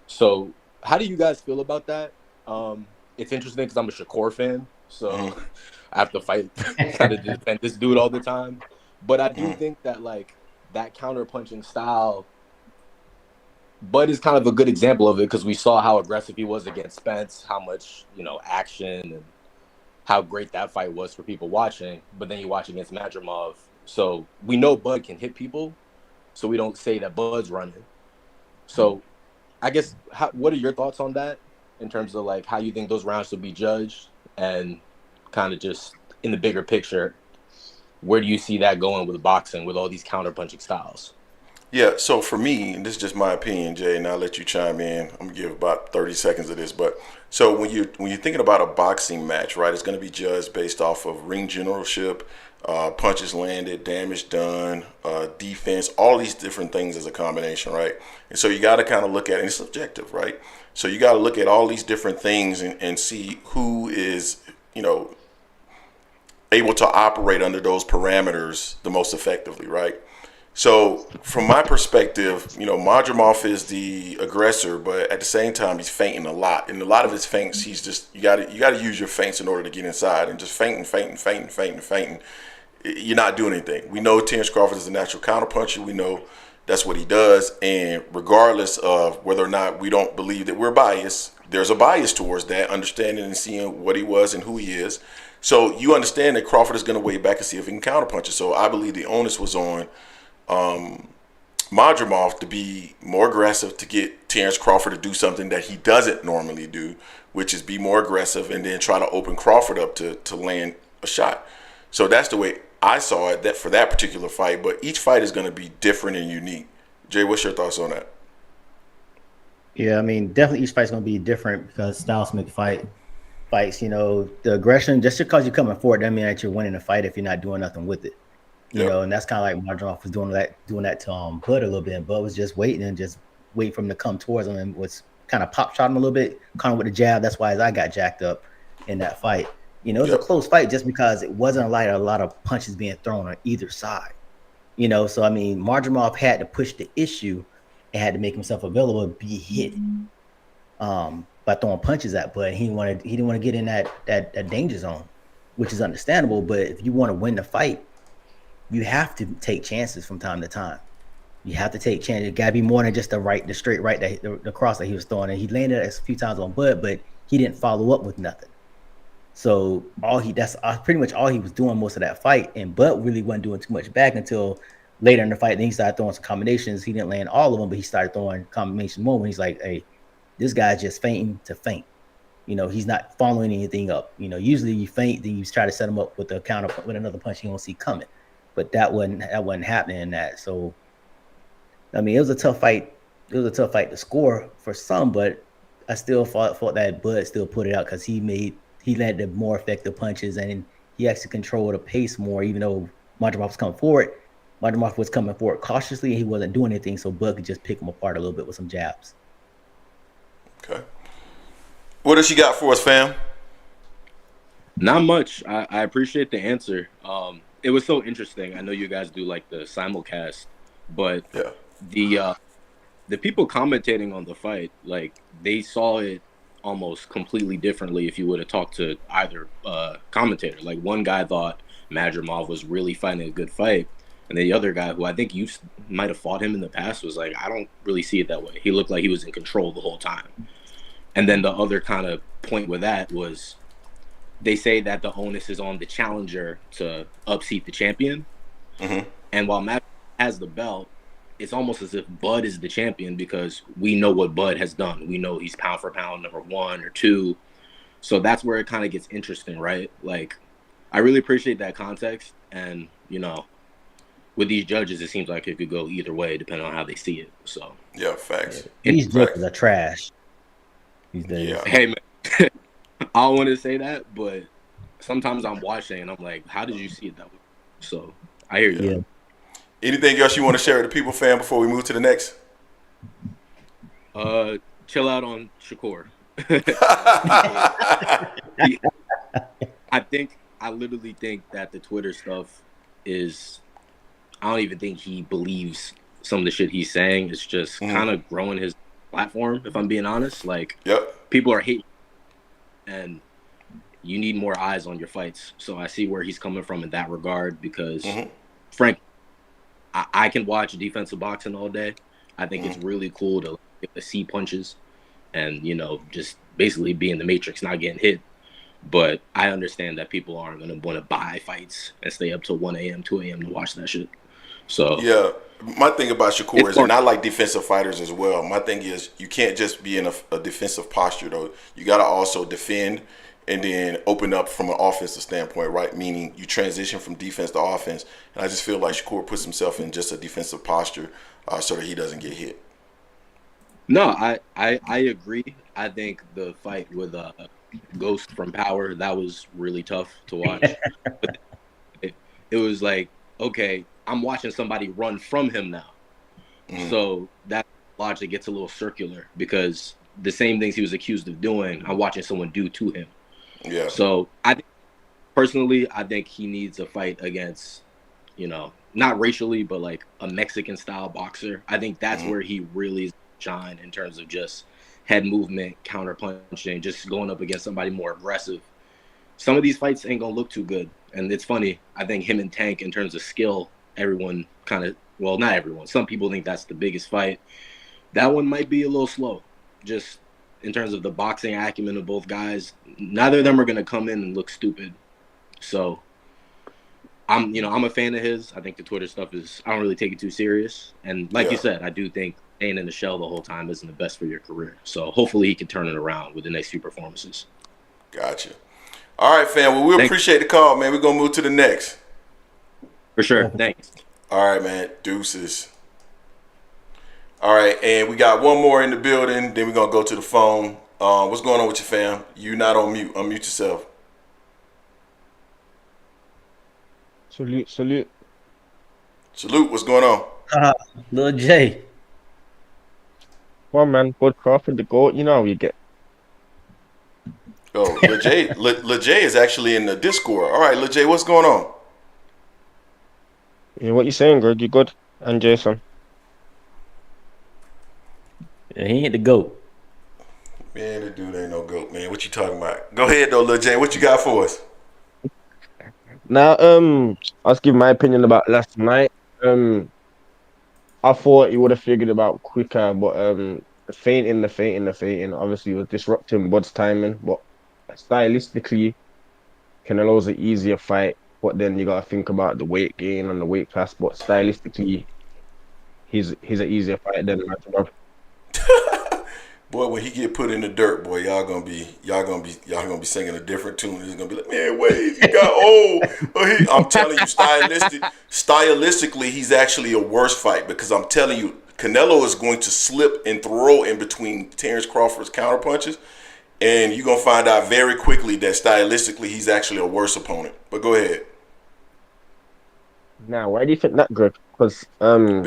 So how do you guys feel about that? It's interesting because I'm a Shakur fan, so I have to fight kind of defend this dude all the time. But I do think that, like, that counter-punching style, Bud is kind of a good example of it because we saw how aggressive he was against Spence, how much, action and how great that fight was for people watching. But then you watch against Madrimov. So we know Bud can hit people, so we don't say that Bud's running. So I guess, what are your thoughts on that in terms of like how you think those rounds should be judged and kind of just in the bigger picture, where do you see that going with boxing with all these counter-punching styles? Yeah, so for me, and this is just my opinion, Jay, and I'll let you chime in. I'm gonna give about 30 seconds of this, but so when you're thinking about a boxing match, right, it's gonna be judged based off of ring generalship, punches landed, damage done, defense, all these different things as a combination, right? And so you got to kind of look at it, and it's subjective, right? So you got to look at all these different things and see who is, able to operate under those parameters the most effectively, right? So from my perspective, Madrimov is the aggressor, but at the same time, he's feinting a lot. And a lot of his feints, he's just, you got to use your feints in order to get inside, and just feinting. You're not doing anything. We know Terence Crawford is a natural counterpuncher. We know that's what he does. And regardless of whether or not we don't believe that we're biased, there's a bias towards that, understanding and seeing what he was and who he is. So you understand that Crawford is going to wait back and see if he can counterpunch it. So I believe the onus was on Madrimov to be more aggressive, to get Terence Crawford to do something that he doesn't normally do, which is be more aggressive and then try to open Crawford up to land a shot. So that's the way I saw it that for that particular fight, but each fight is going to be different and unique. Jay, what's your thoughts on that? Yeah, I mean, definitely each fight's going to be different because styles make fights. The aggression, just because you're coming forward doesn't mean that you're winning a fight if you're not doing nothing with it. And that's kind of like Madrimov was doing that to Bud a little bit. Bud was just waiting for him to come towards him and was kind of pop shot him a little bit, kind of with the jab. That's why I got jacked up in that fight. It was a close fight just because it wasn't a lot of punches being thrown on either side. So I mean, Madrimov had to push the issue and had to make himself available to be hit by throwing punches at Bud. He didn't want to get in that danger zone, which is understandable. But if you want to win the fight, you have to take chances from time to time. You have to take chances. It gotta be more than just the straight right, the cross that he was throwing. And he landed it a few times on Bud, but he didn't follow up with nothing. So that's pretty much all he was doing most of that fight. And Bud really wasn't doing too much back until later in the fight. Then he started throwing some combinations. He didn't land all of them, but he started throwing combination more when he's like, hey, this guy's just feinting to feint. He's not following anything up. Usually you feint, then you try to set him up with a counter with another punch you don't see coming. But that wasn't happening in that. So I mean, it was a tough fight. It was a tough fight to score for some, but I still thought that Bud still put it out because he landed the more effective punches and he actually controlled the pace more, even though Madrimov was coming forward. Madrimov was coming forward cautiously and he wasn't doing anything, so Bud could just pick him apart a little bit with some jabs. Okay. What else you got for us, fam? Not much. I appreciate the answer. It was so interesting. I know you guys do like the simulcast, but Yeah. The people commentating on the fight, like they saw it almost completely differently if you would have talked to either commentator. Like one guy thought Madrimov was really fighting a good fight, and the other guy, who I think you might have fought him in the past, was like, I don't really see it that way. He looked like he was in control the whole time. And then the other kind of point with that was they say that the onus is on the challenger to upseat the champion. Mm-hmm. And while Matt has the belt, it's almost as if Bud is the champion because we know what Bud has done. We know he's pound for pound number 1 or 2. So that's where it kind of gets interesting, right? Like, I really appreciate that context. And, you know, with these judges, it seems like it could go either way depending on how they see it. So, yeah, facts. These judges are trash these days. Yeah. Hey, man, I don't want to say that, but sometimes I'm watching and I'm like, how did you see it that way? So, I hear you. Yeah. Anything else you want to share with the people, fam, before we move to the next? Chill out on Shakur. I literally think that the Twitter stuff is, I don't even think he believes some of the shit he's saying. It's just kind of growing his platform, if I'm being honest. Like, people are hating, and you need more eyes on your fights. So I see where he's coming from in that regard because, frankly, I can watch defensive boxing all day. I think it's really cool to get the C punches and, you know, just basically be in the matrix, not getting hit. But I understand that people aren't going to want to buy fights and stay up till 1 a.m., 2 a.m. to watch that shit. So yeah, my thing about Shakur is, and I like defensive fighters as well. My thing is, you can't just be in a defensive posture, though. You got to also defend and then open up from an offensive standpoint, right? Meaning you transition from defense to offense. And I just feel like Shakur puts himself in just a defensive posture so that he doesn't get hit. No, I agree. I think the fight with Ghost from Power, that was really tough to watch. it was like, okay, I'm watching somebody run from him now. So that logic gets a little circular because the same things he was accused of doing, I'm watching someone do to him. Yeah. So personally, I think he needs a fight against, you know, not racially, but like a Mexican style boxer. I think that's where he really shine in terms of just head movement, counter punching, just going up against somebody more aggressive. Some of these fights ain't gonna look too good. And it's funny, I think him and Tank, in terms of skill, everyone kind of, well, not everyone, some people think that's the biggest fight. That one might be a little slow, just in terms of the boxing acumen of both guys. Neither of them are going to come in and look stupid. So I'm a fan of his. I think the Twitter stuff I don't really take it too serious. And like you said, I do think staying in the shell the whole time isn't the best for your career. So hopefully he can turn it around with the next few performances. Gotcha. All right, fam. Well, we appreciate the call, man. We're going to move to the next. For sure. Thanks. All right, man. Deuces. All right, and we got one more in the building. Then we're going to go to the phone. What's going on with you, fam? You not on mute. Unmute yourself. Salute. Salute. What's going on? Lil J. Come on, man. Bud Crawford, the GOAT. You know how you get. Oh, Lil J is actually in the Discord. All right, Lil J, what's going on? Yeah, what you saying, Greg? You good? And Jason. Yeah, he ain't the GOAT. Man, that dude ain't no GOAT, man. What you talking about? Go ahead, though, Lil J. What you got for us? Now, I'll give my opinion about last night. I thought he would have figured it out quicker, but the fainting obviously was disrupting Bud's timing. But stylistically, Canelo's an easier fight. But then you gotta think about the weight gain and the weight class. But stylistically, he's an easier fight than Madrimov. Boy, when he get put in the dirt, boy, y'all gonna be singing a different tune. He's gonna be like, man, wait, he got old. I'm telling you, stylistically, he's actually a worse fight because I'm telling you, Canelo is going to slip and throw in between Terence Crawford's counter punches, and you're gonna find out very quickly that stylistically, he's actually a worse opponent. But go ahead. Now, why do you think that, Greg? Because Canelo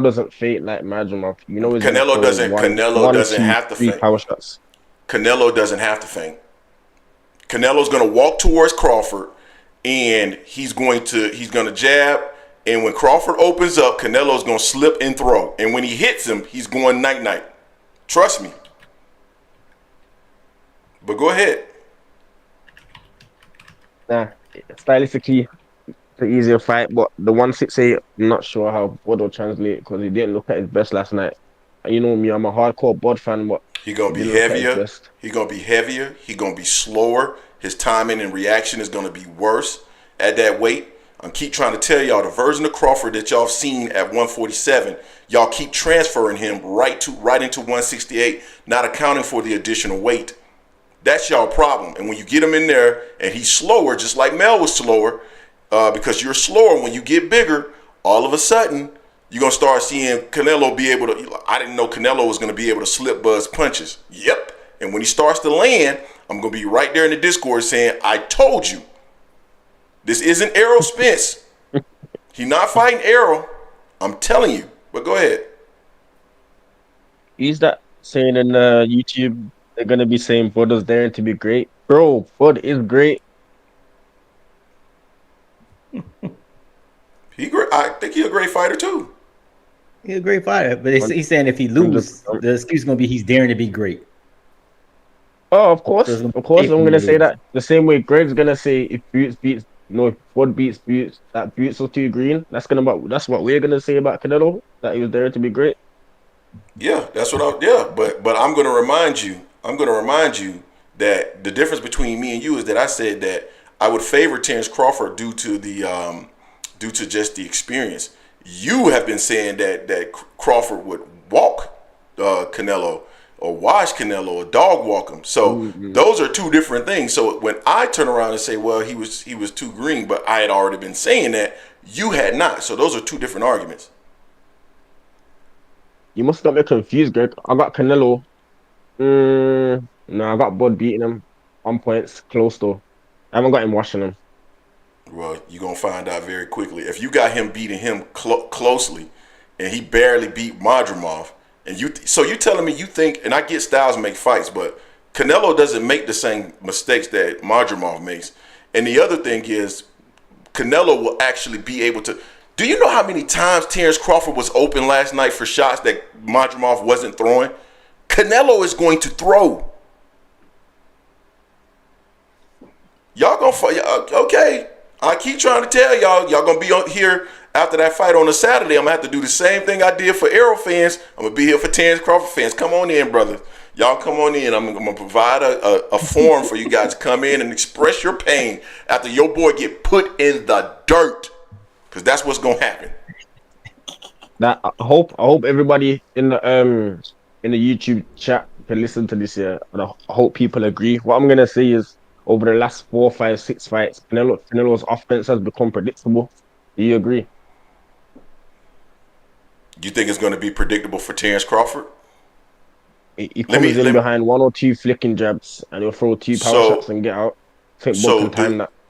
doesn't fake like Madrimov. You know, Canelo doesn't have to feint. power shots. Canelo doesn't have to feint. Canelo's going to walk towards Crawford, and he's going to jab. And when Crawford opens up, Canelo's going to slip and throw. And when he hits him, he's going night-night. Trust me. But go ahead. Nah, stylistically, it's an easier fight, but the 168, I'm not sure how Bud will translate because he didn't look at his best last night. And you know me, I'm a hardcore Bud fan, but he's going to be heavier. He's going to be heavier. He's going to be slower. His timing and reaction is going to be worse at that weight. I keep trying to tell y'all the version of Crawford that y'all have seen at 147, y'all keep transferring him right into 168, not accounting for the additional weight. That's y'all problem. And when you get him in there and he's slower, just like Mel was slower, because you're slower when you get bigger, all of a sudden you're going to start seeing Canelo be able to, I didn't know Canelo was going to be able to slip Buzz punches. Yep. And when he starts to land, I'm going to be right there in the Discord saying, I told you. This isn't Errol Spence. He's not fighting Errol. I'm telling you. But go ahead. Is that saying in YouTube they're gonna be saying Bud is there to be great? Bro, Bud is great. I think he's a great fighter too. He's a great fighter, but he's saying if he loses, the excuse is gonna be he's daring to be great. Oh, of course, I'm gonna say that the same way Greg's gonna say if Bud beats Boots, that Boots was too green. That's what we're gonna say about Canelo, that he was there to be great. Yeah, but I'm gonna remind you that the difference between me and you is that I said that I would favor Terence Crawford due to just the experience. You have been saying that Crawford would walk Canelo or watch Canelo or dog walk him. So those are two different things. So when I turn around and say, well, he was too green, but I had already been saying that, you had not. So those are two different arguments. You must have got me confused, Greg. I got Canelo. No, I got Bud beating him on points, close though. I haven't got him washing him. Well, you're going to find out very quickly. If you got him beating him closely and he barely beat Madrimov, and you telling me you think, and I get Styles make fights, but Canelo doesn't make the same mistakes that Madrimov makes. And the other thing is Canelo will actually be able to. Do you know how many times Terence Crawford was open last night for shots that Madrimov wasn't throwing? Canelo is going to throw. Y'all gonna fight? Okay. I keep trying to tell y'all gonna be on here after that fight on a Saturday. I'm gonna have to do the same thing I did for Errol fans. I'm gonna be here for Terence Crawford fans. Come on in, brothers. Y'all come on in. I'm gonna provide a forum for you guys to come in and express your pain after your boy get put in the dirt. Because that's what's gonna happen. That I hope everybody in the YouTube chat can listen to this here. And I hope people agree. What I'm gonna say is over the last 4, 5, 6 fights, Canelo's offense has become predictable. Do you agree? Do you think it's going to be predictable for Terence Crawford? He comes in behind 1 or 2 flicking jabs, and he'll throw 2 power shots and get out.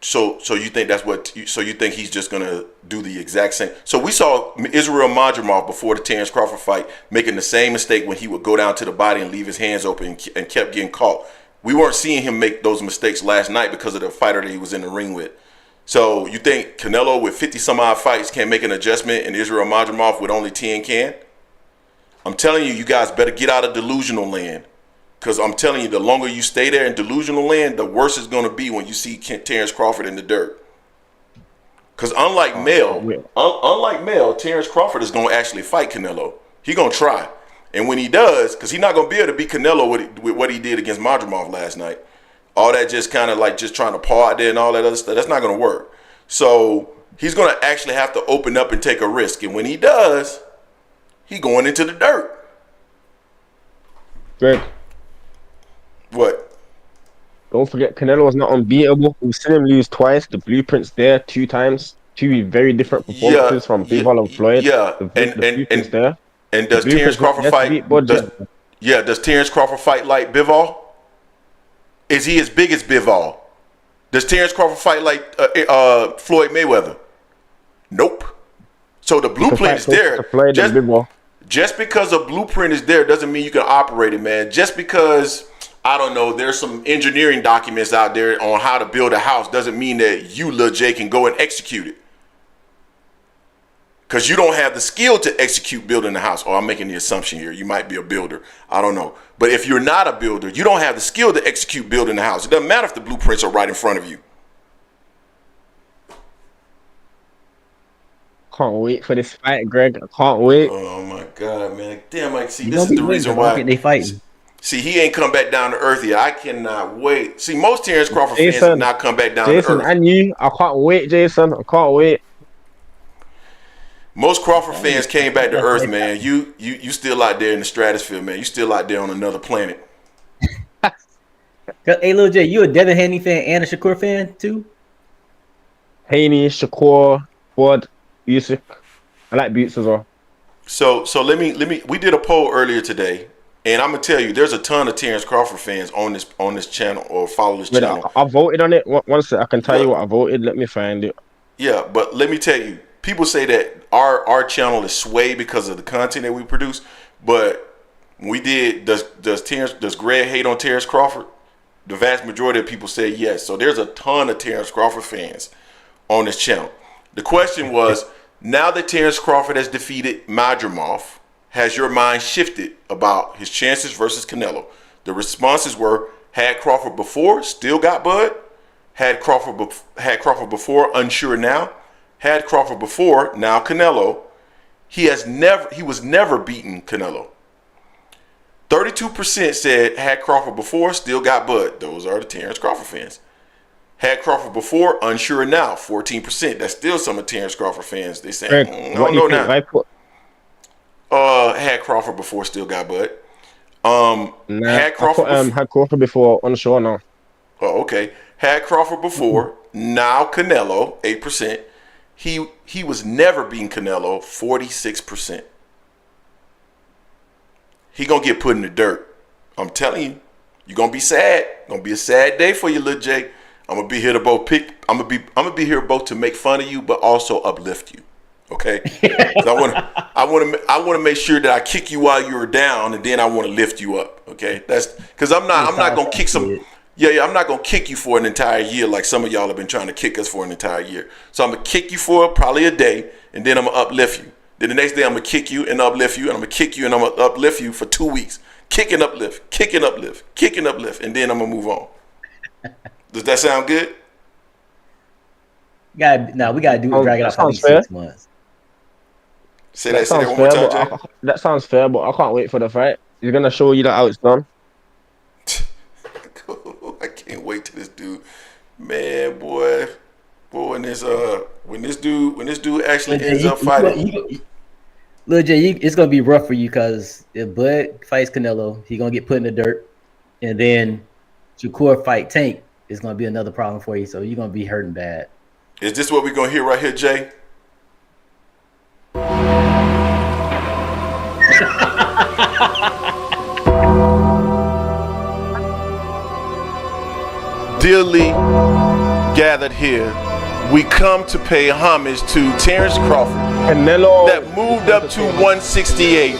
So you think that's what? So you think he's just going to do the exact same? So we saw Israel Madrimov before the Terence Crawford fight making the same mistake when he would go down to the body and leave his hands open and kept getting caught. We weren't seeing him make those mistakes last night because of the fighter that he was in the ring with. So you think Canelo with 50 some odd fights can make an adjustment and Israel Madrimov with only 10 can? I'm telling you, you guys better get out of delusional land. Because I'm telling you, the longer you stay there in delusional land, the worse it's going to be when you see Terence Crawford in the dirt. Because unlike Mel, Terence Crawford is going to actually fight Canelo. He's going to try. And when he does, because he's not going to be able to beat Canelo with what he did against Madrimov last night. All that just kind of like just trying to paw out there and all that other stuff, that's not going to work. So he's going to actually have to open up and take a risk. And when he does, he's going into the dirt. Greg. What? Don't forget, Canelo is not unbeatable. We've seen him lose twice. The blueprint's there 2 times. 2 very different performances from Bivol and Floyd. Yeah, the blueprint's there. And does Terence Crawford fight? Does Terence Crawford fight like Bivol? Is he as big as Bivol? Does Terence Crawford fight like Floyd Mayweather? Nope. So the blueprint is there. Just because a blueprint is there doesn't mean you can operate it, man. Just because I don't know, there's some engineering documents out there on how to build a house, doesn't mean that you, Lil J, can go and execute it. Because you don't have the skill to execute building a house. Oh, I'm making the assumption here. You might be a builder. I don't know. But if you're not a builder, you don't have the skill to execute building a house. It doesn't matter if the blueprints are right in front of you. Can't wait for this fight, Greg. I can't wait. Oh, my God, man. Damn, like, see, You this is gonna the be reason winning, why. they fighting. See, he ain't come back down to earth yet. I cannot wait. See, most Terence Crawford fans have not come back down to Jason, earth. and you, I can't wait, Jason. I can't wait. Most Crawford fans came back to earth, man. You still out there in the stratosphere, man. You still out there on another planet. Hey, Lil J, you a Devin Haney fan and a Shakur fan too? Haney, Shakur, Ford, Usyk. I like Beats as well. So let me. We did a poll earlier today, and I'm gonna tell you, there's a ton of Terence Crawford fans on this channel or follow this channel. I voted on it. One second, I can tell you what I voted. Let me find it. Yeah, but let me tell you, people say that our channel is swayed because of the content that we produce, but we did. Does Greg hate on Terence Crawford? The vast majority of people say yes. So there's a ton of Terence Crawford fans on this channel. The question was, now that Terence Crawford has defeated Madrimov, has your mind shifted about his chances versus Canelo? The responses were, had Crawford before, still got Bud. Had Crawford before, unsure now. Had Crawford before, now Canelo. He was never beaten Canelo. 32% said had Crawford before, still got Bud. Those are the Terence Crawford fans. Had Crawford before, unsure now. 14%. That's still some of Terence Crawford fans. They say, I don't know now. Had Crawford before, still got Bud. Had Crawford before, unsure now. Oh, okay. Had Crawford before, now Canelo, 8%. He was never beating Canelo, 46%. He gonna get put in the dirt. I'm telling you, you're gonna be sad. Gonna be a sad day for you, Lil J. I'm gonna be here to both I'm gonna be here both to make fun of you, but also uplift you. Okay? I wanna make sure that I kick you while you're down, and then I wanna lift you up. Okay? That's because I'm not gonna kick some. Yeah, I'm not gonna kick you for an entire year like some of y'all have been trying to kick us for an entire year. So I'm gonna kick you for probably a day, and then I'm gonna uplift you. Then the next day I'm gonna kick you and uplift you, and I'm gonna kick you and I'm gonna uplift you for 2 weeks. Kick and uplift, kick and uplift, kick and uplift, and then I'm gonna move on. Does that sound good? We gotta drag it out for at least 6 months. Say that one more time, Jay. That sounds fair, but I can't wait for the fight. He's gonna show you that how it's done. I can't wait till this dude, man, boy, when this dude actually ends up fighting. Lil J, it's gonna be rough for you because if Bud fights Canelo, he's gonna get put in the dirt, and then Shakur fight Tank is gonna be another problem for you. So you're gonna be hurting bad. Is this what we're gonna hear right here, Jay? Dearly gathered here, we come to pay homage to Terence Crawford, Canelo, that moved up to 168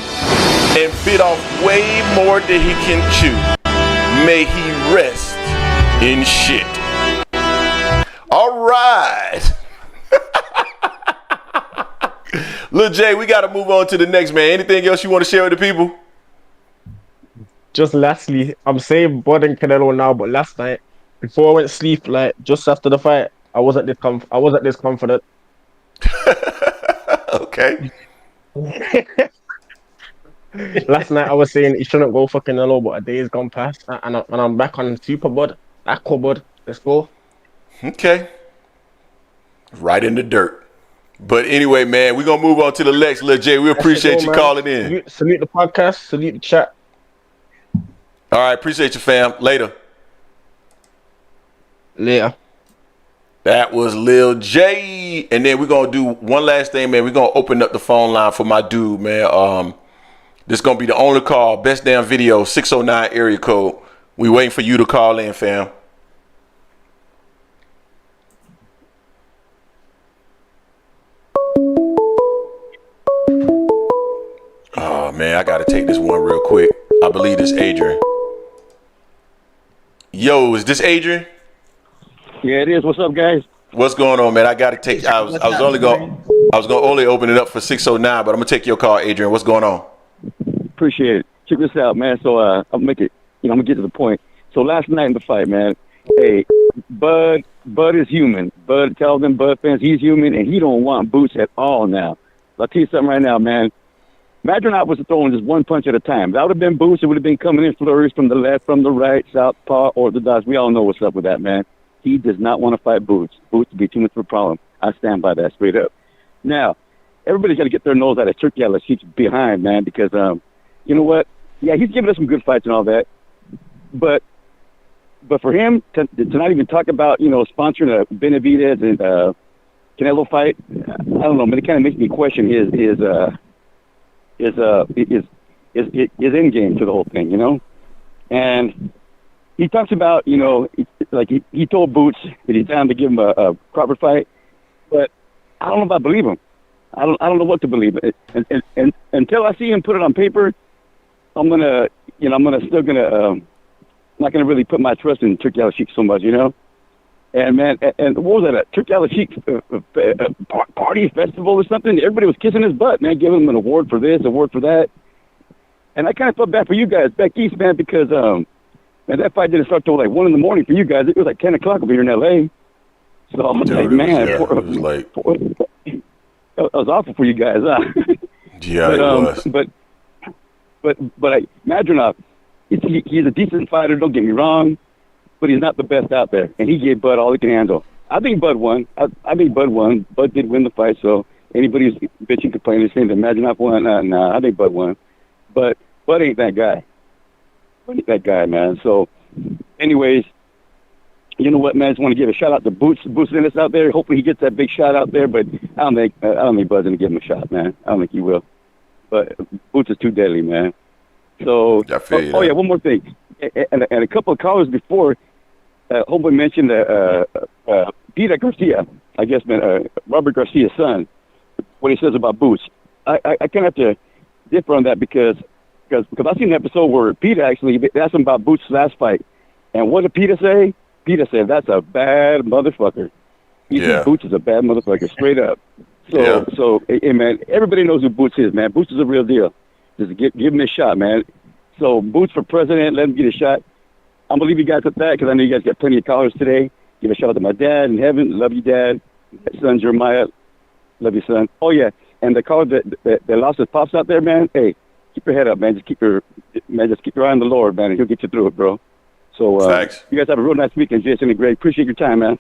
and bit off way more than he can chew. May he rest in shit. All right. Lil J, we got to move on to the next, man. Anything else you want to share with the people? Just lastly, I'm saying Bud and Canelo now, but last night, before I went to sleep, like just after the fight, I wasn't this confident. Okay. Last night I was saying he shouldn't go for Canelo, but a day has gone past, and I'm back on Super Bud, Aqua Bud. Let's go. Okay. Right in the dirt. But anyway, man, we're gonna move on to the next. Lil J, we appreciate you calling in. Salute the podcast. Salute the chat. All right, appreciate you, fam. Later. That was Lil J. And then we're going to do one last thing, man. We're going to open up the phone line for my dude, man. This is going to be the only call. Best damn video, 609 area code. We waiting for you to call in, fam. Oh, man, I got to take this one real quick. I believe it's Adrian. Yo, is this Adrian? Yeah, it is. What's up, guys? What's going on, man? I got to take. I was gonna only open it up for 609, but I'm gonna take your call, Adrian. What's going on? Appreciate it. Check this out, man. So I'll make it. I'm gonna get to the point. So last night in the fight, man. Hey, Bud is human. Bud, tell them Bud fans he's human, and he don't want Boots at all now. I'll tell you something right now, man. Madrimov was throwing just one punch at a time. That would have been Boots. It would have been coming in flurries from the left, from the right, southpaw, orthodox. We all know what's up with that, man. He does not want to fight Boots. Boots would be too much of a problem. I stand by that straight up. Now, everybody's got to get their nose out of Turki Alashik's behind, man, because, you know what? Yeah, he's giving us some good fights and all that. But for him to not even talk about, sponsoring a Benavidez and Canelo fight, I don't know, but it kind of makes me question his end game to the whole thing, And he talks about, like he told Boots that he's down to give him a Crawford fight, but I don't know if I believe him. I don't know what to believe. And until I see him put it on paper, I'm not gonna really put my trust in Turki Alashik so much, And man, and what was that? A Turki Alashik party festival or something? Everybody was kissing his butt, man, giving him an award for this, award for that. And I kind of felt bad for you guys back east, man, because man, that fight didn't start till like 1 a.m. for you guys. It was like 10 o'clock over here in L.A. So I was like, man, it was late. That was awful for you guys, huh? Yeah, it was. But Madrimov, he's a decent fighter. Don't get me wrong, but he's not the best out there. And he gave Bud all he can handle. I think Bud won. I think Bud won. Bud did win the fight. So anybody who's bitching, complaining, saying that Madrimov won, nah, I think Bud won. But Bud ain't that guy. Bud ain't that guy, man. So, anyways, you know what, man? I just want to give a shout out to Boots Dennis out there. Hopefully he gets that big shot out there. But I don't think Bud's gonna give him a shot, man. I don't think he will. But Boots is too deadly, man. So, yeah, one more thing. And a couple of callers before, Homeboy mentioned Peter Garcia, I guess, man, Robert Garcia's son, what he says about Boots. I kind of have to differ on that because I seen an episode where Peter actually asked him about Boots' last fight. And what did Peter say? Peter said, that's a bad motherfucker. He said Boots is a bad motherfucker, straight up. So, hey, man, everybody knows who Boots is, man. Boots is a real deal. Just give him a shot, man. So, Boots for president, let him get a shot. I'm going to leave you guys at that because I know you guys got plenty of callers today. Give a shout out to my dad in heaven. Love you, Dad. My son, Jeremiah. Love you, son. Oh, yeah. And the caller that lost his pops out there, man, hey, keep your head up, man. Just keep your eye on the Lord, man, and he'll get you through it, bro. So, thanks. You guys have a real nice weekend, Jason and Greg. Appreciate your time, man.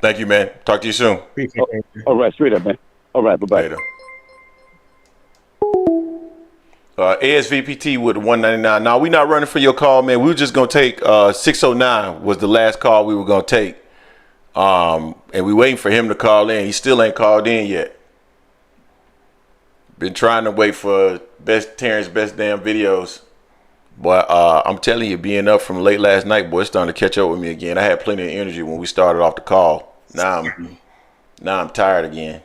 Thank you, man. Talk to you soon. All right, straight up, man. All right, bye-bye. Later. ASVPT with 199. Now, we're not running for your call, man. We were just going to take 609 was the last call we were going to take. And we waiting for him to call in. He still ain't called in yet. Been trying to wait for Terrence best damn videos. But I'm telling you, being up from late last night, boy, it's starting to catch up with me again. I had plenty of energy when we started off the call. Now I'm tired again.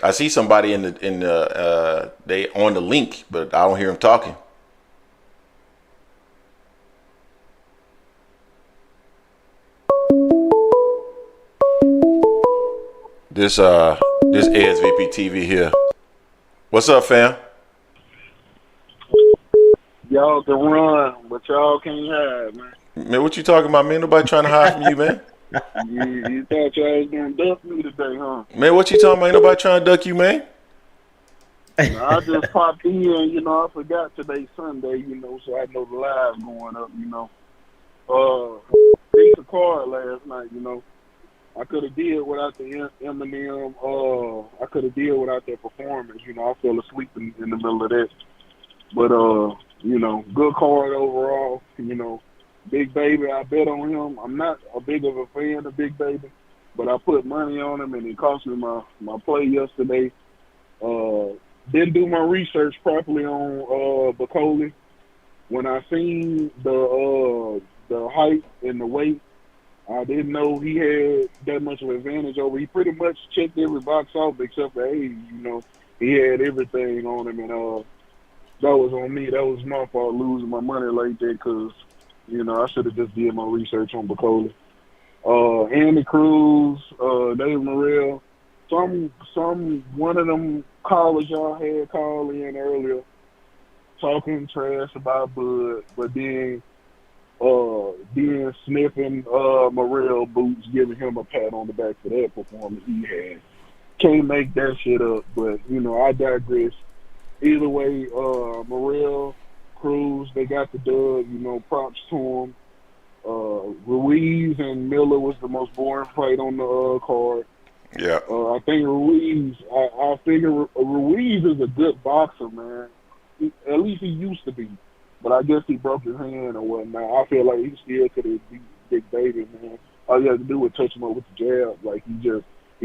I see somebody they on the link, but I don't hear him talking. This ASVP TV here. What's up, fam? Y'all can run, but y'all can't hide, man. Man, what you talking about, man? Nobody trying to hide from you, man. You thought y'all was gonna duck me today, huh? Man, what you talking about? Ain't nobody trying to duck you, man. I just popped in, I forgot today's Sunday, so I know the live going up, Piece of card last night, I could have did without the Eminem. I could have did without that performance. I fell asleep in the middle of that. But good card overall. Big Baby, I bet on him. I'm not a big of a fan of Big Baby, but I put money on him, and it cost me my play yesterday. Didn't do my research properly on Bacoli. When I seen the height and the weight, I didn't know he had that much of an advantage over. He pretty much checked every box off except for age. He had everything on him, and that was on me. That was my fault losing my money like that because You know, I should have just did my research on Bacola. Andy Cruz, Dave Morrell, one of them callers y'all had called in earlier talking trash about Bud, but then sniffing Morrell boots, giving him a pat on the back for that performance he had. Can't make that shit up, but you know, I digress. Either way, Morrell, Cruz, they got the dub, you know, props to them. Ruiz and Miller was the most boring fight on the card. Yeah. I think Ruiz, I figure Ruiz is a good boxer, man. At least he used to be. But I guess he broke his hand or whatnot. I feel like he still could have beat Big David, man. All you have to do was touch him up with the jab. Like, he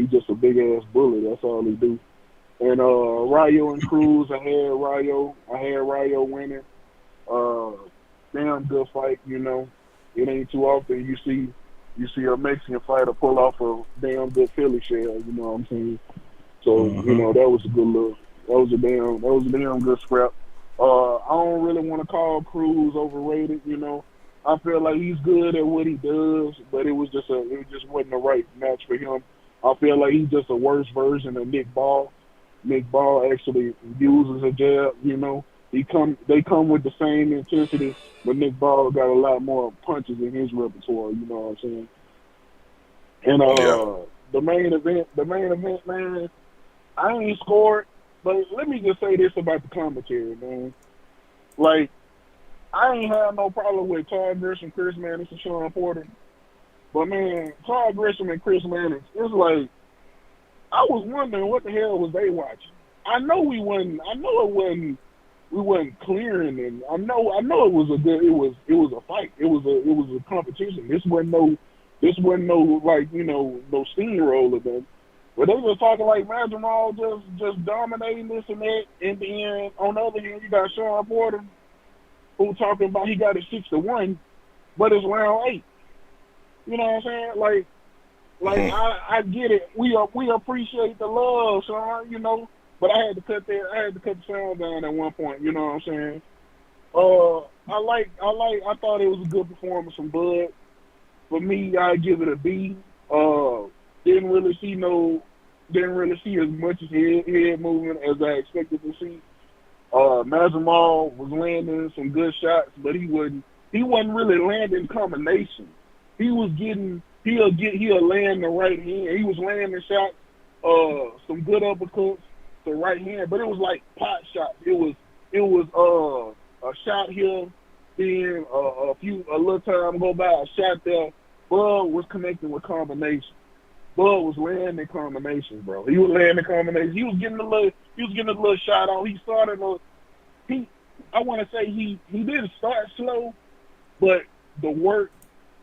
just a big-ass bully. That's all he do. And Rayo and Cruz, I had Rayo winning. Damn good fight, you know. It ain't too often you see a Mexican fighter pull off a damn good Philly shell, you know what I'm saying? So, you know, that was a good look. That was a damn good scrap. I don't really want to call Cruz overrated, you know. I feel like he's good at what he does, but it just wasn't the right match for him. I feel like he's just a worse version of Nick Ball. Nick Ball actually uses a jab, you know. They come with the same intensity, but Nick Ball got a lot more punches in his repertoire, you know what I'm saying? And the main event, man, I ain't scored, but let me just say this about the commentary, man. Like, I ain't had no problem with Todd Grisham, Chris Mannix, and Sean Porter. But, man, Todd Grisham and Chris Mannix, it's like, I was wondering what the hell was they watching. I know we wasn't clearing, and I know it was a fight. It was a competition. This wasn't no like, you know, no steamroller then. But they was talking like Madrimov just dominating this and that, and then on the other hand you got Sean Porter who talking about he got it 6-1, but it's round 8. You know what I'm saying? Like I get it. We appreciate the love, Sean, you know. But I had to cut the sound down at one point, you know what I'm saying? I thought it was a good performance from Bud. For me, I give it a B. Didn't really see as much as head movement as I expected to see. Madrimov was landing some good shots, but he wasn't really landing combinations. He'll land the right hand. He was landing shots, some good uppercuts, the right hand, but it was like pot shots. It was a shot here, then a little time go by, a shot there. Bud was connecting with combinations. Bud was landing combinations, bro. He was landing combinations. He was getting a little shot on. He started I want to say he didn't start slow, but the work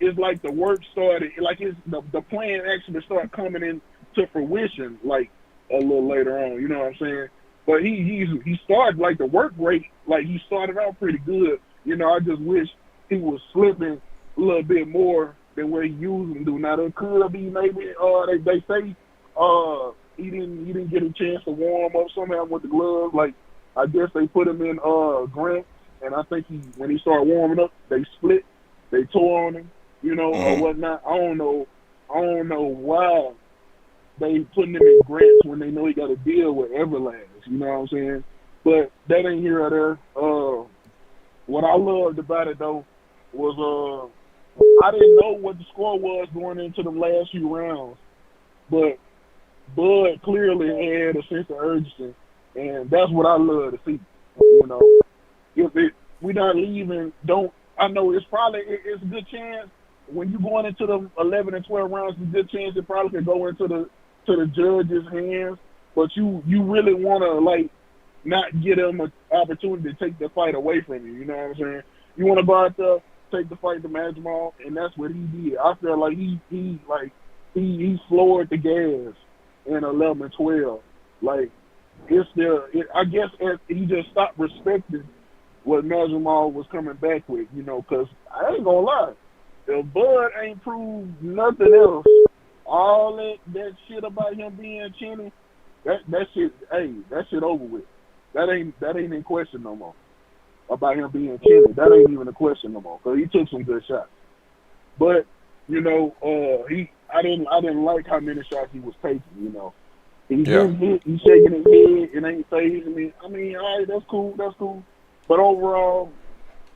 started, like the plan actually started coming into fruition, like a little later on, you know what I'm saying? But he started, like, the work rate, like, he started out pretty good. You know, I just wish he was slipping a little bit more than what he usually do. Now, there could be maybe, they say he didn't get a chance to warm up somehow with the gloves. Like, I guess they put him in Grant, and I think when he started warming up, they split. They tore on him, you know, or whatnot. I don't know why they putting him in Grants when they know he got to deal with Everlast, you know what I'm saying? But that ain't here or there. What I loved about it, though, was I didn't know what the score was going into the last few rounds, but Bud clearly had a sense of urgency, and that's what I love to see, you know. We're not leaving, I know it's a good chance when you're going into the 11 and 12 rounds, it's a good chance it probably could go into the judge's hands, but you really want to, like, not get him an opportunity to take the fight away from you, you know what I'm saying? You want to go out there, take the fight to Madrimov, and that's what he did. I feel like he floored the gas in 11 and 12. Like, I guess he just stopped respecting what Madrimov was coming back with, you know, because I ain't gonna lie, if Bud ain't proved nothing else, all that shit about him being chinny, that shit over with. That ain't in question no more. about him being timid. That ain't even a question no more, because he took some good shots. But, you know, I didn't like how many shots he was taking, you know. He's getting hit, he's shaking his head, it ain't phasing me. I mean, all right, that's cool. But overall,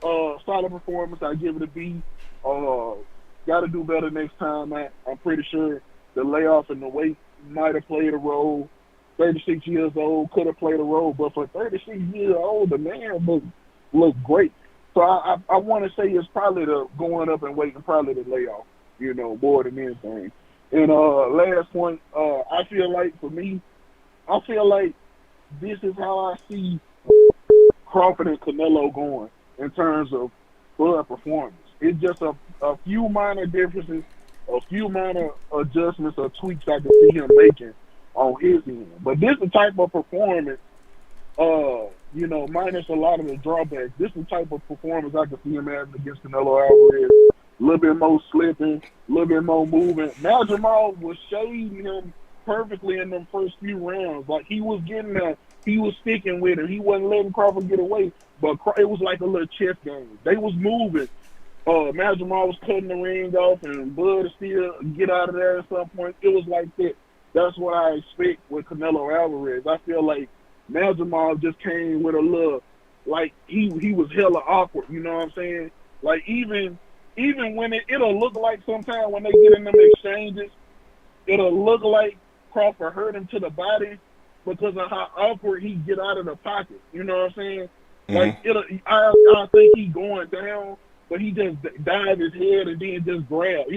solid performance. I give it a B. Got to do better next time. I'm pretty sure the layoff and the weight might have played a role. 36 years old could have played a role, but for 36 years old, the man looked great. So I want to say it's probably the going up and weight and probably the layoff, you know, more than anything. And last point, I feel like for me, this is how I see Crawford and Canelo going in terms of blood performance. It's just a few minor differences, a few minor adjustments or tweaks I can see him making on his end. But this is the type of performance, you know, minus a lot of the drawbacks, this is the type of performance I can see him having against Canelo Alvarez. A little bit more slipping, a little bit more moving. Madrimov was shading him perfectly in them first few rounds. Like, he was getting that. He was sticking with him. He wasn't letting Crawford get away. But it was like a little chess game. They was moving. Madrimov was cutting the ring off, and Bud still get out of there at some point. It was like that. That's what I expect with Canelo Alvarez. I feel like Madrimov just came with a little, like, he was hella awkward. You know what I'm saying? Like, even when it'll look like sometimes when they get in them exchanges, it'll look like Crawford hurt him to the body because of how awkward he get out of the pocket. You know what I'm saying? Like, I think he going down, but he just dive his head and then just grab.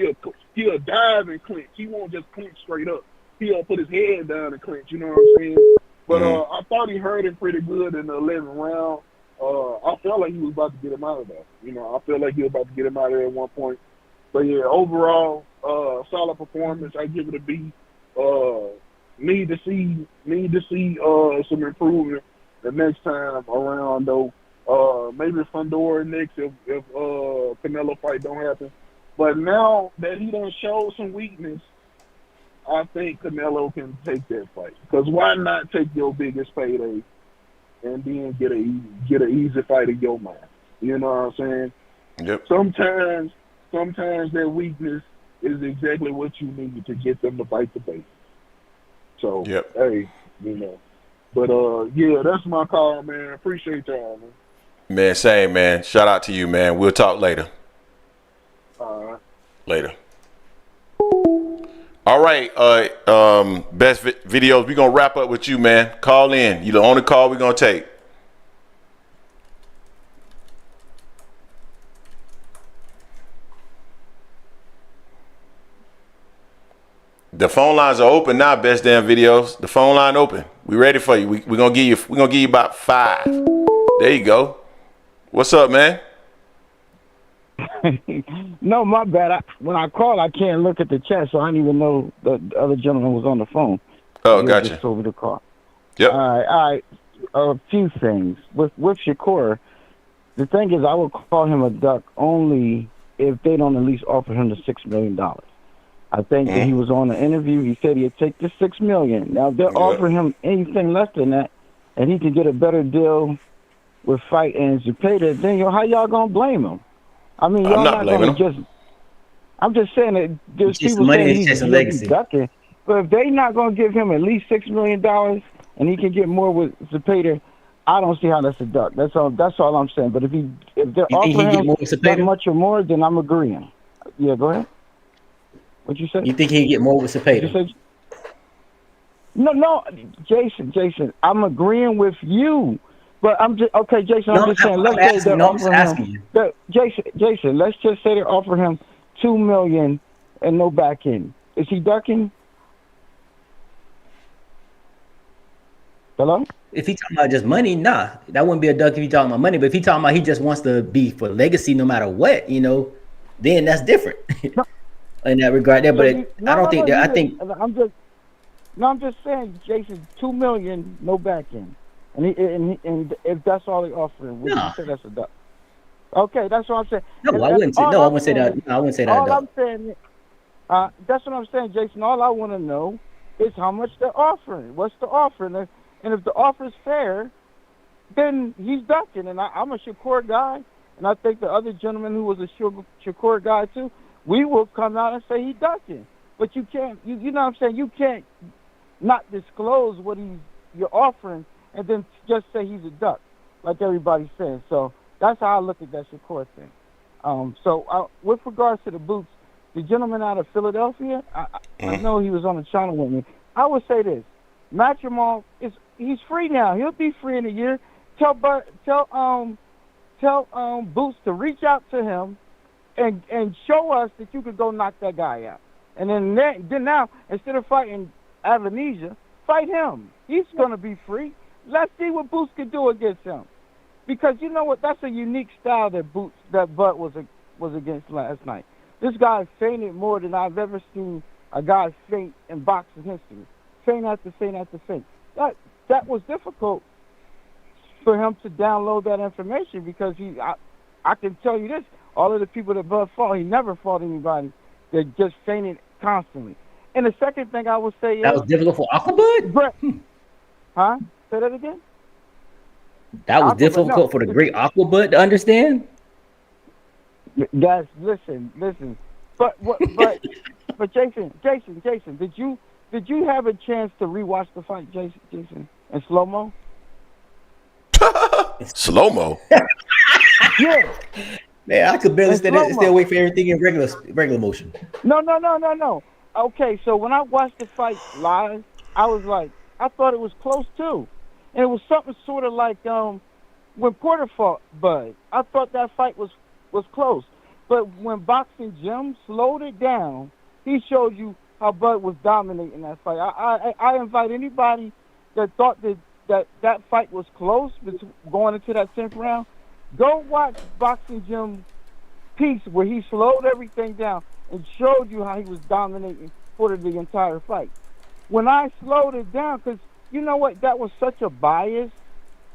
He'll dive and clinch. He won't just clinch straight up. He'll put his head down and clinch. You know what I'm saying? But I thought he hurt him pretty good in the 11th round. I felt like he was about to get him out of there. You know, I feel like he was about to get him out of there at one point. But yeah, overall, solid performance. I give it a B. Need to see some improvement the next time around though. Maybe Fundora next if Canelo fight don't happen. But now that he done showed some weakness, I think Canelo can take that fight. Because why not take your biggest payday and then get an easy fight in your mind? You know what I'm saying? Yep. Sometimes that weakness is exactly what you need to get them to bite the bait. So, hey, you know. But, yeah, that's my call, man. Appreciate y'all, man. Man, same, man. Shout out to you, man. We'll talk later. All right. Later. All right, best videos. We're going to wrap up with you, man. Call in. You're the only call we're going to take. The phone lines are open now, best damn videos. The phone line open. We ready for you. We're going to give you about 5. There you go. What's up, man? No, my bad. When I call, I can't look at the chat, so I didn't even know the other gentleman was on the phone. Oh, gotcha. Just over the call. Yep. All right. A few things. With Shakur, the thing is, I would call him a duck only if they don't at least offer him the $6 million. I think that he was on the interview. He said he'd take the $6 million. Now, if they're offering him anything less than that, and he can get a better deal with Fight and Zepeda, then how y'all gonna blame him? I mean, y'all not gonna just. I'm just saying that there's people saying he's ducking, but if they not gonna give him at least $6 million and he can get more with Zepeda, I don't see how that's a duck. That's all I'm saying. But if they're offering him that much or more, then I'm agreeing. Yeah, go ahead. What you say? You think he'd get more with Zepeda? No, Jason, I'm agreeing with you. But I'm just okay, Jason. I'm just saying. Let's say they're offering him. Jason, let's just say they offer him $2 million and no back end. Is he ducking? Hello? If he talking about just money, nah, that wouldn't be a duck if he talking about money. But if he talking about he just wants to be for legacy, no matter what, then that's different in that regard. There, but I don't think that. I think I'm just saying, Jason, $2 million, no back end. And if that's all they offering, would you say that's a duck? Okay, that's what I'm saying. No, I wouldn't say. No, I wouldn't say that. I wouldn't say that. All I'm saying, that's what I'm saying, Jason. All I want to know is how much they're offering. What's the offer? And if the offer is fair, then he's ducking. And I'm a Shakur guy, and I think the other gentleman who was a Shakur guy too, we will come out and say he's ducking. But you can't, you know what I'm saying? You can't not disclose what you're offering and then just say he's a duck, like everybody says. So that's how I look at that Shakur thing. With regards to the boots, the gentleman out of Philadelphia, I know he was on the channel with me. I would say this: Madrimov he's free now. He'll be free in a year. Tell Boots to reach out to him and show us that you could go knock that guy out. And then now, instead of fighting Indonesia, fight him. He's going to be free. Let's see what Boots can do against him. Because you know what? That's a unique style that Bud was against last night. This guy fainted more than I've ever seen a guy faint in boxing history. Feint after feint after feint. That was difficult for him to download that information because I can tell you this, all of the people that Bud fought, he never fought anybody that just fainted constantly. And the second thing I would say that was difficult for Aquabud? Huh? Say that again? That was difficult for the great Aquabud to understand? Guys, listen. But Jason, did you have a chance to rewatch the fight, Jason, in slow-mo? Slow-mo? Yeah. Man, I could barely stay away from everything in regular motion. No. Okay, so when I watched the fight live, I thought it was close too. And it was something sort of like when Porter fought Bud. I thought that fight was close. But when Boxing Jim slowed it down, he showed you how Bud was dominating that fight. I invite anybody that thought that fight was close going into that 10th round, go watch Boxing Jim's piece where he slowed everything down and showed you how he was dominating for the entire fight. When I slowed it down, because you know what, that was such a bias.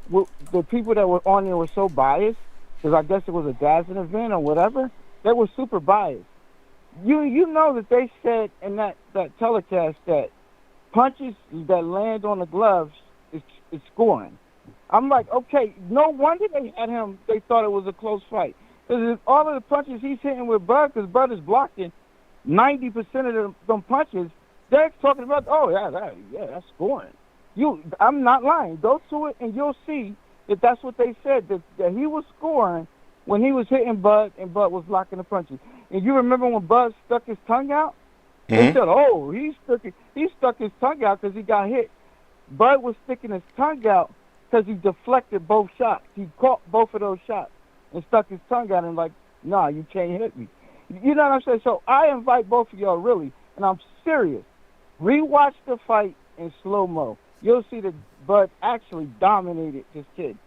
The people that were on there were so biased, because I guess it was a dazzling event or whatever. They were super biased. You know that they said in that telecast that punches that land on the gloves is scoring. I'm like, okay, no wonder they thought it was a close fight. Because all of the punches he's hitting with Bud, because Bud is blocking 90% of them punches, they're talking about, that's scoring. I'm not lying. Go to it and you'll see that that's what they said, that he was scoring when he was hitting Bud and Bud was blocking the punches. And you remember when Bud stuck his tongue out? They said, he stuck his tongue out because he got hit. Bud was sticking his tongue out because he deflected both shots. He caught both of those shots and stuck his tongue out and like, nah, you can't hit me. You know what I'm saying? So I invite both of y'all, really, and I'm serious. Rewatch the fight in slow-mo. You'll see that Bud actually dominated this kid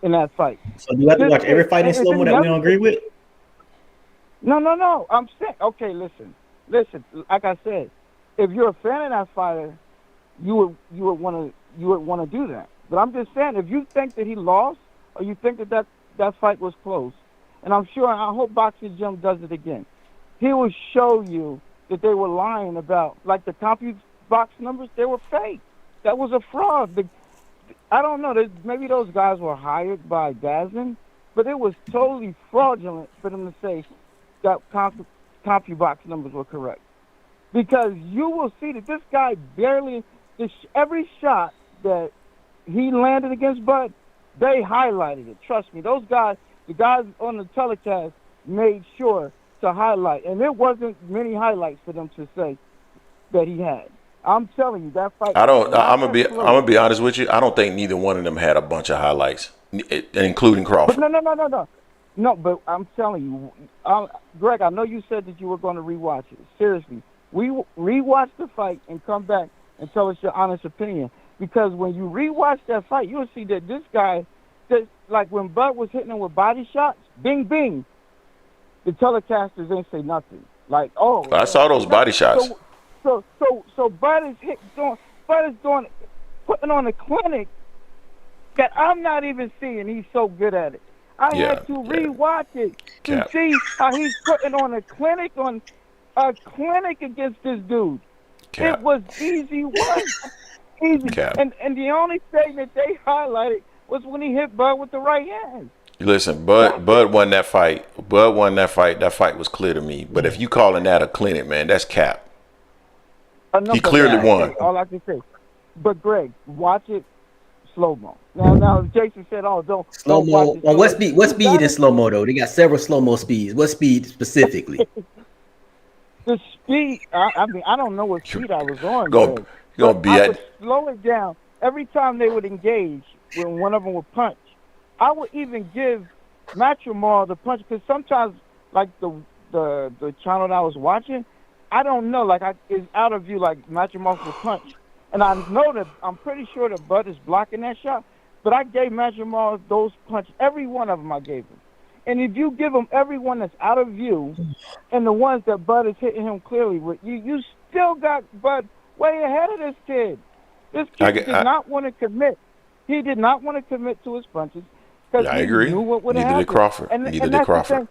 in that fight. So do you have to watch every fight in slow-mo that we don't agree with? No. I'm saying, okay, listen. Like I said, if you're a fan of that fighter, you would want to do that. But I'm just saying, if you think that he lost or you think that fight was close, and I hope Boxing Jim does it again, he will show you that they were lying about, like the CompuBox numbers, they were fake. That was a fraud. I don't know, maybe those guys were hired by Dazzin, but it was totally fraudulent for them to say that CompuBox numbers were correct. Because you will see that this guy every shot that he landed against Bud, they highlighted it. Trust me, the guys on the telecast made sure to highlight, and there wasn't many highlights for them to say that he had. I'm telling you, that fight. I'm gonna be honest with you. I don't think neither one of them had a bunch of highlights, including Crawford. But no. But I'm telling you, Greg, I know you said that you were going to rewatch it. Seriously, we rewatch the fight and come back and tell us your honest opinion. Because when you rewatch that fight, you'll see that this guy, like when Bud was hitting him with body shots, bing, bing, the telecasters didn't say nothing. Like, I saw those body shots. So Bud is putting on a clinic that I'm not even seeing. He's so good at it. I had to rewatch it to see how he's putting on a clinic against this dude. It was easy work. Easy. And the only thing that they highlighted was when he hit Bud with the right hand. Listen, Bud won that fight. Bud won that fight. That fight was clear to me. But if you calling that a clinic, man, that's cap. He clearly won. All I can say. But Greg, watch it slow-mo. Now Jason said, "Oh, don't slow-mo." Well, what speed is slow-mo though? They got several slow-mo speeds. What speed specifically? The speed. I mean, I don't know what speed I was on. I would slow it down every time they would engage. When one of them would punch, I would even give Madrimov the punch because sometimes, like the channel that I was watching, I don't know, like it's out of view. Like Madrimov would punch, and I know that I'm pretty sure that Bud is blocking that shot. But I gave Madrimov those punches. Every one of them I gave him. And if you give him every one that's out of view, and the ones that Bud is hitting him clearly with, you still got Bud way ahead of this kid. This kid did not want to commit. He did not want to commit to his punches because he knew what would happen. Neither did Crawford. Neither did Crawford.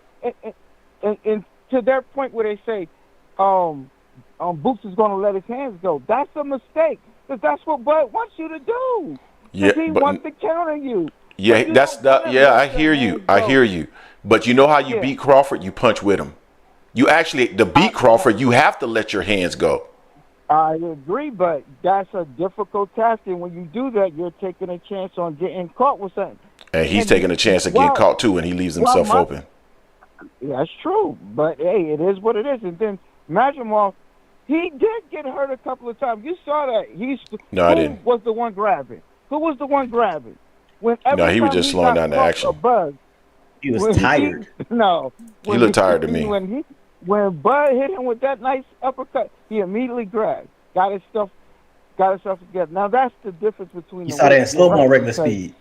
And to their point where they say, Boots is going to let his hands go. That's a mistake because that's what Bud wants you to do. Yeah, he wants to counter you. Yeah, I hear you. I hear you. But you know how you beat Crawford? You punch with him. You actually, to beat Crawford, you have to let your hands go. I agree, but that's a difficult task. And when you do that, you're taking a chance on getting caught with something. And he's taking a chance of getting caught, too, and he leaves himself open. That's true. But, hey, it is what it is. And then Madrimov, he did get hurt a couple of times. You saw that. I didn't. Who was the one grabbing? Who was the one grabbing? No, he was just slowing down the action. He was tired. He looked tired to me. When Bud hit him with that nice uppercut, he immediately grabbed, got his stuff together. Now that's the difference between. You saw that in slow-mo regular speed.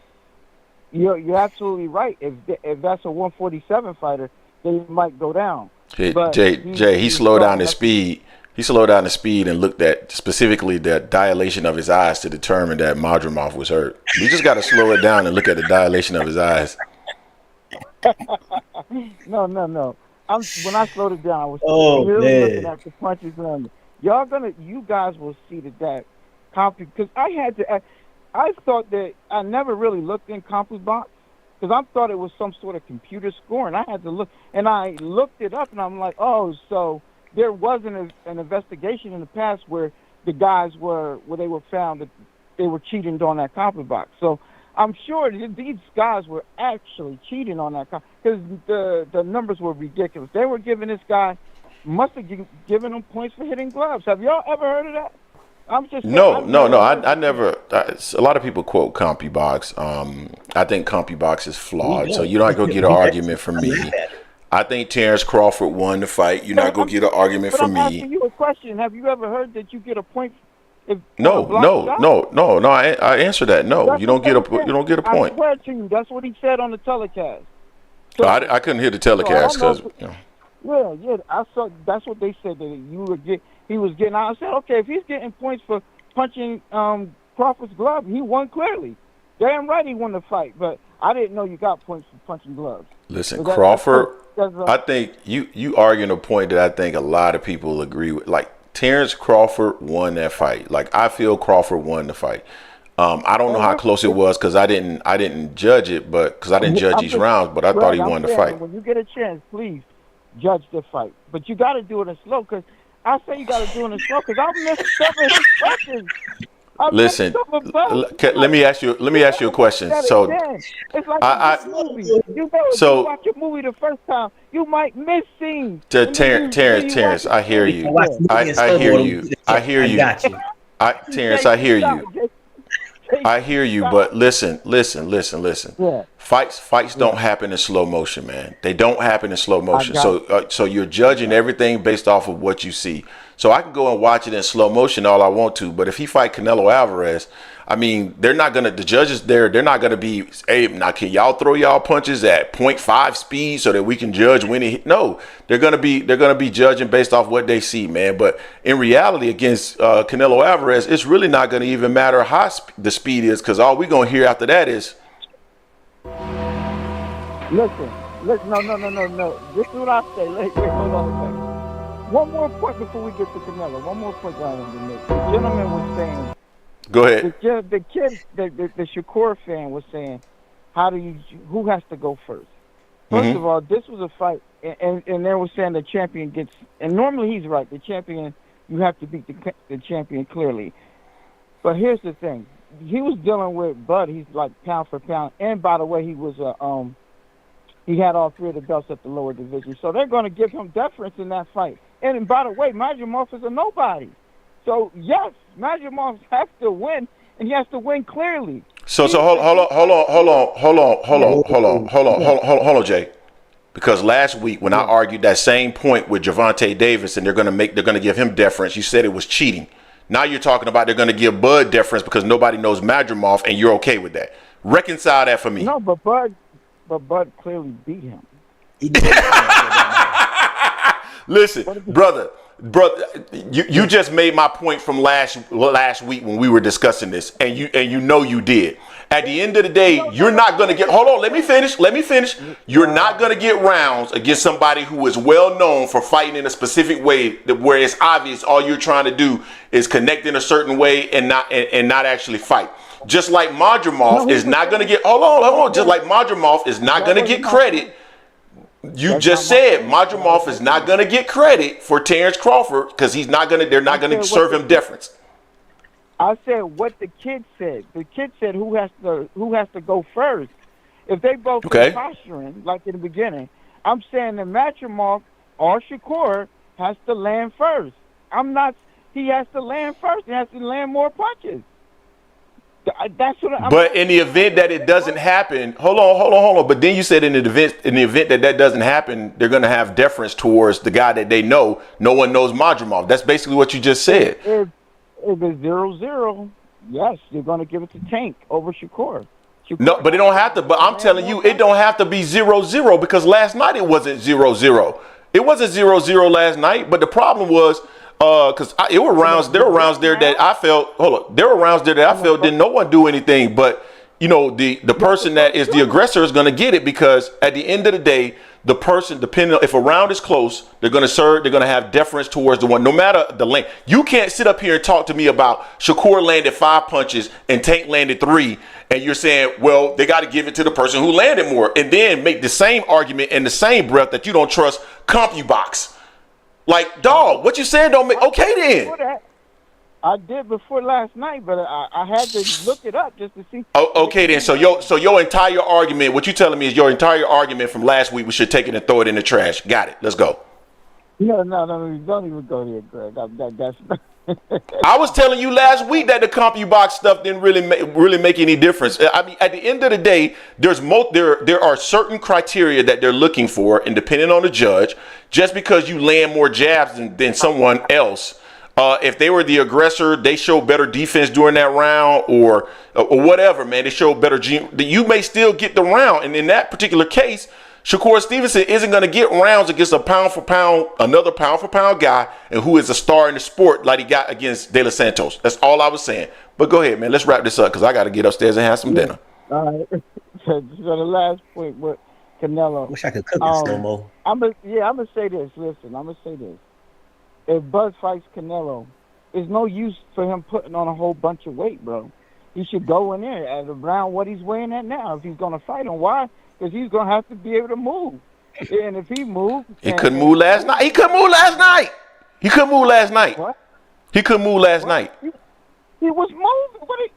You're absolutely right. If that's a 147 fighter, they might go down. Jay, he slowed down his speed. He slowed down the speed and looked at specifically the dilation of his eyes to determine that Madrimov was hurt. You just got to slow it down and look at the dilation of his eyes. No. When I slowed it down, I was looking at the punches. You guys will see that because I thought that I never really looked in CompuBox because I thought it was some sort of computer score, and I had to look, and I looked it up, and I'm like, so there wasn't an investigation in the past where the guys where they were found that they were cheating on that CompuBox. So I'm sure these guys were actually cheating on that because the numbers were ridiculous. They were giving this guy, must have given him points for hitting gloves. Have y'all ever heard of that? I'm just no. I never. A lot of people quote CompuBox. I think CompuBox is flawed, so you're not gonna get an argument from me. I think Terence Crawford won the fight. You're not gonna get an argument from me. I'm asking you a question. Have you ever heard that you get a point? No. I answer that. No, you don't get a point. I swear to you, that's what he said on the telecast. So, I couldn't hear the telecast because. Yeah, I saw. That's what they said that he was getting. I said, okay, if he's getting points for punching Crawford's glove, he won clearly. Damn right, he won the fight. But I didn't know you got points for punching gloves. Listen, Crawford. I think you arguing a point that I think a lot of people agree with. Like Terence Crawford won that fight. Like I feel Crawford won the fight. I don't know how close it was because I didn't judge it, but because I didn't judge each round. But I thought he won the fight. When you get a chance, please judge the fight. But you got to do it in slow because I say you got to do it in slow because I missed some of his questions. Listen, let me ask you a question. So, it's like a movie. You watch a movie the first time, you might miss scenes. Terrence, I hear you. I hear you. Terrence, I hear you. I hear you, but listen. Yeah. Fights don't happen in slow motion, man. They don't happen in slow motion. So you're judging everything based off of what you see. So I can go and watch it in slow motion all I want to, but if he fight Canelo Alvarez, I mean, the judges there, they're not gonna be, hey, now can y'all throw y'all punches at 0.5 speed so that we can judge when he? No, they're gonna be judging based off what they see, man. But in reality, against Canelo Alvarez, it's really not gonna even matter how the speed is, because all we're gonna hear after that is. Listen, no. This is what I say. Wait, hold on a second. One more point before we get to Canelo. One more point that I want to make. The gentleman was saying Go ahead. The kid, the Shakur fan was saying, who has to go first? First of all, this was a fight, and they were saying the champion gets, and normally he's right. The champion, you have to beat the champion clearly. But here's the thing: he was dealing with Bud. He's like pound for pound, and by the way, he was he had all three of the belts at the lower division, so they're going to give him deference in that fight. And by the way, Madrimov is a nobody, so yes, Madrimov has to win, and he has to win clearly. So hold on, Jay. Because last week when I argued that same point with Gervonta Davis and they're gonna give him deference, you said it was cheating. Now you're talking about they're gonna give Bud deference because nobody knows Madrimov, and you're okay with that. Reconcile that for me. No, but Bud clearly beat him. Listen, brother, you just made my point from last week when we were discussing this, and you know you did. At the end of the day, you're not going to get. Hold on, let me finish. You're not going to get rounds against somebody who is well known for fighting in a specific way, where it's obvious all you're trying to do is connect in a certain way and not actually fight. Just like Madrimov is not going to get. Hold on. Just like Madrimov is not going to get credit. You just said Madrimov is not going to get credit for Terence Crawford because they're not going to serve him deference. I said what the kid said. The kid said who has to go first. If they both posturing like in the beginning, I'm saying that Madrimov or Shakur has to land first. He has to land first. He has to land more punches. That's what But in the event that it doesn't happen, hold on. But then you said in the event that doesn't happen, they're going to have deference towards the guy that they know. No one knows Madrimov. That's basically what you just said. If it's 0-0, yes, you're going to give it to Tank over Shakur. No, but it don't have to. But I'm telling you, it don't have to be 0-0 because last night it wasn't 0-0. It wasn't 0-0 last night. But the problem was. Because there were rounds there that I felt. There were rounds there that I felt didn't no one do anything. But you know, the person that is the aggressor is going to get it because at the end of the day, the person, depending on if a round is close, they're going to serve. They're going to have deference towards the one, no matter the length. You can't sit up here and talk to me about Shakur landed 5 punches and Tank landed 3, and you're saying, well, they got to give it to the person who landed more, and then make the same argument in the same breath that you don't trust CompuBox. Like, dog, what you saying don't make okay then. I did before last night, but I had to look it up just to see. Oh, okay then. So your entire argument, what you telling me is your entire argument from last week, we should take it and throw it in the trash. Got it. Let's go. No, don't even go there, Greg. That's I was telling you last week that the CompuBox stuff didn't really make any difference. I mean, at the end of the day, there are certain criteria that they're looking for, and depending on the judge, just because you land more jabs than someone else, if they were the aggressor, they show better defense during that round, or whatever, man, they show better. You may still get the round, and in that particular case, Shakur Stevenson isn't going to get rounds against another pound for pound guy, and who is a star in the sport like he got against De Los Santos. That's all I was saying. But go ahead, man. Let's wrap this up because I got to get upstairs and have some dinner. All right. So the last point with Canelo. Wish I could cook this no more. I'm gonna say this. Listen, I'm gonna say this. If Buzz fights Canelo, there's no use for him putting on a whole bunch of weight, bro. He should go in there at around what he's weighing at now if he's gonna fight him. Why? Because he's going to have to be able to move. And if he moves... He couldn't move last night. He couldn't move last night. What? He couldn't move last night. He was moving.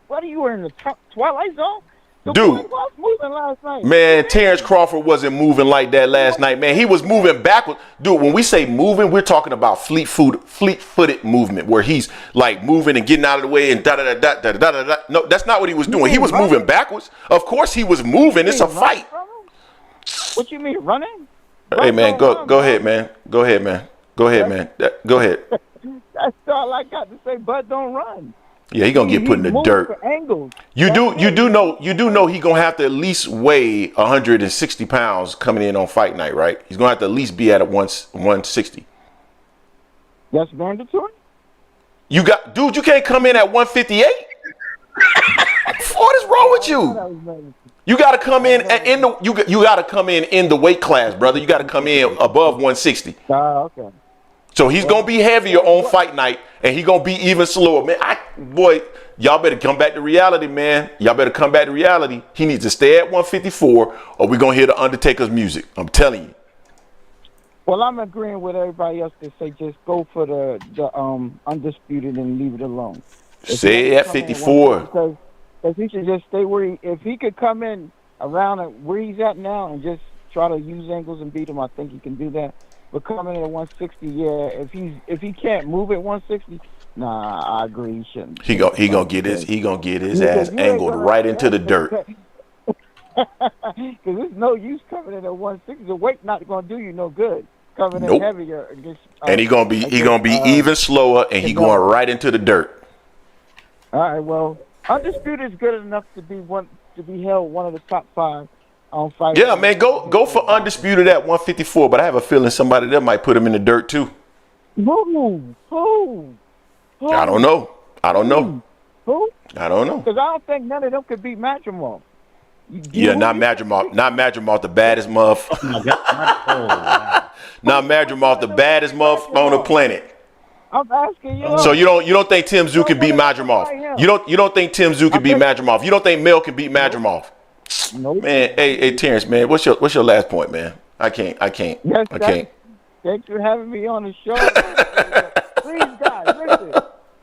What are you in the Twilight Zone? The Dude, boy was moving last night. Man, Terence Crawford wasn't moving like that last night, man. He was moving backwards. Dude, when we say moving, we're talking about fleet-footed movement, where he's like moving and getting out of the way and da-da-da-da-da-da-da-da. No, that's not what he was doing. He was moving backwards. Of course he was moving. It's a fight. What you mean, running? Hey, man, go ahead, man. Go ahead, man. Go ahead. That's all I got to say, Bud, don't run. Yeah, he gonna get put in the dirt. You do know he gonna have to at least weigh 160 pounds coming in on fight night, right? He's gonna have to at least be at 160. That's mandatory. You can't come in at 158. What is wrong with you? You gotta come in you gotta come in the weight class, brother. You gotta come in above 160. Okay. So he's gonna be heavier on fight night, and he gonna be even slower, man. Y'all better come back to reality, man. Y'all better come back to reality. He needs to stay at 154, or we're gonna hear the Undertaker's music. I'm telling you. Well, I'm agreeing with everybody else that say just go for the undisputed and leave it alone. Stay at 54. Because he should just stay where if he could come in around where he's at now and just try to use angles and beat him, I think he can do that. But coming in at 160, yeah, if he can't move at 160, nah, I agree he shouldn't. He gonna get his ass angled right into the dirt. Because there's no use coming in at 160. The weight not gonna do you no good. Coming in heavier against, and he gonna be even slower, and he going right into the dirt. All right, well, undisputed is good enough to be held one of the top 5 on fight. Yeah, man, go for undisputed at 154. But I have a feeling somebody there might put him in the dirt too. Who? I don't know. Who? I don't know. Because I don't think none of them could beat Madrimov. Yeah, not Madrimov. Not Madrimov, the baddest motherfucker. Oh my God. Not Madrimov, the baddest motherfucker on the planet. I'm asking you. So you don't think Tim Tszyu can beat Madrimov? You don't think Tim Tszyu can beat Madrimov? You don't think Mel can beat Madrimov? Nope. Man, hey Terrence, man, what's your last point, man? I can't. Yes, I can't. Thanks for having me on the show. Please, guys, listen.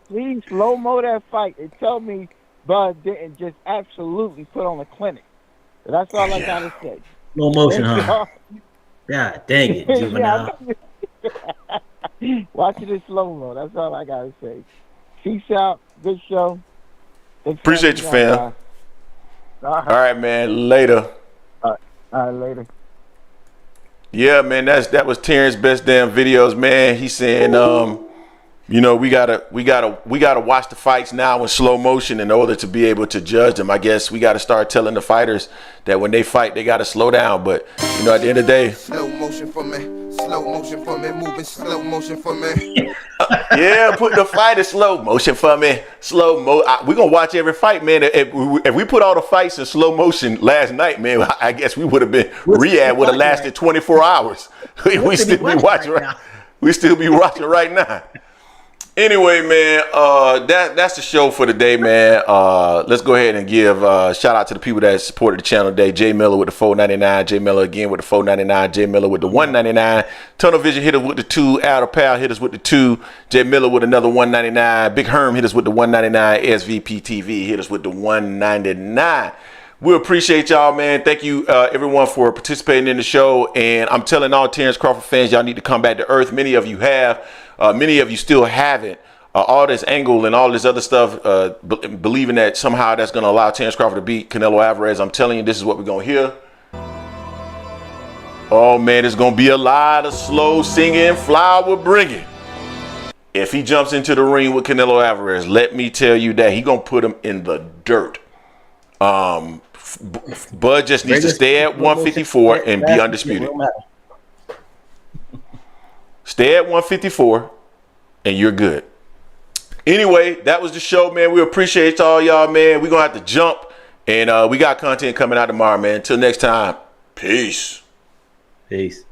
Please slow-mo that fight and tell me Bud didn't just absolutely put on a clinic. That's all I gotta say. Slow motion, huh? God dang it, Juvenile. Watch it in slow-mo. That's all I gotta say. Peace out. Good show. Appreciate you, fam. All right, man. Later. All right, later. Yeah, man. That was Terrence's best damn videos, man. He's saying, you know, we gotta watch the fights now in slow motion in order to be able to judge them. I guess we gotta start telling the fighters that when they fight, they gotta slow down. But you know, at the end of the day, slow motion for me, moving slow motion for me. Yeah, put the fight in slow motion for me. We're gonna watch every fight, man. If we put all the fights in slow motion last night, man, I guess we would have been Riyadh would have lasted 24 hours. We still be watching right. We still be watching right now. Anyway, man, that's the show for today, man. Let's go ahead and give shout out to the people that supported the channel today. Jay Miller with the $4.99. Jay Miller again with the $4.99. Jay Miller with the $1.99. Tunnel Vision hit us with the 2. Outer Pal hit us with the 2. Jay Miller with another $1.99. Big Herm hit us with the $1.99. SVP TV hit us with the $1.99. We appreciate y'all, man. Thank you, everyone, for participating in the show. And I'm telling all Terence Crawford fans, y'all need to come back to earth. Many of you have. Many of you still haven't. All this angle and all this other stuff, believing that somehow that's going to allow Terence Crawford to beat Canelo Alvarez. I'm telling you, this is what we're going to hear. Oh, man, it's going to be a lot of slow singing, flower bringing. If he jumps into the ring with Canelo Alvarez, let me tell you that he's going to put him in the dirt. Bud just needs to stay at 154 and be undisputed. Stay at 154 and you're good. Anyway, that was the show, man. We appreciate all y'all, man. We're going to have to jump. And we got content coming out tomorrow, man. Until next time, peace. Peace.